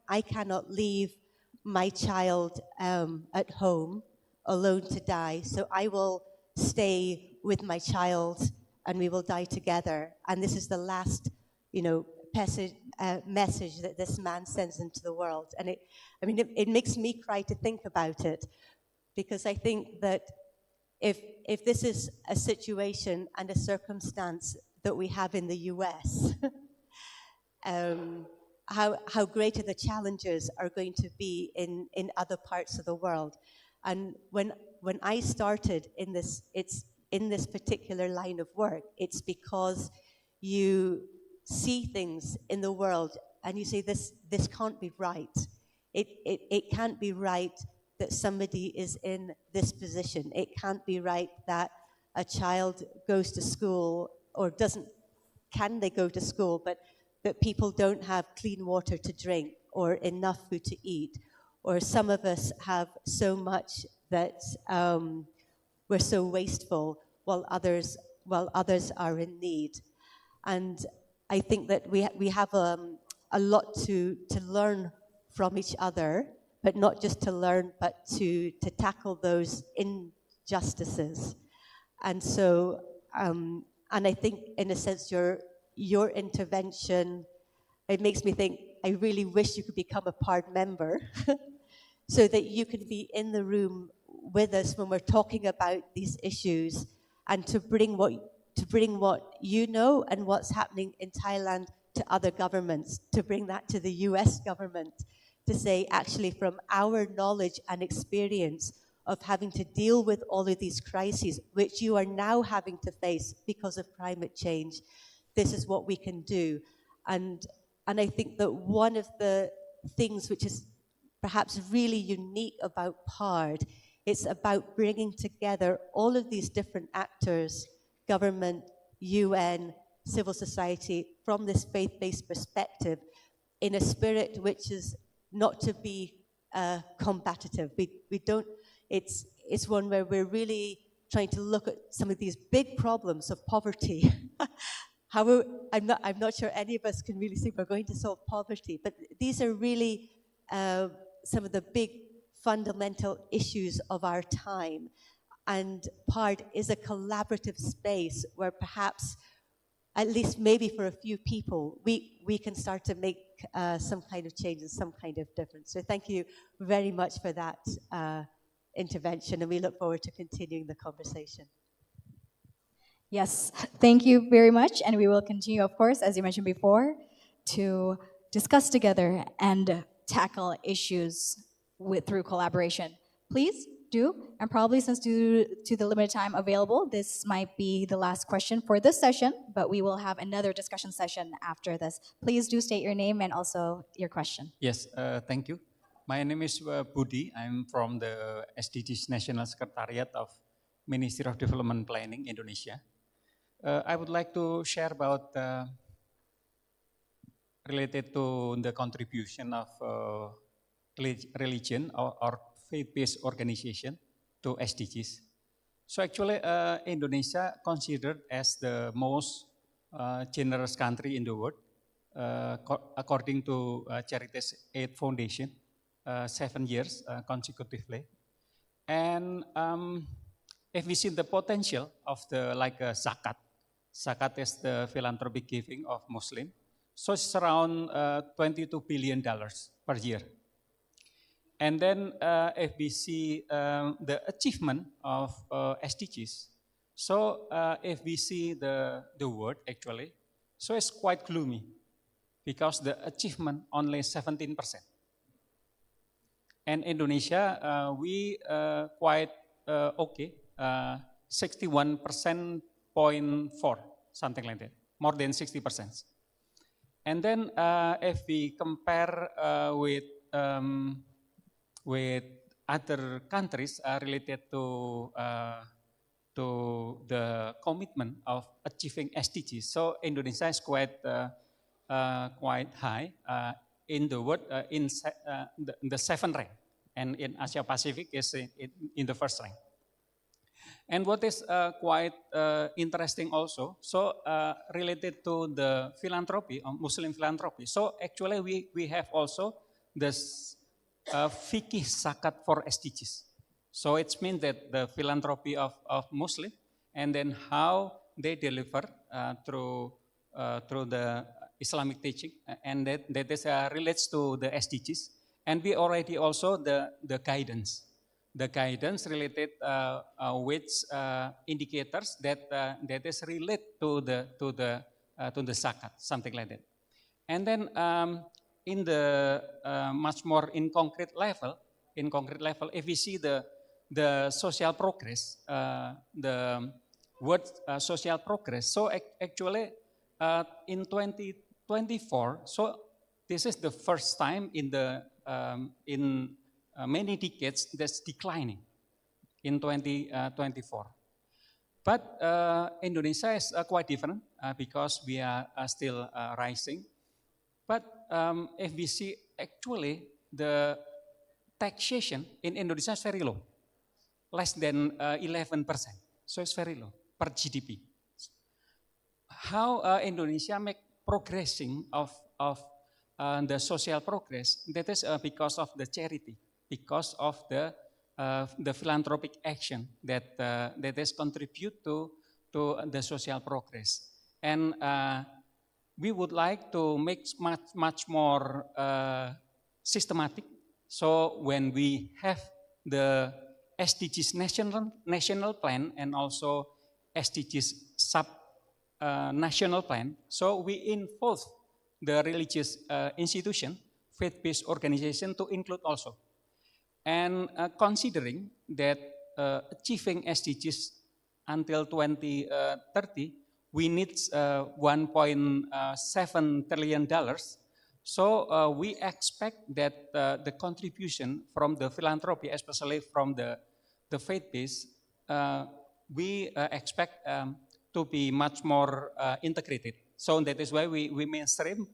I cannot leave my child at home alone to die, so I will stay with my child and we will die together. And this is the last, message that this man sends into the world. And it makes me cry to think about it, because I think that if this is a situation and a circumstance that we have in the US, how greater the challenges are going to be in other parts of the world. And when I started in this particular line of work, it's because you see things in the world and you say, this can't be right. It can't be right that somebody is in this position. It can't be right that a child goes to school or can they go to school, but people don't have clean water to drink or enough food to eat. Or some of us have so much that we're so wasteful while others are in need. And I think that we have a lot to learn from each other, but not just to learn, but to tackle those injustices. And so, and I think in a sense your intervention, it makes me think, I really wish you could become a PaRD member so that you can be in the room with us when we're talking about these issues, and to bring what you know and what's happening in Thailand to other governments, to bring that to the US government, to say, actually, from our knowledge and experience of having to deal with all of these crises, which you are now having to face because of climate change, this is what we can do. And I think that one of the things which is perhaps really unique about PaRD, it's about bringing together all of these different actors, government, UN, civil society, from this faith-based perspective, in a spirit which is not to be combative. We don't. It's one where we're really trying to look at some of these big problems of poverty. However, I'm not sure any of us can really say we're going to solve poverty, but these are really some of the big fundamental issues of our time. And PaRD is a collaborative space where perhaps, at least maybe for a few people, we can start to make some kind of change and some kind of difference. So thank you very much for that intervention, and we look forward to continuing the conversation. Yes, thank you very much. And we will continue, of course, as you mentioned before, to discuss together and tackle issues through collaboration. Please do, and probably since due to the limited time available, this might be the last question for this session, but we will have another discussion session after this. Please do state your name and also your question. Yes, thank you. My name is Budi. I'm from the SDGs National Secretariat of Ministry of Development Planning, Indonesia. I would like to share about related to the contribution of religion or faith-based organization to SDGs. So actually, Indonesia considered as the most generous country in the world, according to Charities Aid Foundation, 7 years consecutively. And if we see the potential of the zakat, zakat is the philanthropic giving of Muslim, so it's around $22 billion per year. And then if we see the achievement of SDGs, so if we see the word actually, so it's quite gloomy because the achievement only 17%. And Indonesia, we quite okay, 61.4%, something like that, more than 60%. And then if we compare with other countries related to the commitment of achieving SDGs, so Indonesia is quite high in the world, in the 7th rank, and in Asia Pacific is in the 1st rank. And what is quite interesting also, so related to the philanthropy, Muslim philanthropy. So actually we have also this fikih zakat for SDGs. So it means that the philanthropy of Muslim, and then how they deliver through the Islamic teaching, and that is relates to the SDGs. And we already also the guidance related which indicators that is related to the zakat, something like that. And then in the much more in concrete level, if we see the social progress, the word social progress. So actually in 2024, so this is the first time in the in many decades that's declining in 2024. But Indonesia is quite different because we are still rising. But if we see actually the taxation in Indonesia is very low, less than 11%. So it's very low per GDP. How Indonesia make progressing of the social progress? That is because of the charity, because of the philanthropic action that is contribute to the social progress. And we would like to make much more systematic. So when we have the SDGs national plan and also SDGs national plan, so we involve the religious institution, faith-based organization to include also. And considering that achieving SDGs until 2030, we need $1.7 trillion. So we expect that the contribution from the philanthropy, especially from the faith-based, we expect to be much more integrated. So that is why we mainstream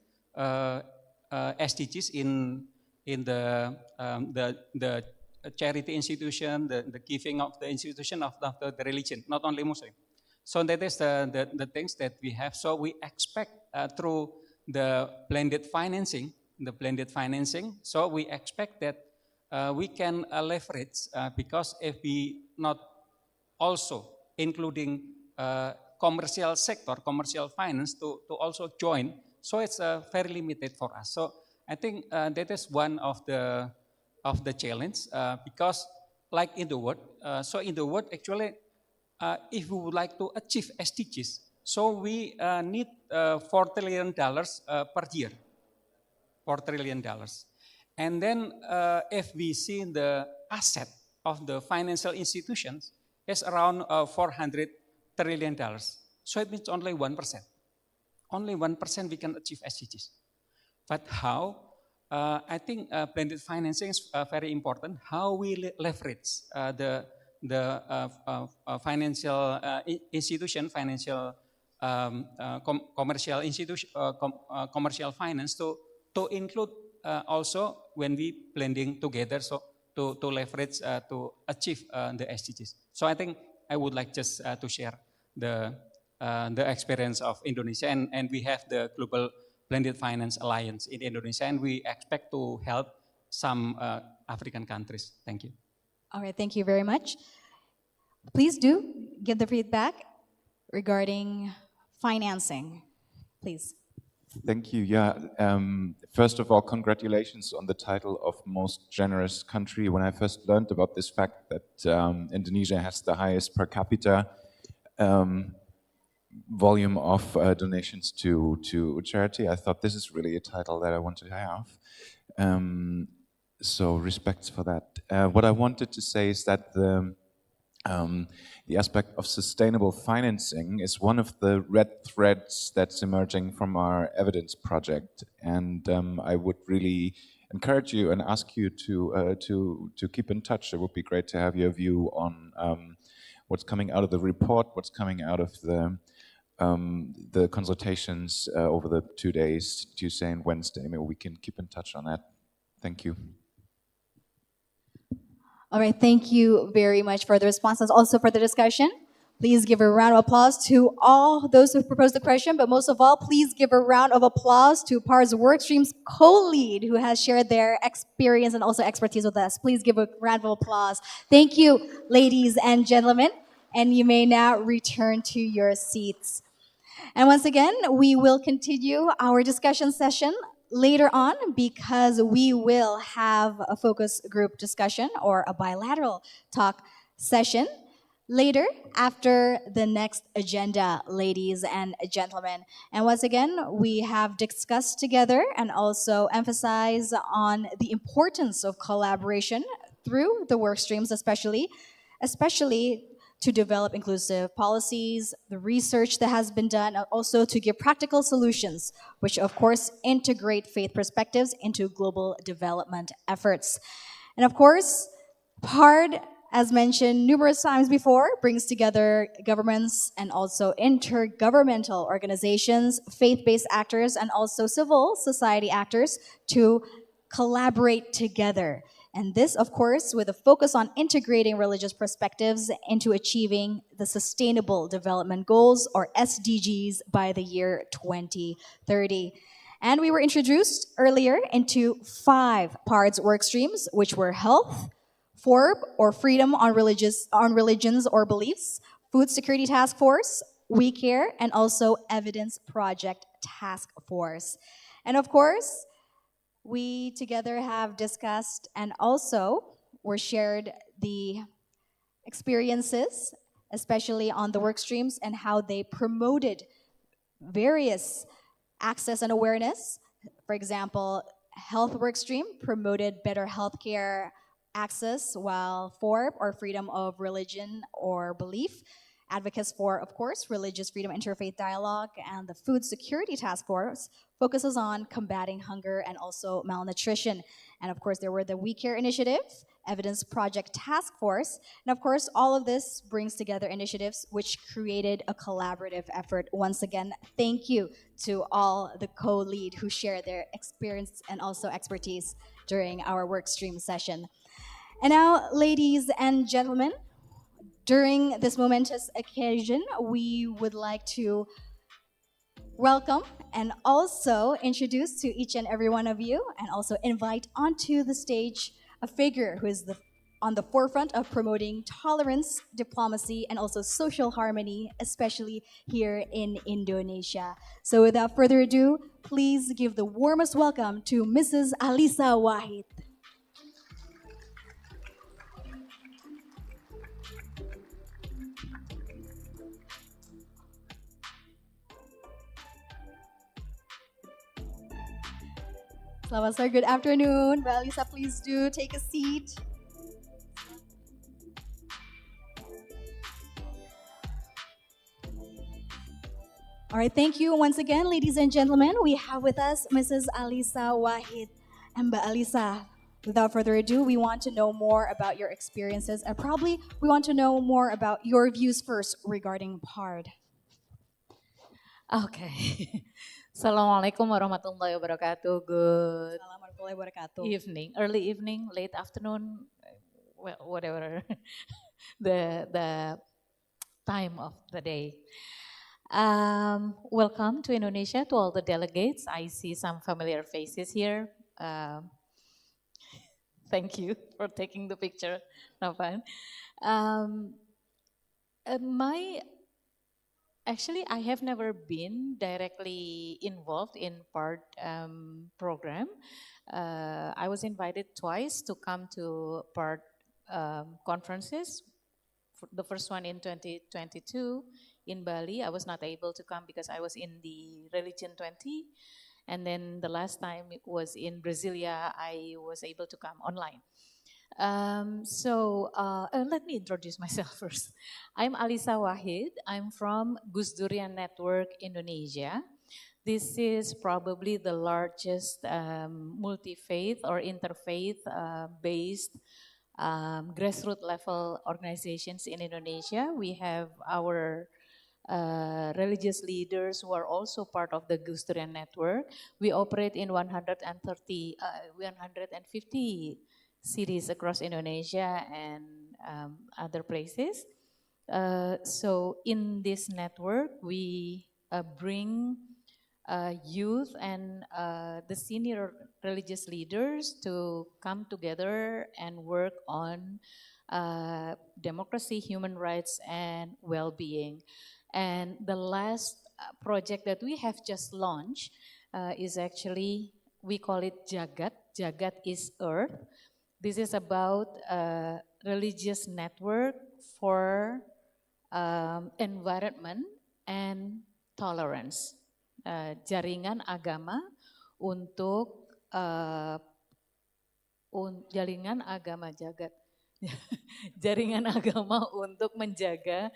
SDGs in the charity institution, the giving of the institution of the religion, not only Muslim. So that is the things that we have. So we expect through the blended financing, so we expect that we can leverage because if we not also including commercial sector, commercial finance to also join, so it's very limited for us. So I think that is one of the challenge because like in the world, so in the world actually, if we would like to achieve SDGs, so we need $4 trillion per year, $4 trillion. And then if we see the asset of the financial institutions is around $400 trillion. So it means only 1%. Only 1% we can achieve SDGs. But how? I think blended financing is very important. How we leverage the financial institution, financial commercial institution, commercial finance to include also when we blending together, so to leverage to achieve the SDGs. So I think I would like just to share the experience of Indonesia, and we have the Global Blended Finance Alliance in Indonesia, and we expect to help some African countries. Thank you. All right, thank you very much. Please do give the feedback regarding financing, please. Thank you. Yeah. First of all, congratulations on the title of most generous country. When I first learned about this fact that Indonesia has the highest per capita volume of donations to charity, I thought this is really a title that I want to have. So respects for that. What I wanted to say is that the aspect of sustainable financing is one of the red threads that's emerging from our evidence project, and I would really encourage you and ask you to keep in touch. It would be great to have your view on what's coming out of the report, what's coming out of the consultations over the 2 days, Tuesday and Wednesday. Maybe we can keep in touch on that. Thank you. All right, thank you very much for the responses, also for the discussion. Please give a round of applause to all those who proposed the question, but most of all, please give a round of applause to PaRD's Workstream's co-lead who has shared their experience and also expertise with us. Please give a round of applause. Thank you, ladies and gentlemen, and you may now return to your seats. And once again, we will continue our discussion session later on because we will have a focus group discussion or a bilateral talk session later after the next agenda, ladies and gentlemen. And once again, we have discussed together and also emphasized on the importance of collaboration through the work streams, especially to develop inclusive policies, the research that has been done, and also to give practical solutions, which of course integrate faith perspectives into global development efforts. And of course, PaRD, as mentioned numerous times before, brings together governments and also intergovernmental organizations, faith-based actors, and also civil society actors to collaborate together. And this, of course, with a focus on integrating religious perspectives into achieving the Sustainable Development Goals, or SDGs, by the year 2030. And we were introduced earlier into 5 PaRD's work streams, which were health, FORB, or freedom on religions or beliefs, food security task force, We Care, and also evidence project task force. And of course, we together have discussed and also were shared the experiences, especially on the work streams and how they promoted various access and awareness. For example, health work stream promoted better healthcare access, while FORB, or freedom of religion or belief, advocates for, of course, religious freedom, interfaith dialogue, and the Food Security Task Force focuses on combating hunger and also malnutrition. And of course, there were the We Care initiative, Evidence Project Task Force, and of course, all of this brings together initiatives which created a collaborative effort. Once again, thank you to all the co-lead who share their experience and also expertise during our work stream session. And now, ladies and gentlemen, during this momentous occasion, we would like to welcome and also introduce to each and every one of you, and also invite onto the stage a figure who is on the forefront of promoting tolerance, diplomacy, and also social harmony, especially here in Indonesia. So without further ado, please give the warmest welcome to Mrs. Alisa Wahid. Selamat sore, good afternoon. Mbak Alisa, please do take a seat. All right, thank you once again, ladies and gentlemen. We have with us Mrs. Alisa Wahid. And Mbak Alisa, without further ado, we want to know more about your experiences, and probably we want to know more about your views first regarding PaRD. Okay. Assalamualaikum warahmatullahi wabarakatuh. Good Assalamualaikum wabarakatuh. evening, early evening, late afternoon, well, whatever the time of the day. Welcome to Indonesia, to all the delegates. I see some familiar faces here. Thank you for taking the picture, Novan. Actually, I have never been directly involved in PaRD program. I was invited twice to come to PaRD conferences. The first one in 2022 in Bali. I was not able to come because I was in the Religion 20. And then the last time it was in Brasilia, I was able to come online. Let me introduce myself first. I'm Alisa Wahid. I'm from Gus Durian Network Indonesia. This is probably the largest multi-faith or interfaith based grassroots level organizations in Indonesia. We have our religious leaders who are also part of the Gus Durian Network. We operate in 150 cities across Indonesia and other places. So in this network, we bring youth and the senior religious leaders to come together and work on democracy, human rights, and well-being. And the last project that we have just launched is actually, we call it Jagat. Jagat is Earth. This is about a religious network for environment and tolerance. Jaringan agama untuk jaringan agama jagat. Jaringan agama untuk menjaga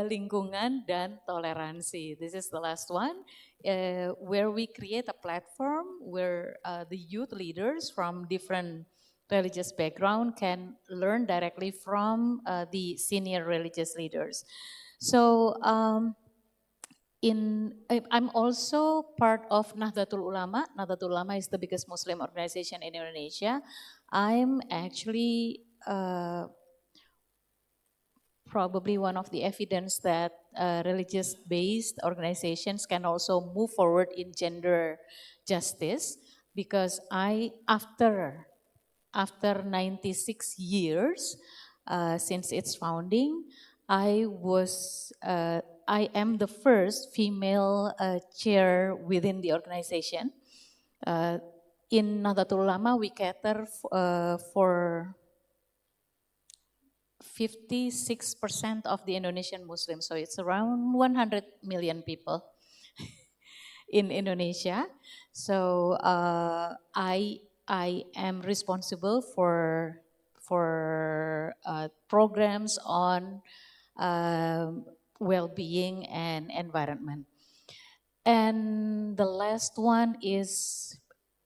lingkungan dan toleransi. This is the last one, where we create a platform where the youth leaders from different religious background can learn directly from the senior religious leaders. So I'm also part of Nahdlatul Ulama. Nahdlatul Ulama is the biggest Muslim organization in Indonesia. I'm actually probably one of the evidence that religious-based organizations can also move forward in gender justice, because after 96 years since its founding, I am the first female chair within the organization. In Nahdlatul Ulama, we cater for 56% of the Indonesian Muslims, so it's around 100 million people in Indonesia. So I am responsible for programs on well-being and environment. And the last one is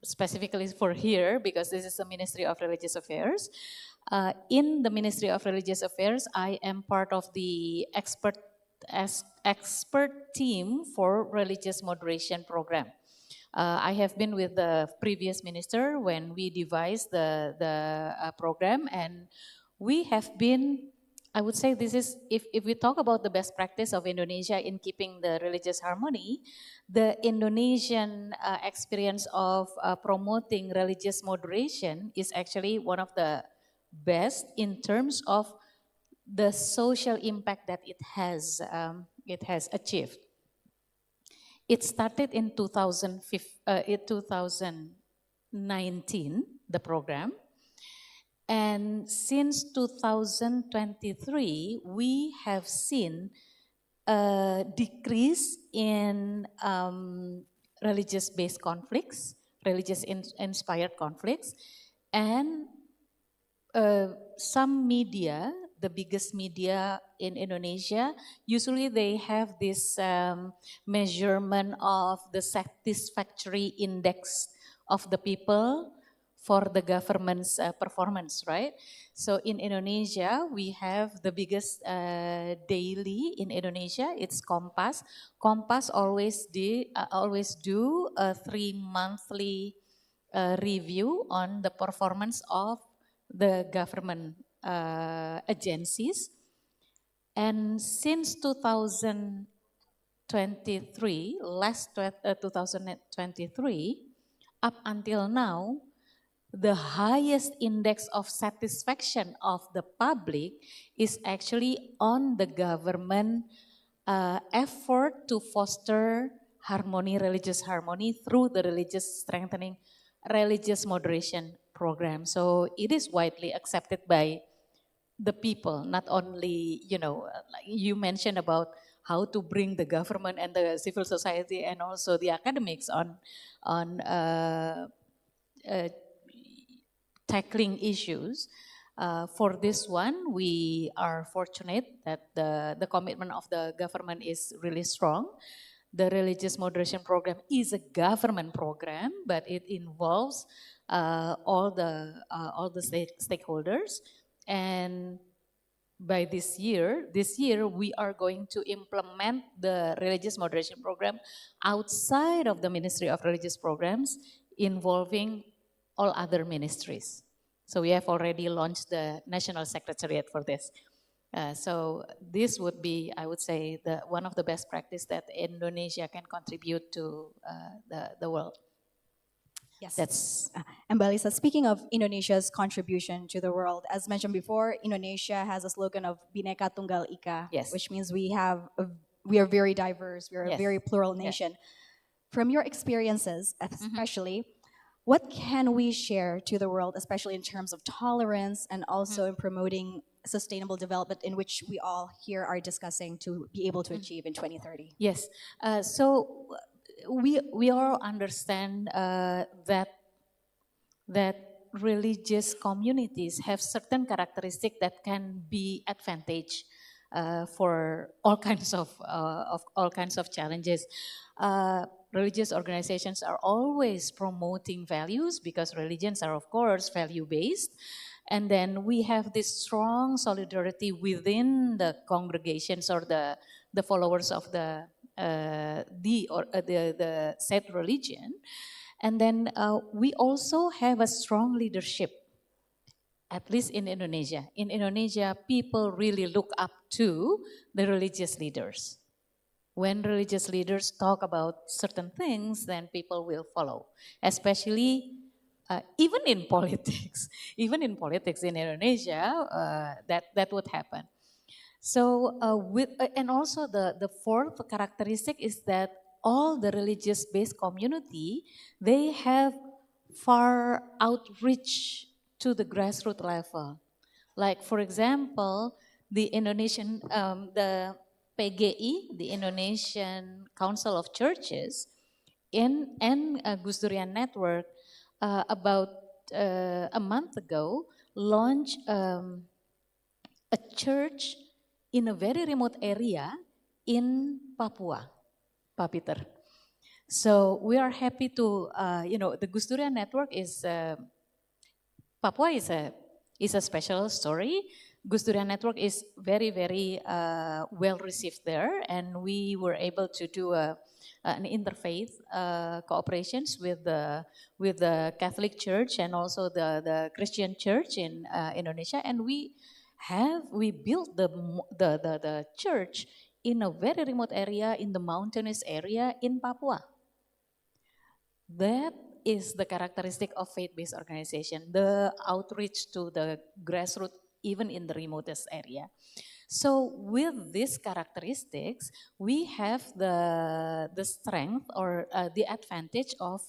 specifically for here, because this is the Ministry of Religious Affairs. In the Ministry of Religious Affairs, I am part of the expert team for religious moderation program. I have been with the previous minister when we devised the program, and we have been, I would say this is, if we talk about the best practice of Indonesia in keeping the religious harmony, the Indonesian experience of promoting religious moderation is actually one of the best in terms of the social impact that it has achieved. It started in 2019, the program. And since 2023, we have seen a decrease in religious-based conflicts, religious-inspired conflicts, and some media, the biggest media in Indonesia, usually they have this measurement of the satisfactory index of the people for the government's performance, right? So in Indonesia, we have the biggest daily in Indonesia. It's Kompas. Kompas always do a 3-monthly review on the performance of the government agencies. And since 2023, 2023, up until now, the highest index of satisfaction of the public is actually on the government effort to foster harmony, religious harmony through the strengthening religious moderation program. So it is widely accepted by the people, not only, like you mentioned about how to bring the government and the civil society and also the academics on tackling issues. For this one, we are fortunate that the commitment of the government is really strong. The religious moderation program is a government program, but it involves all the stakeholders. And by this year we are going to implement the religious moderation program outside of the Ministry of Religious Programs, involving all other ministries. So we have already launched the National Secretariat for this. So this would be, I would say, one of the best practice that Indonesia can contribute to the world. Yes. That's and Mbak Lisa, speaking of Indonesia's contribution to the world, as mentioned before, Indonesia has a slogan of Bhinneka Tunggal Ika, Yes. which means we are very diverse, we are a Yes. very plural Yes. nation. From your experiences, especially, what can we share to the world, especially in terms of tolerance and also in promoting sustainable development, in which we all here are discussing to be able to achieve in 2030? Yes. So we all understand that religious communities have certain characteristics that can be advantage for all kinds of challenges. Religious organizations are always promoting values because religions are, of course, value-based. And then we have this strong solidarity within the congregations or the followers of the said religion. And then we also have a strong leadership, at least in Indonesia. In Indonesia, people really look up to the religious leaders. When religious leaders talk about certain things, then people will follow, especially even in politics. Even in politics in Indonesia, that would happen. So and also the fourth characteristic is that all the religious-based community, they have far outreach to the grassroots level. Like, for example, the Indonesian, the PGI, the Indonesian Council of Churches, and Gus Durian Network, about a month ago, launched a church in a very remote area in Papua, Pak Peter. So we are happy to, the Gus Durian Network is, Papua is a special story. Gus Durian Network is very, very well received there, and we were able to do a an interfaith cooperations with the Catholic Church and also the Christian Church in Indonesia, and we built the church in a very remote area, in the mountainous area in Papua. That is the characteristic of faith-based organization, the outreach to the grassroots, even in the remotest area. So with these characteristics, we have the strength or the advantage of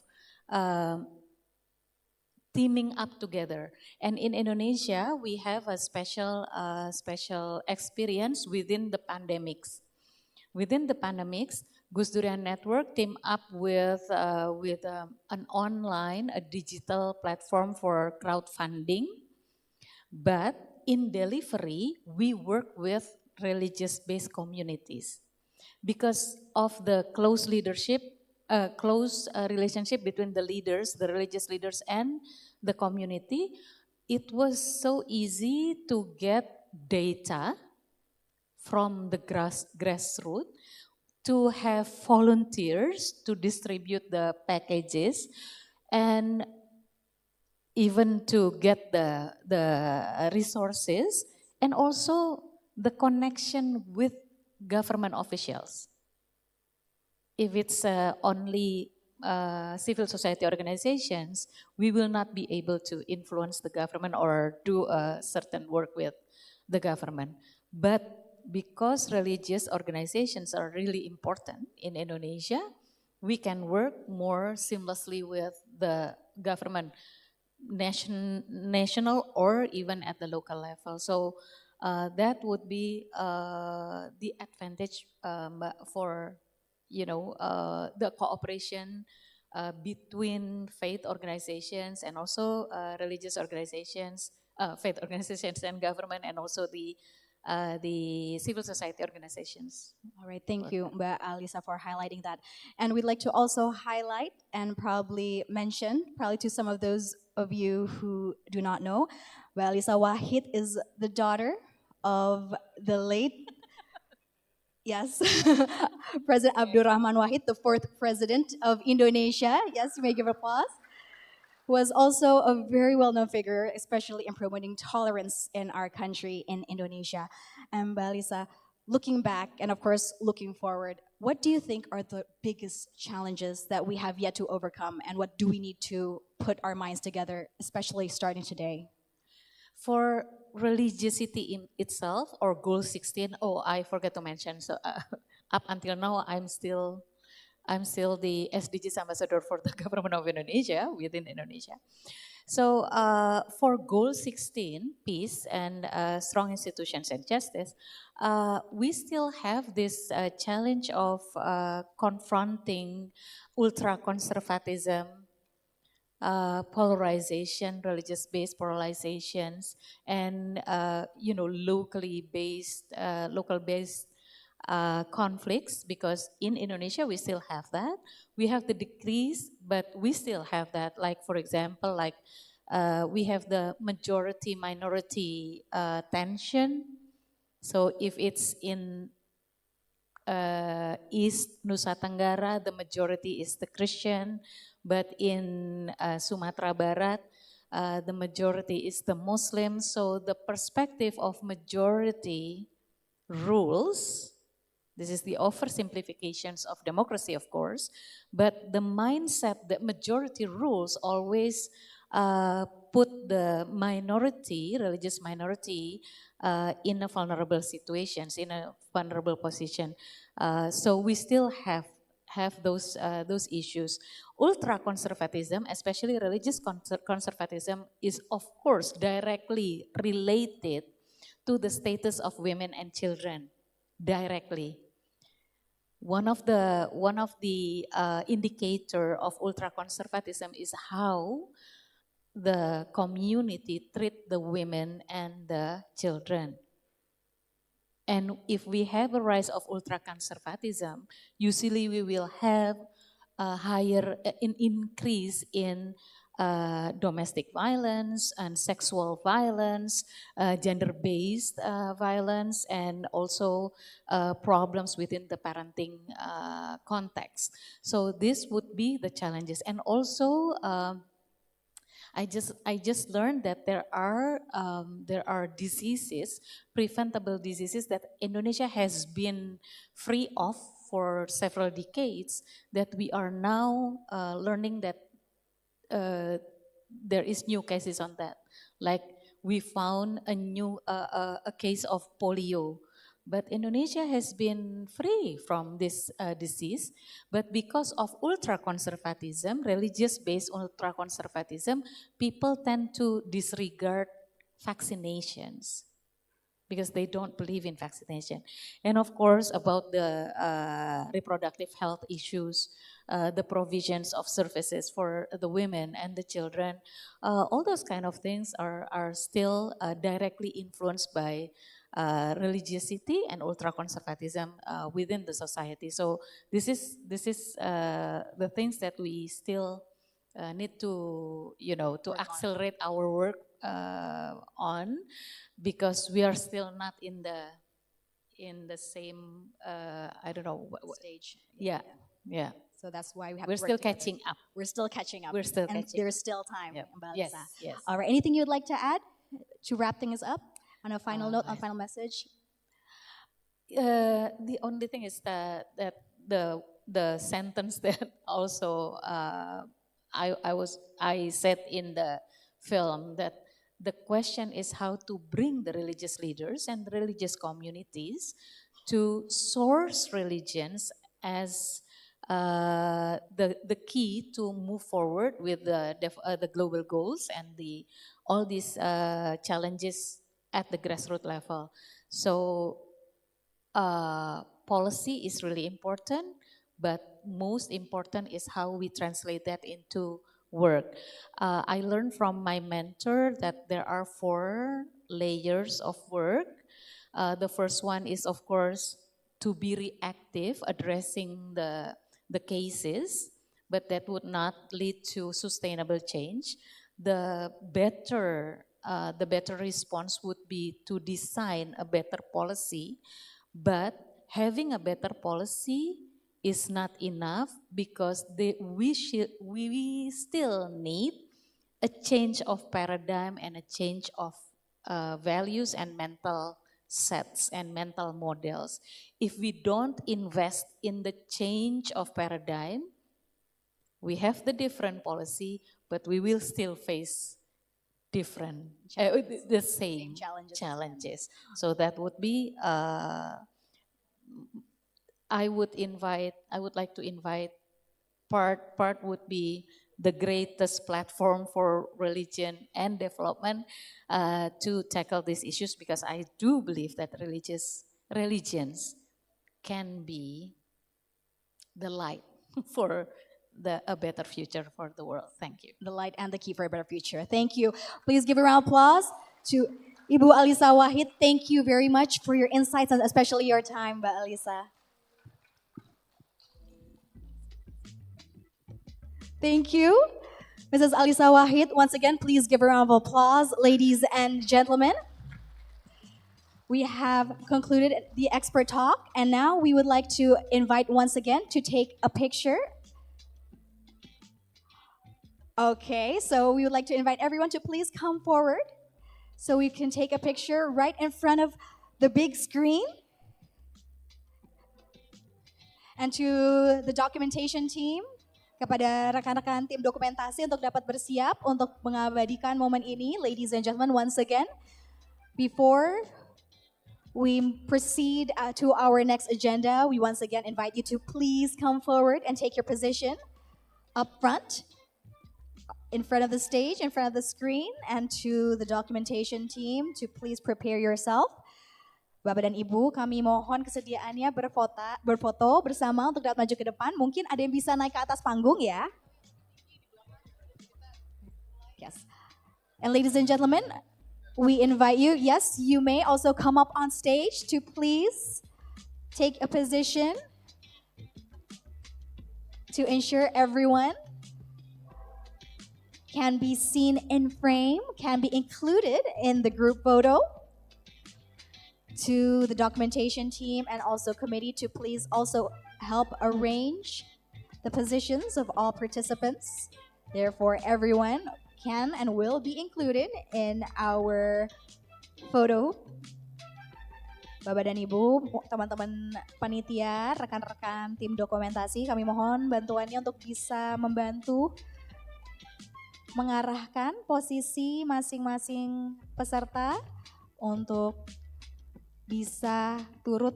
teaming up together. And in Indonesia, we have a special experience within the pandemics. Within the pandemics, Gus Durian Network teamed up with an online, a digital platform for crowdfunding. But in delivery, we work with religious-based communities. Because of the close leadership, close relationship between the leaders, the religious leaders and the community, it was so easy to get data from the grassroots, to have volunteers to distribute the packages, and even to get the resources, and also the connection with government officials. If it's only civil society organizations, we will not be able to influence the government or do a certain work with the government. But because religious organizations are really important in Indonesia, we can work more seamlessly with the government, national or even at the local level. So that would be the advantage for the cooperation between faith organizations and also religious organizations, faith organizations and government, and also the civil society organizations. All right, thank you, Mbak Alisa, for highlighting that. And we'd like to also highlight and probably mention, probably to some of those of you who do not know, Mbak Alisa Wahid is the daughter of the late, yes, President Abdurrahman Wahid, the 4th President of Indonesia. Yes, you may give applause. Was also a very well-known figure, especially in promoting tolerance in our country, in Indonesia. And Mbak Alisa, looking back and of course looking forward, what do you think are the biggest challenges that we have yet to overcome, and what do we need to put our minds together, especially starting today? For religiosity in itself, or goal 16, I forgot to mention, so up until now I'm still the SDGs ambassador for the government of Indonesia, within Indonesia. So for goal 16, peace and strong institutions and justice, we still have this challenge of confronting ultra-conservatism, polarization, religious-based polarizations, and local-based conflicts, because in Indonesia we still have that. We have the decrease, but we still have that. Like for example, we have the majority-minority tension. So if it's in East Nusa Tenggara, the majority is the Christian, but in Sumatra Barat, the majority is the Muslim. So the perspective of majority rules, this is the oversimplifications of democracy, of course, but the mindset that majority rules always put the minority, religious minority, in a vulnerable situations, in a vulnerable position. So we still have those issues. Ultra-conservatism, especially religious conservatism, is of course directly related to the status of women and children, directly. One of the indicator of ultra-conservatism is how the community treat the women and the children. And if we have a rise of ultra-conservatism, usually we will have a higher increase in domestic violence and sexual violence, gender-based violence, and also problems within the parenting context. So this would be the challenges. And also, I just learned that there are diseases, preventable diseases that Indonesia has been free of for several decades, that we are now learning that there is new cases on that. Like we found a case of polio, but Indonesia has been free from this disease. But because of ultra-conservatism, religious-based ultra-conservatism, people tend to disregard vaccinations because they don't believe in vaccination. And of course, about the reproductive health issues, the provisions of services for the women and the children, all those kind of things are still directly influenced by religiosity and ultra-conservatism within the society. So this is the things that we still need to, to accelerate our work on, because we are still not in the same I don't know what stage. Yeah. So that's why we have We're to work still together. catching up. We're still catching up. We're still and catching there's still time. Mbak Yes, Lisa. yes. All right. Anything you'd like to add to wrap things up on a final note, on final message? The only thing is that the sentence that also I said in the film, that the question is how to bring the religious leaders and religious communities to source religions as the key to move forward with the global goals and all these challenges at the grassroots level. So policy is really important, but most important is how we translate that into work. I learned from my mentor that there are 4 layers of work. The first one is, of course, to be reactive, addressing the cases, but that would not lead to sustainable change. The better response would be to design a better policy, but having a better policy is not enough, because we still need a change of paradigm and a change of values and mental sets and mental models. If we don't invest in the change of paradigm, we have the different policy, but we will still face different, the same challenges. So that would be, I would like to invite PaRD would be the greatest platform for religion and development to tackle these issues, because I do believe that religions can be the light for a better future for the world. Thank you. The light and the key for a better future. Thank you. Please give a round of applause to Ibu Alisa Wahid. Thank you very much for your insights and especially your time, Mbak Alisa. Thank you, Mrs. Alisa Wahid. Once again, please give a round of applause, ladies and gentlemen. We have concluded the expert talk, and now we would like to invite once again to take a picture. Okay, so we would like to invite everyone to please come forward so we can take a picture right in front of the big screen. And to the documentation team, kepada rekan-rekan tim dokumentasi untuk dapat bersiap untuk mengabadikan momen ini, ladies and gentlemen, once again, before we proceed to our next agenda, we once again invite you to please come forward and take your position up front, in front of the stage, in front of the screen, and to the documentation team to please prepare yourself. Bapak dan Ibu, kami mohon kesediaannya berfoto bersama untuk dapat maju ke depan. Mungkin ada yang bisa naik ke atas panggung ya. Yes. And ladies and gentlemen, we invite you, yes, you may also come up on stage to please take a position to ensure everyone can be seen in frame, can be included in the group photo. To the documentation team and also committee to please also help arrange the positions of all participants. Therefore, everyone can and will be included in our photo. Bapak dan Ibu, teman-teman panitia, rekan-rekan tim dokumentasi, kami mohon bantuannya untuk bisa membantu mengarahkan posisi masing-masing peserta untuk bisa turut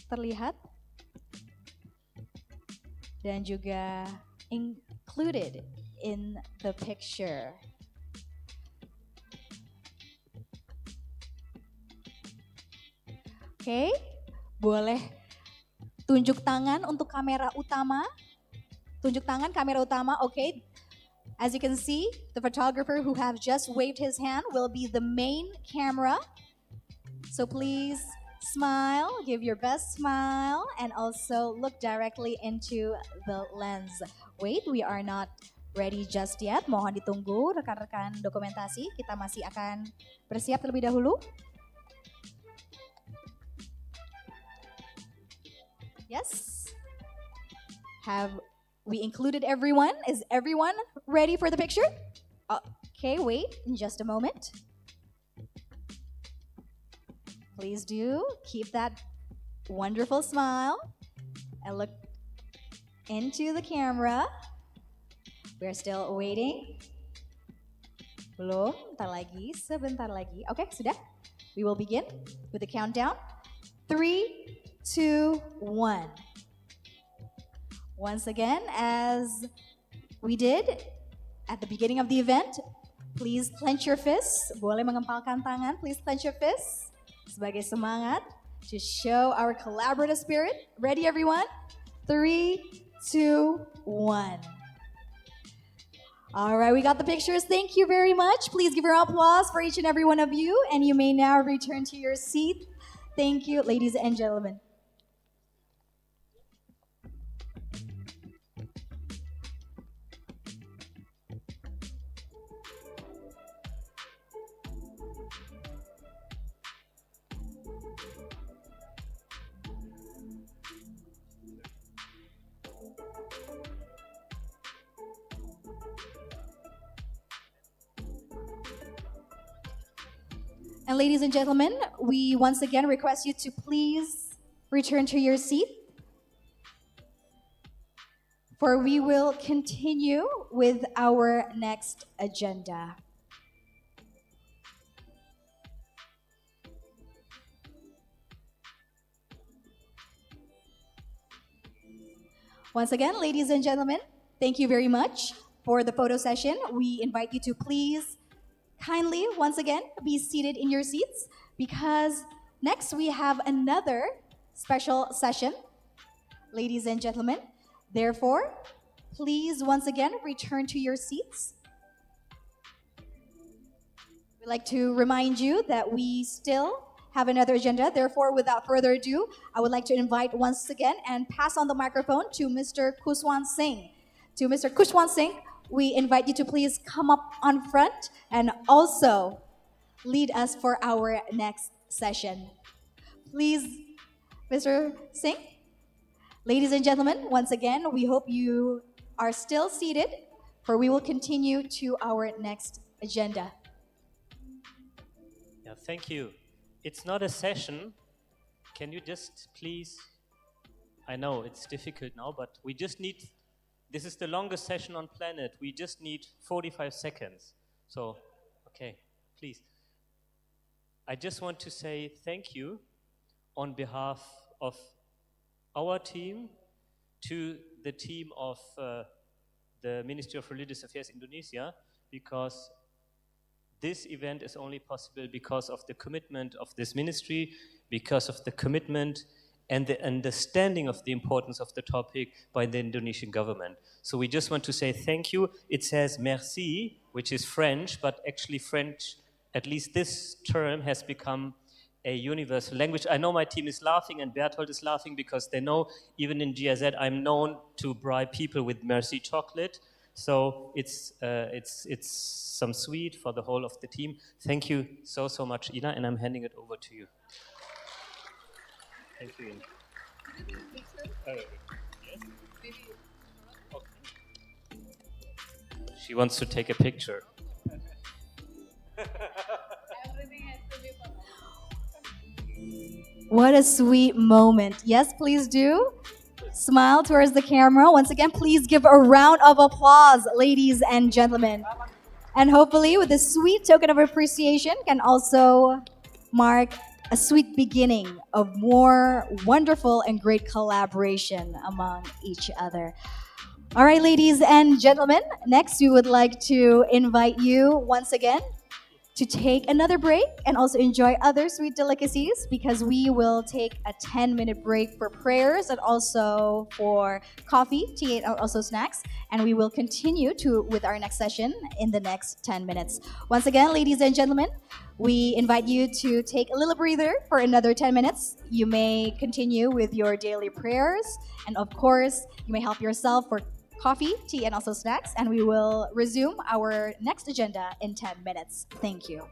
terlihat dan juga included in the picture. Oke, boleh tunjuk tangan untuk kamera utama. Tunjuk tangan kamera utama, oke. As you can see, the photographer who have just waved his hand will be the main camera. So please smile, give your best smile, and also look directly into the lens. Wait, we are not ready just yet. Mohon ditunggu rekan-rekan dokumentasi. Kita masih akan bersiap terlebih dahulu. Yes. Have we included everyone? Is everyone ready for the picture? Okay, wait in just a moment. Please do keep that wonderful smile and look into the camera. We're still waiting. Belum, sebentar lagi. Okay, sudah. We will begin with the countdown. 3, 2, 1. Once again, as we did at the beginning of the event, please clench your fists. Boleh mengempalkan tangan, please clench your fists. Sebagai semangat to show our collaborative spirit. Ready everyone? 3, 2, 1. All right, we got the pictures. Thank you very much. Please give your applause for each and every one of you. And you may now return to your seat. Thank you, ladies and gentlemen. And ladies and gentlemen, we once again request you to please return to your seat, for we will continue with our next agenda. Once again, ladies and gentlemen, thank you very much for the photo session. We invite you to please kindly, once again, be seated in your seats, because next we have another special session, ladies and gentlemen. Therefore, please once again return to your seats. We'd like to remind you that we still have another agenda. Therefore, without further ado, I would like to invite once again and pass on the microphone to Mr. Kushwan Singh. To Mr. Kushwan Singh, we invite you to please come up on front and also lead us for our next session. Please, Mr. Singh. Ladies and gentlemen, once again, we hope you are still seated, for we will continue to our next agenda. Yeah, thank you. It's not a session. Can you just please, I know it's difficult now, but we just need, this is the longest session on planet. We just need 45 seconds. So, okay, please. I just want to say thank you on behalf of our team to the team of the Ministry of Religious Affairs Indonesia, because this event is only possible because of the commitment of this ministry, because of the commitment and the understanding of the importance of the topic by the Indonesian government. So we just want to say thank you. It says merci, which is French, but actually French, at least this term, has become a universal language. I know my team is laughing and Berthold is laughing because they know even in GIZ I'm known to bribe people with merci chocolate. So it's some sweet for the whole of the team. Thank you so much, Ina, and I'm handing it over to you. Thank you, Ina. She wants to take a picture. What a sweet moment. Yes, please do. Smile towards the camera. Once again, please give a round of applause, ladies and gentlemen. And hopefully, with this sweet token of appreciation, can also mark a sweet beginning of more wonderful and great collaboration among each other. All right, ladies and gentlemen, next we would like to invite you once again to take another break and also enjoy other sweet delicacies, because we will take a 10-minute break for prayers and also for coffee, tea, and also snacks. And we will continue with our next session in the next 10 minutes. Once again, ladies and gentlemen, we invite you to take a little breather for another 10 minutes. You may continue with your daily prayers. And of course, you may help yourself for coffee, tea, and also snacks, and we will resume our next agenda in 10 minutes. Thank you.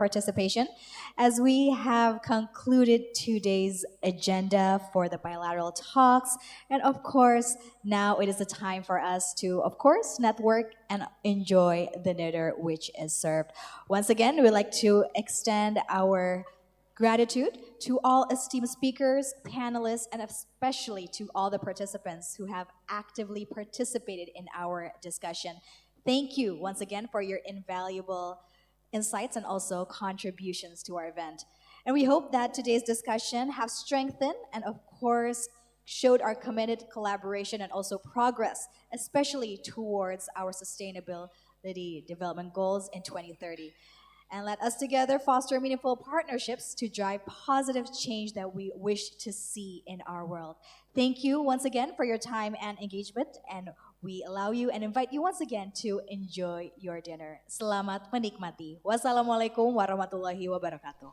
participation. As we have concluded today's agenda for the bilateral talks, and of course, now it is the time for us to, of course, network and enjoy the dinner which is served. Once again, we'd like to extend our gratitude to all esteemed speakers, panelists, and especially to all the participants who have actively participated in our discussion. Thank you once again for your invaluable insights and also contributions to our event. And we hope that today's discussion have strengthened and of course showed our committed collaboration and also progress, especially towards our sustainability development goals in 2030. And let us together foster meaningful partnerships to drive positive change that we wish to see in our world. Thank you once again for your time and engagement, and we allow you and invite you once again to enjoy your dinner. Selamat menikmati. Wassalamualaikum warahmatullahi wabarakatuh.